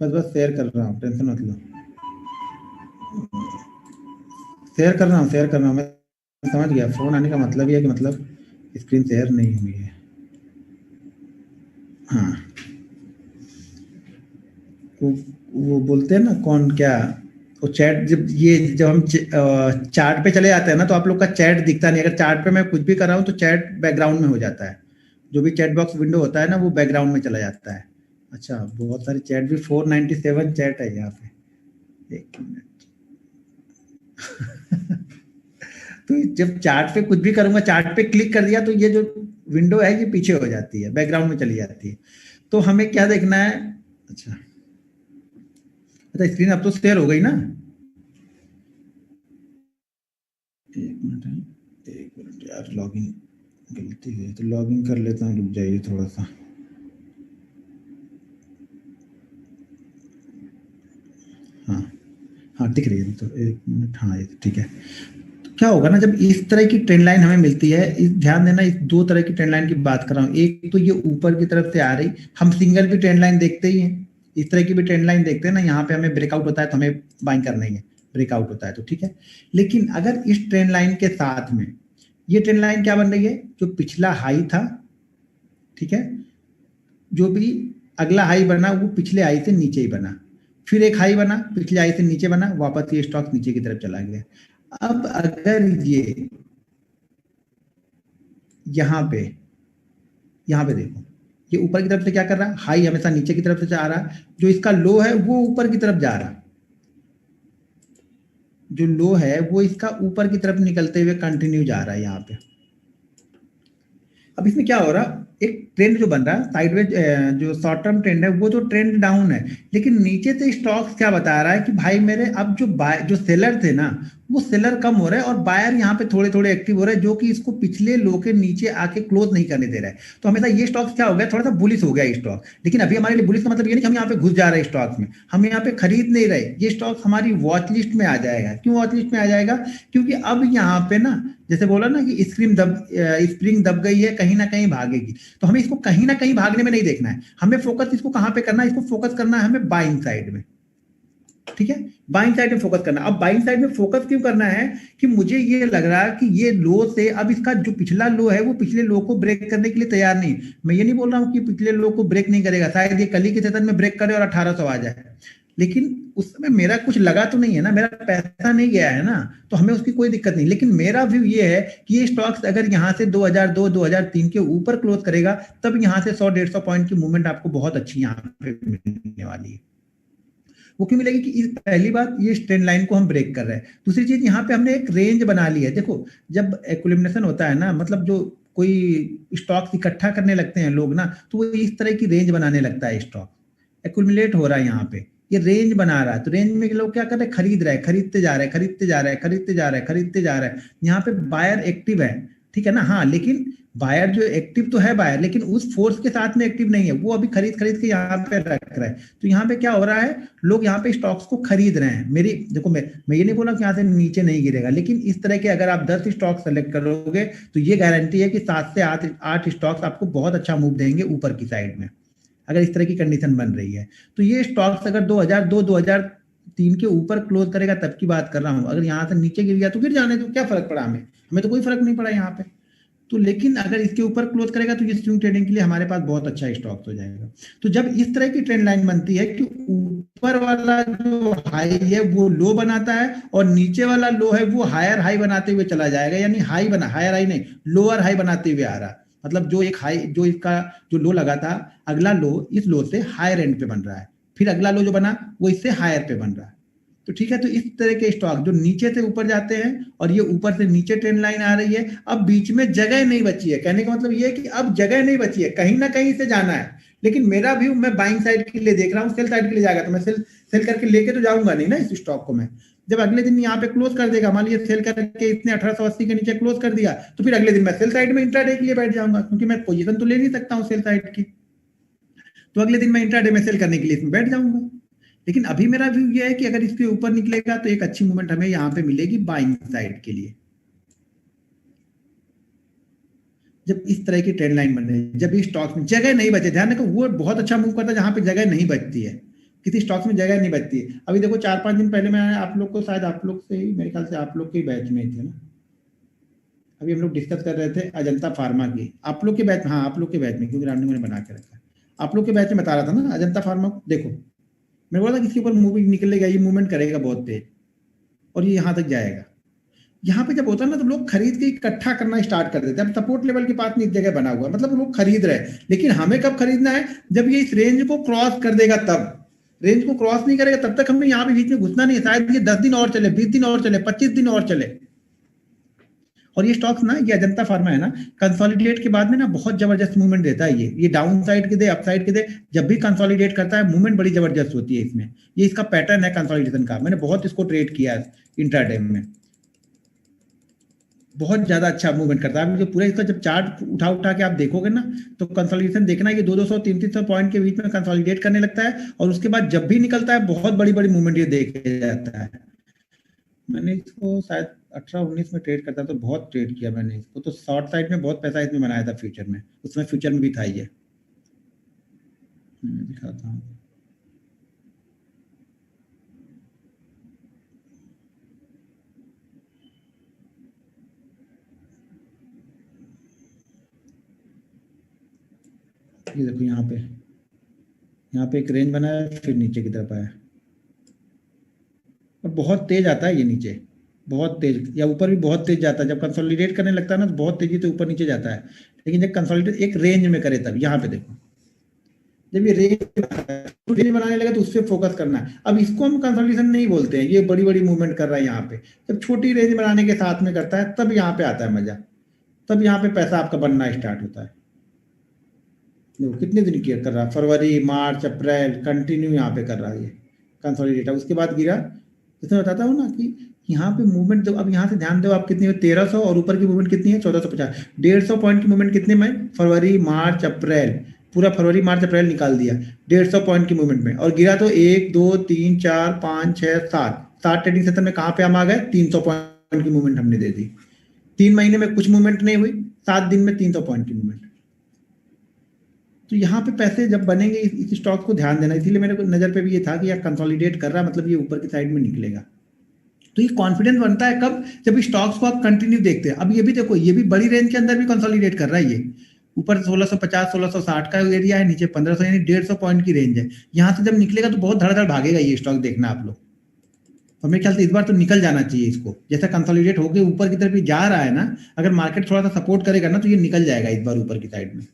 बस शेयर कर रहा हूँ, टेंशन मत लो, शेयर कर रहा हूँ मैं समझ गया, फोन आने का मतलब ही है कि मतलब स्क्रीन शेयर नहीं हुई है। हाँ, वो बोलते हैं ना कौन क्या, वो चैट, जब हम चार्ट पे चले जाते हैं ना तो आप लोग का चैट दिखता नहीं, अगर चार्ट पे मैं कुछ भी कर रहा हूँ तो चैट बैकग्राउंड में हो जाता है, जो भी चैट बॉक्स विंडो होता है ना वो बैकग्राउंड में चला जाता है। अच्छा, बहुत सारे चैट भी, 497 चैट है यहाँ पे, एक मिनट। तो जब चार्ट पे कुछ भी करूंगा, चार्ट पे क्लिक कर दिया तो ये जो विंडो है ये पीछे हो जाती है, बैकग्राउंड में चली जाती है। तो हमें क्या देखना है, अच्छा स्क्रीन अब तो शेयर हो गई ना, एक मिनट यार, लॉगिन गलती है तो लॉगिन कर लेता हूँ, रुक जाइए थोड़ा सा। हाँ हाँ दिख रही है तो, एक मिनट, हाँ ये ठीक है। तो क्या होगा ना, जब इस तरह की ट्रेंड लाइन हमें मिलती है, इस ध्यान देना, इस दो तरह की ट्रेंड लाइन की बात कर रहा हूँ, एक तो ये ऊपर की तरफ से आ रही, हम सिंगल भी ट्रेंड लाइन देखते ही हैं, इस तरह की भी ट्रेंड लाइन देखते हैं ना, यहाँ पे हमें ब्रेकआउट होता है तो हमें बाइंग करना ही है, ब्रेकआउट होता है तो ठीक है। लेकिन अगर इस ट्रेंड लाइन के साथ में ये ट्रेंड लाइन क्या बन रही है, जो पिछला हाई था, ठीक है, जो भी अगला हाई बना वो पिछले हाई से नीचे ही बना, फिर एक हाई बना, पिछले हाई से नीचे बना, वापस ये स्टॉक नीचे की तरफ चला गया। अब अगर ये यहाँ पे देखो, ये ऊपर की तरफ से क्या कर रहा है, हाई हमेशा नीचे की तरफ से जा रहा है, जो इसका लो है वो ऊपर की तरफ जा रहा है, जो लो है वो इसका ऊपर की तरफ निकलते हुए कंटिन्यू जा रहा है यहाँ पे। अब इसमें क्या हो रहा, एक ट्रेंड जो बन रहा है साइडवेज, जो शॉर्ट टर्म ट्रेंड है वो जो ट्रेंड डाउन है, लेकिन नीचे से स्टॉक्स क्या बता रहा है कि भाई मेरे अब जो सेलर थे ना वो सेलर कम हो रहे हैं और बायर यहाँ पे थोड़े थोड़े एक्टिव हो रहे हैं, जो कि इसको पिछले लो के नीचे आके क्लोज नहीं करने दे रहा है। तो हमेशा ये स्टॉक्स क्या हो गया, थोड़ा सा बुलिश हो गया स्टॉक, लेकिन अभी हमारे लिए बुलिश का मतलब ये नहीं कि हम यहाँ पे घुस जा रहे हैं स्टॉक्स में, हम यहाँ पे खरीद नहीं रहे, ये स्टॉक्स हमारी वॉच लिस्ट में आ जाएगा। क्यों वॉच लिस्ट में आ जाएगा, क्योंकि अब यहाँ पे ना, जैसे बोला ना कि स्प्रिंग दब गई है, कहीं ना कहीं भागेगी, तो हमें इसको कहीं ना कहीं भागने में नहीं देखना है, हमें फोकस इसको कहां पे करना है, इसको फोकस करना है हमें बाइंग साइड में, ठीक है, बाइंग साइड में फोकस करना। अब बाइंग साइड में फोकस क्यों करना है, कि मुझे ये लग रहा है कि ये लो से अब इसका जो पिछला लो है वो पिछले लो को ब्रेक करने के लिए तैयार नहीं। मैं ये नहीं बोल रहा हूं कि पिछले लो को ब्रेक नहीं करेगा, शायद ये कल ही के सेशन में ब्रेक करे और 1800 आ जाए, लेकिन उस समय मेरा कुछ लगा तो नहीं है ना, मेरा पैसा नहीं गया है ना, तो हमें उसकी कोई दिक्कत नहीं। लेकिन मेरा व्यू ये है कि ये स्टॉक्स अगर यहाँ से 2002 2003 के ऊपर क्लोज करेगा तब यहाँ से 100 150 पॉइंट की मूवमेंट आपको बहुत अच्छी यहाँ पे मिलने वाली है। वो क्यों मिलेगी कि पहली बात ये ट्रेंड लाइन को हम ब्रेक कर रहे हैं। दूसरी चीज यहाँ पे हमने एक रेंज बना ली है। देखो जब एक्विलिब्रेशन होता है ना, मतलब जो कोई स्टॉक्स इकट्ठा करने लगते हैं लोग ना, तो वो इस तरह की रेंज बनाने लगता है। स्टॉक एक्युमुलेट हो रहा है यहाँ पे, ये रेंज बना रहा है। तो रेंज में लोग क्या कर रहे हैं, खरीद रहे हैं, खरीदते जा रहे हैं, खरीदते जा रहे हैं, खरीदते जा रहे हैं, खरीदते जा रहे हैं। यहाँ पे बायर एक्टिव है, ठीक है ना। हाँ, लेकिन बायर जो एक्टिव तो है बायर, लेकिन उस फोर्स के साथ में एक्टिव नहीं है, वो अभी खरीद खरीद के यहाँ पे रख रहा है। तो यहाँ पे क्या हो रहा है, लोग यहाँ पे स्टॉक्स को खरीद रहे हैं। मेरी देखो, मैं ये नहीं बोला कि यहाँ से नीचे नहीं गिरेगा, लेकिन इस तरह के अगर आप 10 स्टॉक सेलेक्ट करोगे तो ये गारंटी है कि 7 से 8 स्टॉक्स आपको बहुत अच्छा मूव देंगे ऊपर की साइड में, अगर इस तरह की कंडीशन बन रही है। तो ये स्टॉक्स अगर 2002-2003 के ऊपर क्लोज करेगा तब की बात कर रहा हूं। अगर यहाँ से नीचे गिर गया तो गिर जाने दो, क्या फर्क पड़ा हमें, हमें तो कोई फर्क नहीं पड़ा यहाँ पे। तो लेकिन अगर इसके ऊपर क्लोज करेगा तो ये स्विंग ट्रेडिंग के लिए हमारे पास बहुत अच्छा स्टॉक हो जाएगा। तो जब इस तरह की ट्रेंड लाइन बनती है कि ऊपर वाला जो हाई है वो लो बनाता है और नीचे वाला लो है वो हायर हाई बनाते हुए चला जाएगा, यानी हायर हाई नहीं, लोअर हाई बनाते हुए आ रहा है। मतलब जो एक हाई, जो इसका जो लो लगा था, अगला लो इस लो से हायर एंड पे बन रहा है, फिर अगला लो जो बना वो इससे हायर पे बन रहा है। तो ठीक है, तो इस तरह के स्टॉक जो नीचे से ऊपर जाते हैं और ये ऊपर से नीचे ट्रेंड लाइन आ रही है, अब बीच में जगह नहीं बची है। कहने का मतलब ये है कि अब जगह नहीं बची है, कहीं ना कहीं से जाना है। लेकिन मेरा व्यू, मैं बाइंग साइड के लिए देख रहा हूँ, सेल साइड के लिए जाएगा तो मैं सेल करके लेके तो जाऊंगा नहीं ना इस स्टॉक को। मैं जब अगले दिन यहाँ पे क्लोज कर देगा, मान लीजिए सेल करके इसने 1880 के नीचे क्लोज कर दिया, तो फिर अगले दिन मैं सेल साइड में इंट्राडे के लिए बैठ जाऊंगा, क्योंकि मैं पोजीशन तो ले नहीं सकता हूँ सेल साइड की। तो अगले दिन मैं इंट्राडे में सेल करने के लिए इसमें बैठ जाऊंगा। लेकिन अभी मेरा व्यू ये है कि अगर इसके ऊपर निकलेगा तो एक अच्छी मूवमेंट हमें यहाँ पे मिलेगी बाइंग साइड के लिए। जब इस तरह की ट्रेंड लाइन बन रही है, जब इस स्टॉक्स में जगह नहीं बचे, ध्यान रखो वो बहुत अच्छा मूव करता है जहां पे जगह नहीं बचती है, किसी स्टॉक्स में जगह नहीं बचती है। अभी देखो 4-5 दिन पहले मैं आप लोग को, शायद आप लोग से ही, मेरे ख्याल से आप लोग के बैच में थे ना, अभी हम लोग डिस्कस कर रहे थे अजंता फार्मा की, आप लोग के बैच में, हाँ आप लोग के बैच में, क्योंकि राउंडिंग मैंने बना के रखा है, आप लोग के बैच में बता रहा था ना अजंता फार्मा को। देखो मैं बोला था कि इसके ऊपर मूविंग निकलेगा, ये मूवमेंट करेगा बहुत तेज और ये यहाँ तक जाएगा। यहाँ पे जब होता है ना तो लोग खरीद के इकट्ठा करना स्टार्ट कर देते हैं। अब सपोर्ट लेवल के पास में इस जगह बना हुआ है, मतलब लोग खरीद रहे हैं। लेकिन हमें कब खरीदना है, जब ये इस रेंज को क्रॉस कर देगा तब। रेंज को क्रॉस नहीं करेगा तब तक हमें यहाँ पे बीच में घुसना नहीं है। शायद ये 10 दिन और चले, 20 दिन और चले, 25 दिन और चले। और ये स्टॉक्स ना, ये अजंता फार्मा है ना, कंसोलिडेट के बाद में ना बहुत जबरदस्त मूवमेंट देता है। ये डाउन साइड के दे, अप साइड के दे, जब भी कंसोलिडेट करता है मूवमेंट बड़ी जबरदस्त होती है इसमें। ये इसका पैटर्न है कंसोलिडेशन का, मैंने बहुत इसको ट्रेड किया है इंट्राडे में, बहुत ज्यादा अच्छा मूवमेंट करता है। जो पूरा इसका जब चार्ट उठा के आप देखोगे ना, तो कंसोलिडेशन देखना, ये 200 300 पॉइंट के बीच में कंसोलिडेट करने लगता है और उसके बाद जब भी निकलता है बहुत बड़ी बड़ी मूवमेंट ये देखे जाता है। मैंने इसको शायद 18-19 में ट्रेड करता तो बहुत ट्रेड किया मैंने इसको, तो शॉर्ट साइड में बहुत पैसा इसमें बनाया था फ्यूचर में, उसमें फ्यूचर में भी था ये, मैं दिखाता हूँ। ये देखो यहाँ पे एक रेंज बनाया, फिर नीचे की तरफ आया और बहुत तेज आता है ये नीचे, बहुत तेज, या ऊपर भी बहुत तेज जाता है। जब कंसोलिडेट करने लगता है ना तो बहुत तेजी से ऊपर नीचे जाता है। लेकिन जब कंसोलिडेट एक रेंज में करे तब, यहाँ पे देखो जब ये रेंज बनाने लगे तो उस पर फोकस करना है। अब इसको हम कंसोलिडेशन नहीं बोलते हैं, ये बड़ी बड़ी मूवमेंट कर रहा है यहाँ पे। जब छोटी रेंज बनाने के साथ में करता है तब यहाँ पे आता है मजा, तब यहाँ पे पैसा आपका बनना स्टार्ट होता है। देखो कितने दिन किया कर रहा है, फरवरी मार्च अप्रैल कंटिन्यू यहाँ पे कर रहा है ये कंसोलिडेट। उसके बाद गिरा, इसमें बताता हूँ ना कि यहाँ पे मूवमेंट, जब अब यहाँ से ध्यान दो आप कितनी है, 1300, और ऊपर की मूवमेंट कितनी है 1450, 150 पॉइंट की मूवमेंट कितने में, फरवरी मार्च अप्रैल, पूरा फरवरी मार्च अप्रैल निकाल दिया 150 पॉइंट की मूवमेंट में। और गिरा तो 1 2 3 4 5 6 7 ट्रेडिंग सेशन में कहाँ पे हम आ गए, 300 पॉइंट की मूवमेंट हमने दे दी। 3 महीने में कुछ मूवमेंट नहीं हुई, 7 दिन में 300 पॉइंट की मूवमेंट। तो यहाँ पे पैसे जब बनेंगे इस स्टॉक को ध्यान देना, इसीलिए मेरे को नजर पे भी ये था कि यार कंसोलिडेट कर रहा है, मतलब ये ऊपर की साइड में निकलेगा। तो ये कॉन्फिडेंस बनता है कब, जब स्टॉक्स को आप कंटिन्यू देखते हैं। अब ये भी देखो, ये भी बड़ी रेंज के अंदर भी कंसोलिडेट कर रहा है। ये ऊपर 1650 1660 का एरिया है, नीचे 1500, यानी 150 पॉइंट की रेंज है। यहाँ से जब निकलेगा तो बहुत धड़ाधड़ भागेगा ये स्टॉक, देखना आप लोग। और मेरे ख्याल से इस बार तो निकल जाना चाहिए इसको, जैसा कंसोलिडेट होकर ऊपर की तरफ जा रहा है ना, अगर मार्केट थोड़ा सा सपोर्ट करेगा ना तो ये निकल जाएगा इस बार ऊपर की साइड में।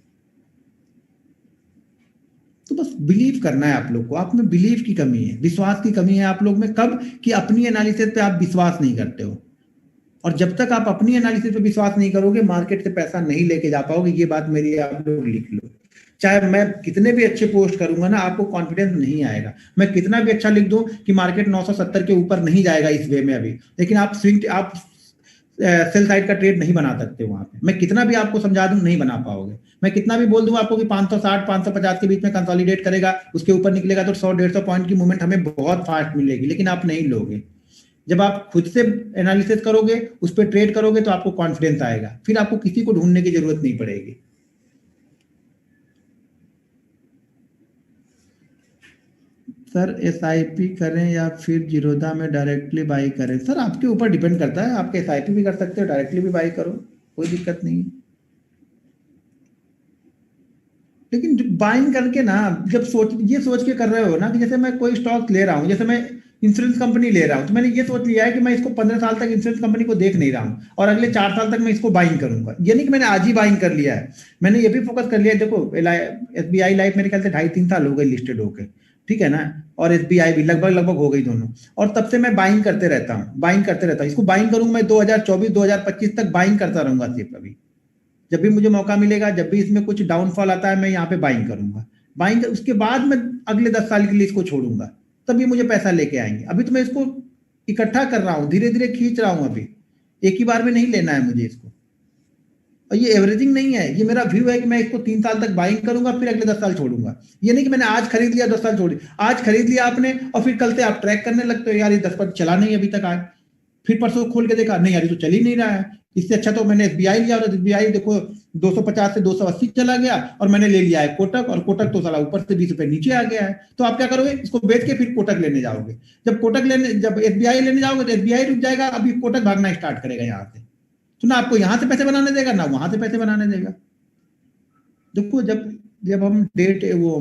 तो बस बिलीव करना है आप लोग को, आप में बिलीव की कमी है, विश्वास की कमी है आप लोग में। कब कि अपनी एनालिसिस पे आप विश्वास नहीं करते हो, और जब तक आप अपनी एनालिसिस पे विश्वास नहीं करोगे मार्केट से पैसा नहीं लेके जा पाओगे। ये बात मेरी आप लोग लिख लो। चाहे मैं कितने भी अच्छे पोस्ट करूंगा ना, आपको कॉन्फिडेंस नहीं आएगा। मैं कितना भी अच्छा लिख दूं कि मार्केट 970 के ऊपर नहीं जाएगा इस वे में अभी, लेकिन आप सेल साइड का ट्रेड नहीं बना सकते वहां पे। मैं कितना भी आपको समझा दूं नहीं बना पाओगे। मैं कितना भी बोल दूं आपको कि 560 550 के बीच में कंसोलिडेट करेगा, उसके ऊपर निकलेगा तो 100 150 पॉइंट की मूवमेंट हमें बहुत फास्ट मिलेगी, लेकिन आप नहीं लोगे। जब आप खुद से एनालिसिस करोगे, उस पर ट्रेड करोगे, तो आपको कॉन्फिडेंस आएगा, फिर आपको किसी को ढूंढने की जरूरत नहीं पड़ेगी। सर SIP करें या फिर जीरोधा में डायरेक्टली बाई करें? सर आपके ऊपर डिपेंड करता है, आप SIP भी कर सकते हो, डायरेक्टली भी बाई करो, कोई दिक्कत नहीं है। लेकिन बाइंग करके ना, जब ये सोच के कर रहे हो ना कि जैसे मैं कोई स्टॉक ले रहा हूँ, जैसे मैं इंश्योरेंस कंपनी ले रहा हूँ, तो मैंने ये सोच लिया है कि मैं इसको 15 साल तक इंश्योरेंस कंपनी को देख नहीं रहा हूँ, और अगले 4 साल तक मैं इसको बाइंग करूंगा। ये नहीं कि मैंने आज ही बाइंग कर लिया है, मैंने ये भी फोकस कर लिया है। देखो SBI लाइफ मेरे ख्याल से 2.5 3 साल हो गए लिस्टेड होके, ठीक है ना, और SBI भी लगभग लगभग हो गई दोनों, और तब से मैं बाइंग करते रहता हूँ, बाइंग करते रहता हूँ। इसको बाइंग करूंगा मैं 2024 2025 तक बाइंग करता रहूंगा सिर्फ। अभी जब भी मुझे मौका मिलेगा, जब भी इसमें कुछ डाउनफॉल आता है, मैं यहाँ पे बाइंग करूंगा। बाइंग उसके बाद मैं अगले 10 साल के लिए इसको छोड़ूंगा, तब ये मुझे पैसा लेके आएंगे। अभी तो मैं इसको इकट्ठा कर रहा हूँ, धीरे धीरे खींच रहा हूँ। अभी एक ही बार में नहीं लेना है मुझे इसको, और ये एवरेजिंग नहीं है, ये मेरा व्यू है कि मैं इसको 3 साल तक बाइंग करूंगा, फिर अगले 10 साल छोड़ूंगा। ये नहीं कि मैंने आज खरीद लिया 10 साल छोड़ी, आज खरीद लिया आपने और फिर कल से आप ट्रैक करने लगते हो, यार ये 10 पर चला नहीं अभी तक आज, फिर परसों खोल के देखा नहीं यार ये तो चल ही नहीं रहा है। इससे अच्छा तो मैंने SBI लिया, और SBI देखो 250 से 280 चला गया, और मैंने ले लिया है कोटक, और कोटक तो साला ऊपर से 20 रुपए नीचे आ गया है। तो आप क्या करोगे, इसको बेच के फिर कोटक लेने जाओगे। जब SBI लेने जाओगे तो SBI रुक जाएगा, अभी कोटक भागना स्टार्ट करेगा यहाँ से। तो ना आपको यहाँ से पैसे बनाने देगा, ना वहां से पैसे बनाने देगा। देखो जब जब हम डेट वो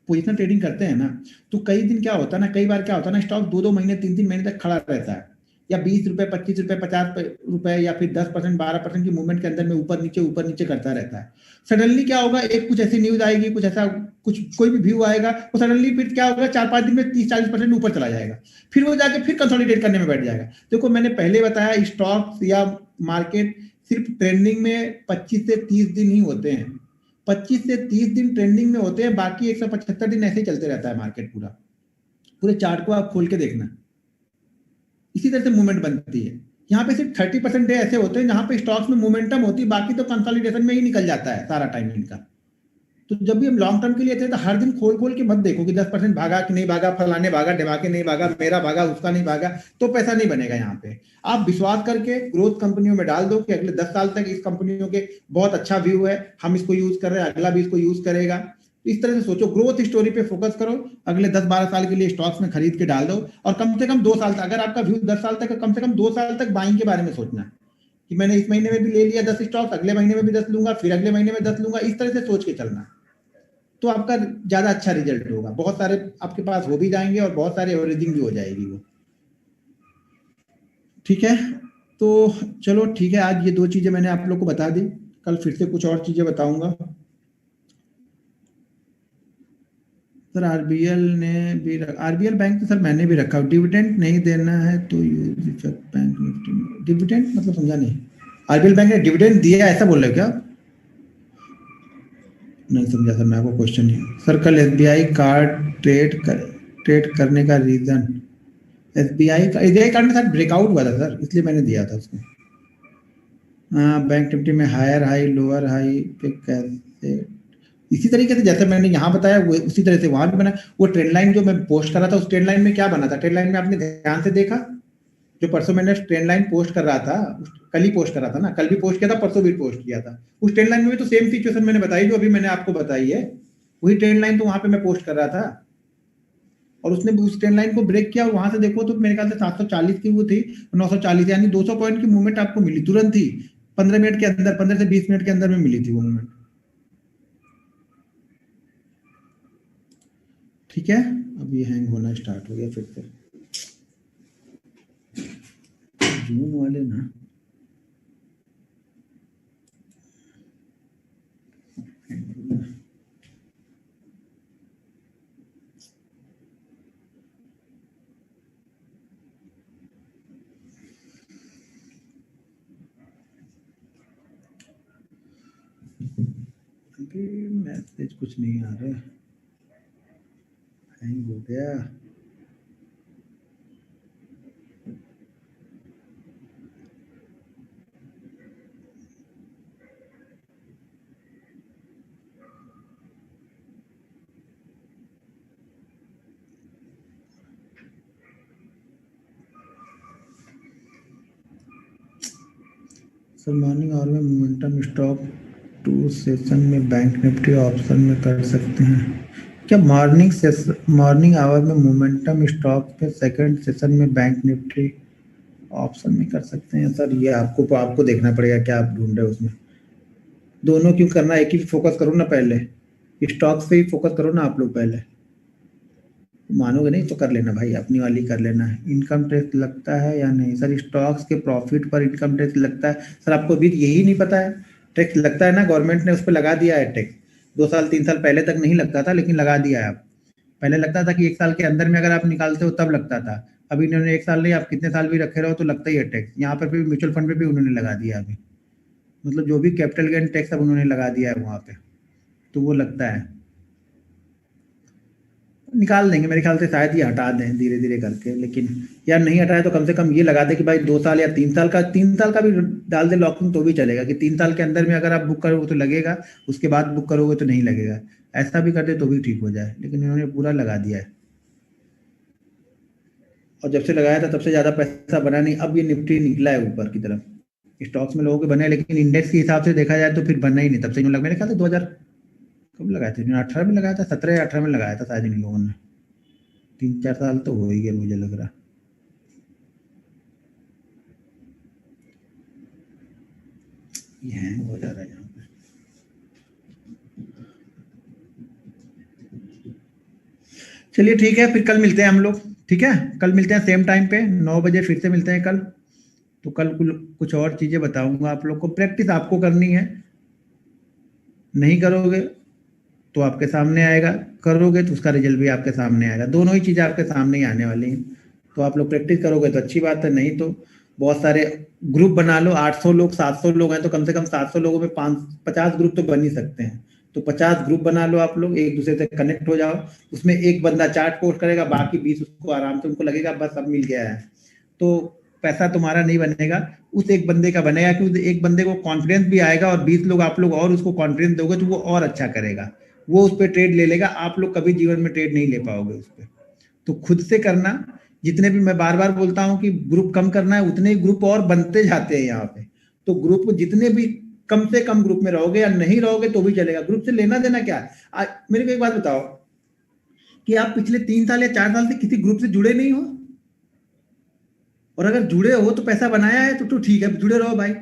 पोजिशनल ट्रेडिंग करते हैं ना, तो कई दिन क्या होता है ना, कई बार क्या होता है ना, स्टॉक 2 2 महीने 3 3 महीने तक खड़ा रहता है, या 20 रुपए 25 रुपए 50 रुपए, या फिर 10% 12% की मूवमेंट के अंदर में ऊपर नीचे करता रहता है। सडनली क्या होगा, एक कुछ ऐसी न्यूज आएगी, कुछ ऐसा कुछ कोई भी व्यू आएगा, वो सडनली फिर क्या होगा, 4 5 दिन में 30 40% ऊपर चला जाएगा, फिर वो जाके फिर कंसोलिडेट करने में बैठ जाएगा। देखो मैंने पहले बताया, स्टॉक्स या मार्केट सिर्फ ट्रेंडिंग में 25 से 30 दिन ही होते हैं। 25 से 30 दिन ट्रेंडिंग में होते हैं, बाकी 175 दिन ऐसे ही चलते रहता है मार्केट। पूरा पूरे चार्ट को आप खोल के देखना, इसी तरह से मूवमेंट बनती है। यहाँ पे सिर्फ 30% डे ऐसे होते हैं जहां पे स्टॉक्स में मूवमेंटम होती है, बाकी तो कंसोलिडेशन में ही निकल जाता है सारा टाइम इनका। तो जब भी हम लॉन्ग टर्म के लिए थे, तो हर दिन खोल खोल के मत देखो कि 10% भागा कि नहीं भागा, फलाने भागा, ढिमाके नहीं भागा, मेरा भागा उसका नहीं भागा, तो पैसा नहीं बनेगा यहाँ पे। आप विश्वास करके ग्रोथ कंपनियों में डाल दो कि अगले 10 साल तक इस कंपनियों के बहुत अच्छा व्यू है, हम इसको यूज कर रहे हैं, अगला भी इसको यूज करेगा। इस तरह से सोचो, ग्रोथ स्टोरी पे फोकस करो, अगले 10 12 साल के लिए स्टॉक्स में खरीद के डाल दो, और कम से कम 2 साल तक, अगर आपका व्यू 10 साल तक है, कम से कम 2 साल तक बाइंग के बारे में सोचना कि मैंने इस महीने में भी ले लिया 10 स्टॉक्स, अगले महीने में भी 10 लूंगा, फिर अगले महीने में 10 लूंगा, इस तरह से सोच के चलना। तो आपका ज्यादा अच्छा रिजल्ट होगा, बहुत सारे आपके पास हो भी जाएंगे, और बहुत सारे एवरेजिंग भी हो जाएगी वो। ठीक है, तो चलो ठीक है, आज ये 2 चीजें मैंने आप लोग को बता दी, कल फिर से कुछ और चीजें बताऊंगा। सर RBL बैंक तो सर मैंने भी रखा, डिविडेंड नहीं देना है तो यूज इफेक्ट बैंक निफ्टी में। डिविडेंड मतलब समझा नहीं, RBL बैंक ने डिविडेंड दिया ऐसा बोल रहे हो क्या? नहीं समझा सर, मैं आपको क्वेश्चन नहीं। सर कल SBI कार्ड ट्रेड करने का रीजन, SBI कार्ड में सर ब्रेकआउट हुआ था सर, इसलिए मैंने दिया था उसको। बैंक निफ्टी में हायर हाई लोअर हाई पे कैसे, इसी तरीके से जैसे मैंने यहाँ बताया वो उसी तरह से वहां भी बना। वो ट्रेंड लाइन जो मैं पोस्ट कर रहा था, उस ट्रेंड लाइन में क्या बना था, ट्रेंड लाइन में आपने ध्यान से देखा, जो परसों मैंने ट्रेंड लाइन पोस्ट कर रहा था, कल ही पोस्ट कर रहा था ना, कल भी पोस्ट किया था, परसों भी पोस्ट किया था, उस ट्रेंड लाइन में भी तो सेम सिचुएशन मैंने बताई जो अभी मैंने आपको बताई है, वही ट्रेंड लाइन तो वहां पे मैं पोस्ट कर रहा था, और उसने उस ट्रेंड लाइन को ब्रेक किया। वहां से देखो तो मेरे ख्याल से 740 की वो थी, 940, यानी 200 पॉइंट की मूवमेंट आपको मिली तुरंत ही, 15 मिनट के अंदर, 15 से 20 मिनट के अंदर में मिली थी वो मूवमेंट। ठीक है, अब ये हैंग होना स्टार्ट हो गया फिर से, जून वाले ना। मैसेज कुछ नहीं आ रहा, हैंग हो गया। सर मॉर्निंग आवर में मोमेंटम स्टॉक 2 सेशन में बैंक निफ्टी ऑप्शन में कर सकते हैं क्या? मॉर्निंग आवर में मोमेंटम स्टॉक पे सेकंड सेशन में बैंक निफ्टी ऑप्शन में कर सकते हैं सर? ये आपको देखना पड़ेगा क्या आप ढूंढ रहे हो उसमें। दोनों क्यों करना, एक ही फोकस करो ना, पहले स्टॉक्स पे ही फोकस करो ना आप लोग। पहले मानोगे नहीं तो कर लेना भाई, अपनी वाली कर लेना। इनकम टैक्स लगता है या नहीं सर? स्टॉक्स के प्रॉफिट पर इनकम टैक्स लगता है सर? आपको अभी यही नहीं पता है? टैक्स लगता है ना, गवर्नमेंट ने उस पर लगा दिया है टैक्स। 2 साल 3 साल पहले तक नहीं लगता था, लेकिन लगा दिया है अब। पहले लगता था कि 1 साल के अंदर में अगर आप निकालते हो तब लगता था। अभी इन्होंने 1 साल नहीं, आप कितने साल भी रखे रहो तो लगता ही है टैक्स। यहाँ पर भी म्यूचुअल फंड पे भी उन्होंने लगा दिया अभी, मतलब जो भी कैपिटल गेन टैक्स अब उन्होंने लगा दिया है वहाँ पे, तो वो लगता है। निकाल देंगे मेरे ख्याल से, शायद ये हटा दें धीरे धीरे करके, लेकिन यार नहीं हटाए तो कम से कम ये लगा दे कि भाई 2 साल या 3 साल का, 3 साल का भी डाल दे लॉकिंग तो भी चलेगा, कि 3 साल के अंदर में अगर आप बुक करोगे तो लगेगा, उसके बाद बुक करोगे तो नहीं लगेगा। ऐसा भी कर दे तो भी ठीक हो जाए, लेकिन इन्होंने पूरा लगा दिया है। और जब से लगाया था तब से ज़्यादा पैसा बना नहीं। अब ये निफ्टी निकला है ऊपर की तरफ, स्टॉक्स में लोगों के बने, लेकिन इंडेक्स के हिसाब से देखा जाए तो फिर बनना ही नहीं। तब से इन्होंने मेरे ख्याल से 2000 कब लगाया था, 18 में लगाया था, 17 या 18 में लगाया था शायद इन लोगों ने। 3-4 साल तो हो ही गए मुझे लग रहा। ये हैंग हो जा रहा है यहाँ पे। चलिए ठीक है, फिर कल मिलते हैं हम लोग। ठीक है, कल मिलते हैं सेम टाइम पे 9 बजे, फिर से मिलते हैं कल। तो कल कुछ और चीज़ें बताऊंगा आप लोग को। प्रैक्टिस आपको करनी है, नहीं करोगे तो आपके सामने आएगा, करोगे तो उसका रिजल्ट भी आपके सामने आएगा। दोनों ही चीज़ें आपके सामने ही आने वाली हैं। तो आप लोग प्रैक्टिस करोगे तो अच्छी बात है, नहीं तो बहुत सारे ग्रुप बना लो। 800 लोग 700 लोग हैं तो कम से कम 700 लोगों में 50 ग्रुप तो बन ही सकते हैं। तो 50 ग्रुप बना लो आप लोग, एक दूसरे से कनेक्ट हो जाओ। उसमें एक बंदा चार्ट पोस्ट करेगा, बाकी 20 उसको आराम से, उनको लगेगा बस अब मिल गया है। तो पैसा तुम्हारा नहीं बनेगा, उस एक बंदे का बनेगा, कि उस एक बंदे को कॉन्फिडेंस भी आएगा, और 20 लोग आप लोग और उसको कॉन्फिडेंस दोगे तो वो और अच्छा करेगा, वो उस पर ट्रेड ले लेगा। आप लोग कभी जीवन में ट्रेड नहीं ले पाओगे उस पर। तो खुद से करना। जितने भी, मैं बार बार बोलता हूं कि ग्रुप कम करना है, उतने ही ग्रुप और बनते जाते हैं यहाँ पे। तो ग्रुप जितने भी, कम से कम ग्रुप में रहोगे या नहीं रहोगे तो भी चलेगा। ग्रुप से लेना देना क्या है? मेरे को एक बात बताओ कि आप पिछले 3 साल या 4 साल से किसी ग्रुप से जुड़े नहीं हो, और अगर जुड़े हो तो पैसा बनाया है तो ठीक है, जुड़े रहो भाई।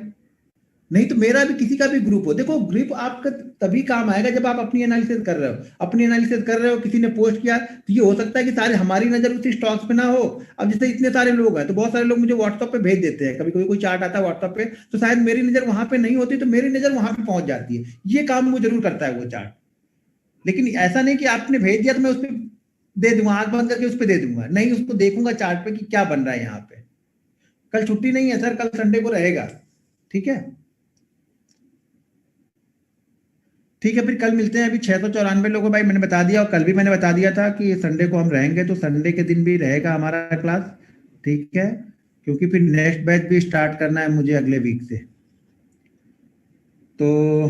नहीं तो मेरा भी, किसी का भी ग्रुप हो, देखो ग्रुप आपका तभी काम आएगा जब आप अपनी एनालिसिस कर रहे हो। अपनी एनालिसिस कर रहे हो, किसी ने पोस्ट किया तो ये हो सकता है कि सारे हमारी नजर उसी स्टॉक्स पे ना हो। अब जैसे इतने सारे लोग हैं तो बहुत सारे लोग मुझे व्हाट्सएप पे भेज देते हैं, कभी कभी कोई चार्ट आता है व्हाट्सएप पे, तो शायद मेरी नजर वहां पे नहीं होती, तो मेरी नजर वहां पे पहुंच जाती है। ये काम वो जरूर करता है वो चार्ट। लेकिन ऐसा नहीं कि आपने भेज दिया तो मैं उस पर दे दूंगा, आंख बंद करके उस पर दे दूंगा, नहीं, उसको देखूंगा चार्ट पे कि क्या बन रहा है यहाँ पे। कल छुट्टी नहीं है सर, कल संडे को रहेगा। ठीक है, ठीक है, फिर कल मिलते हैं। अभी 694 लोगों, भाई मैंने बता दिया, और कल भी मैंने बता दिया था कि संडे को हम रहेंगे, तो संडे के दिन भी रहेगा हमारा क्लास। ठीक है, क्योंकि फिर नेक्स्ट बैच भी स्टार्ट करना है मुझे अगले वीक से। तो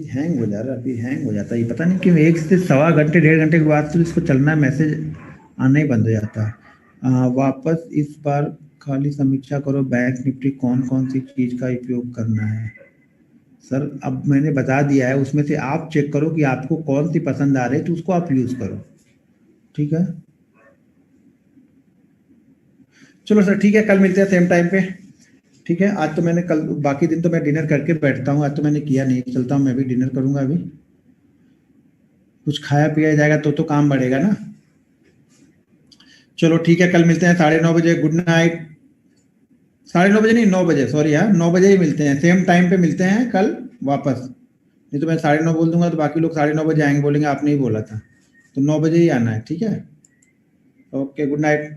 हैंग हो जा रहा है, अभी हैंग हो जाता है, ये पता नहीं क्यों। 1 से सवा घंटे 1.5 घंटे के बाद तो इसको चलना, मैसेज आना ही बंद हो जाता है। वापस इस बार खाली समीक्षा करो, बैंक निफ्टी कौन कौन सी चीज का उपयोग करना है सर? अब मैंने बता दिया है, उसमें से आप चेक करो कि आपको कौन सी पसंद आ रही है तो उसको आप यूज करो। ठीक है, चलो सर, ठीक है, कल मिलते हैं सेम टाइम पे। ठीक है, आज तो मैंने, कल बाकी दिन तो मैं डिनर करके बैठता हूँ, आज तो मैंने किया नहीं। चलता हूँ, मैं भी डिनर करूंगा अभी। कुछ खाया पिया जाएगा तो काम बढ़ेगा ना। चलो ठीक है, कल मिलते हैं 9:30 बजे। Good night. 9:30 नहीं, 9 बजे, सॉरी यार, 9 बजे ही मिलते हैं, सेम टाइम पे मिलते हैं कल वापस। नहीं तो मैं 9:30 बोल दूंगा तो बाकी लोग 9:30 बजे आएंगे, बोलेंगे आपने ही बोला था। तो 9 बजे ही आना है, ठीक है। Okay, good night.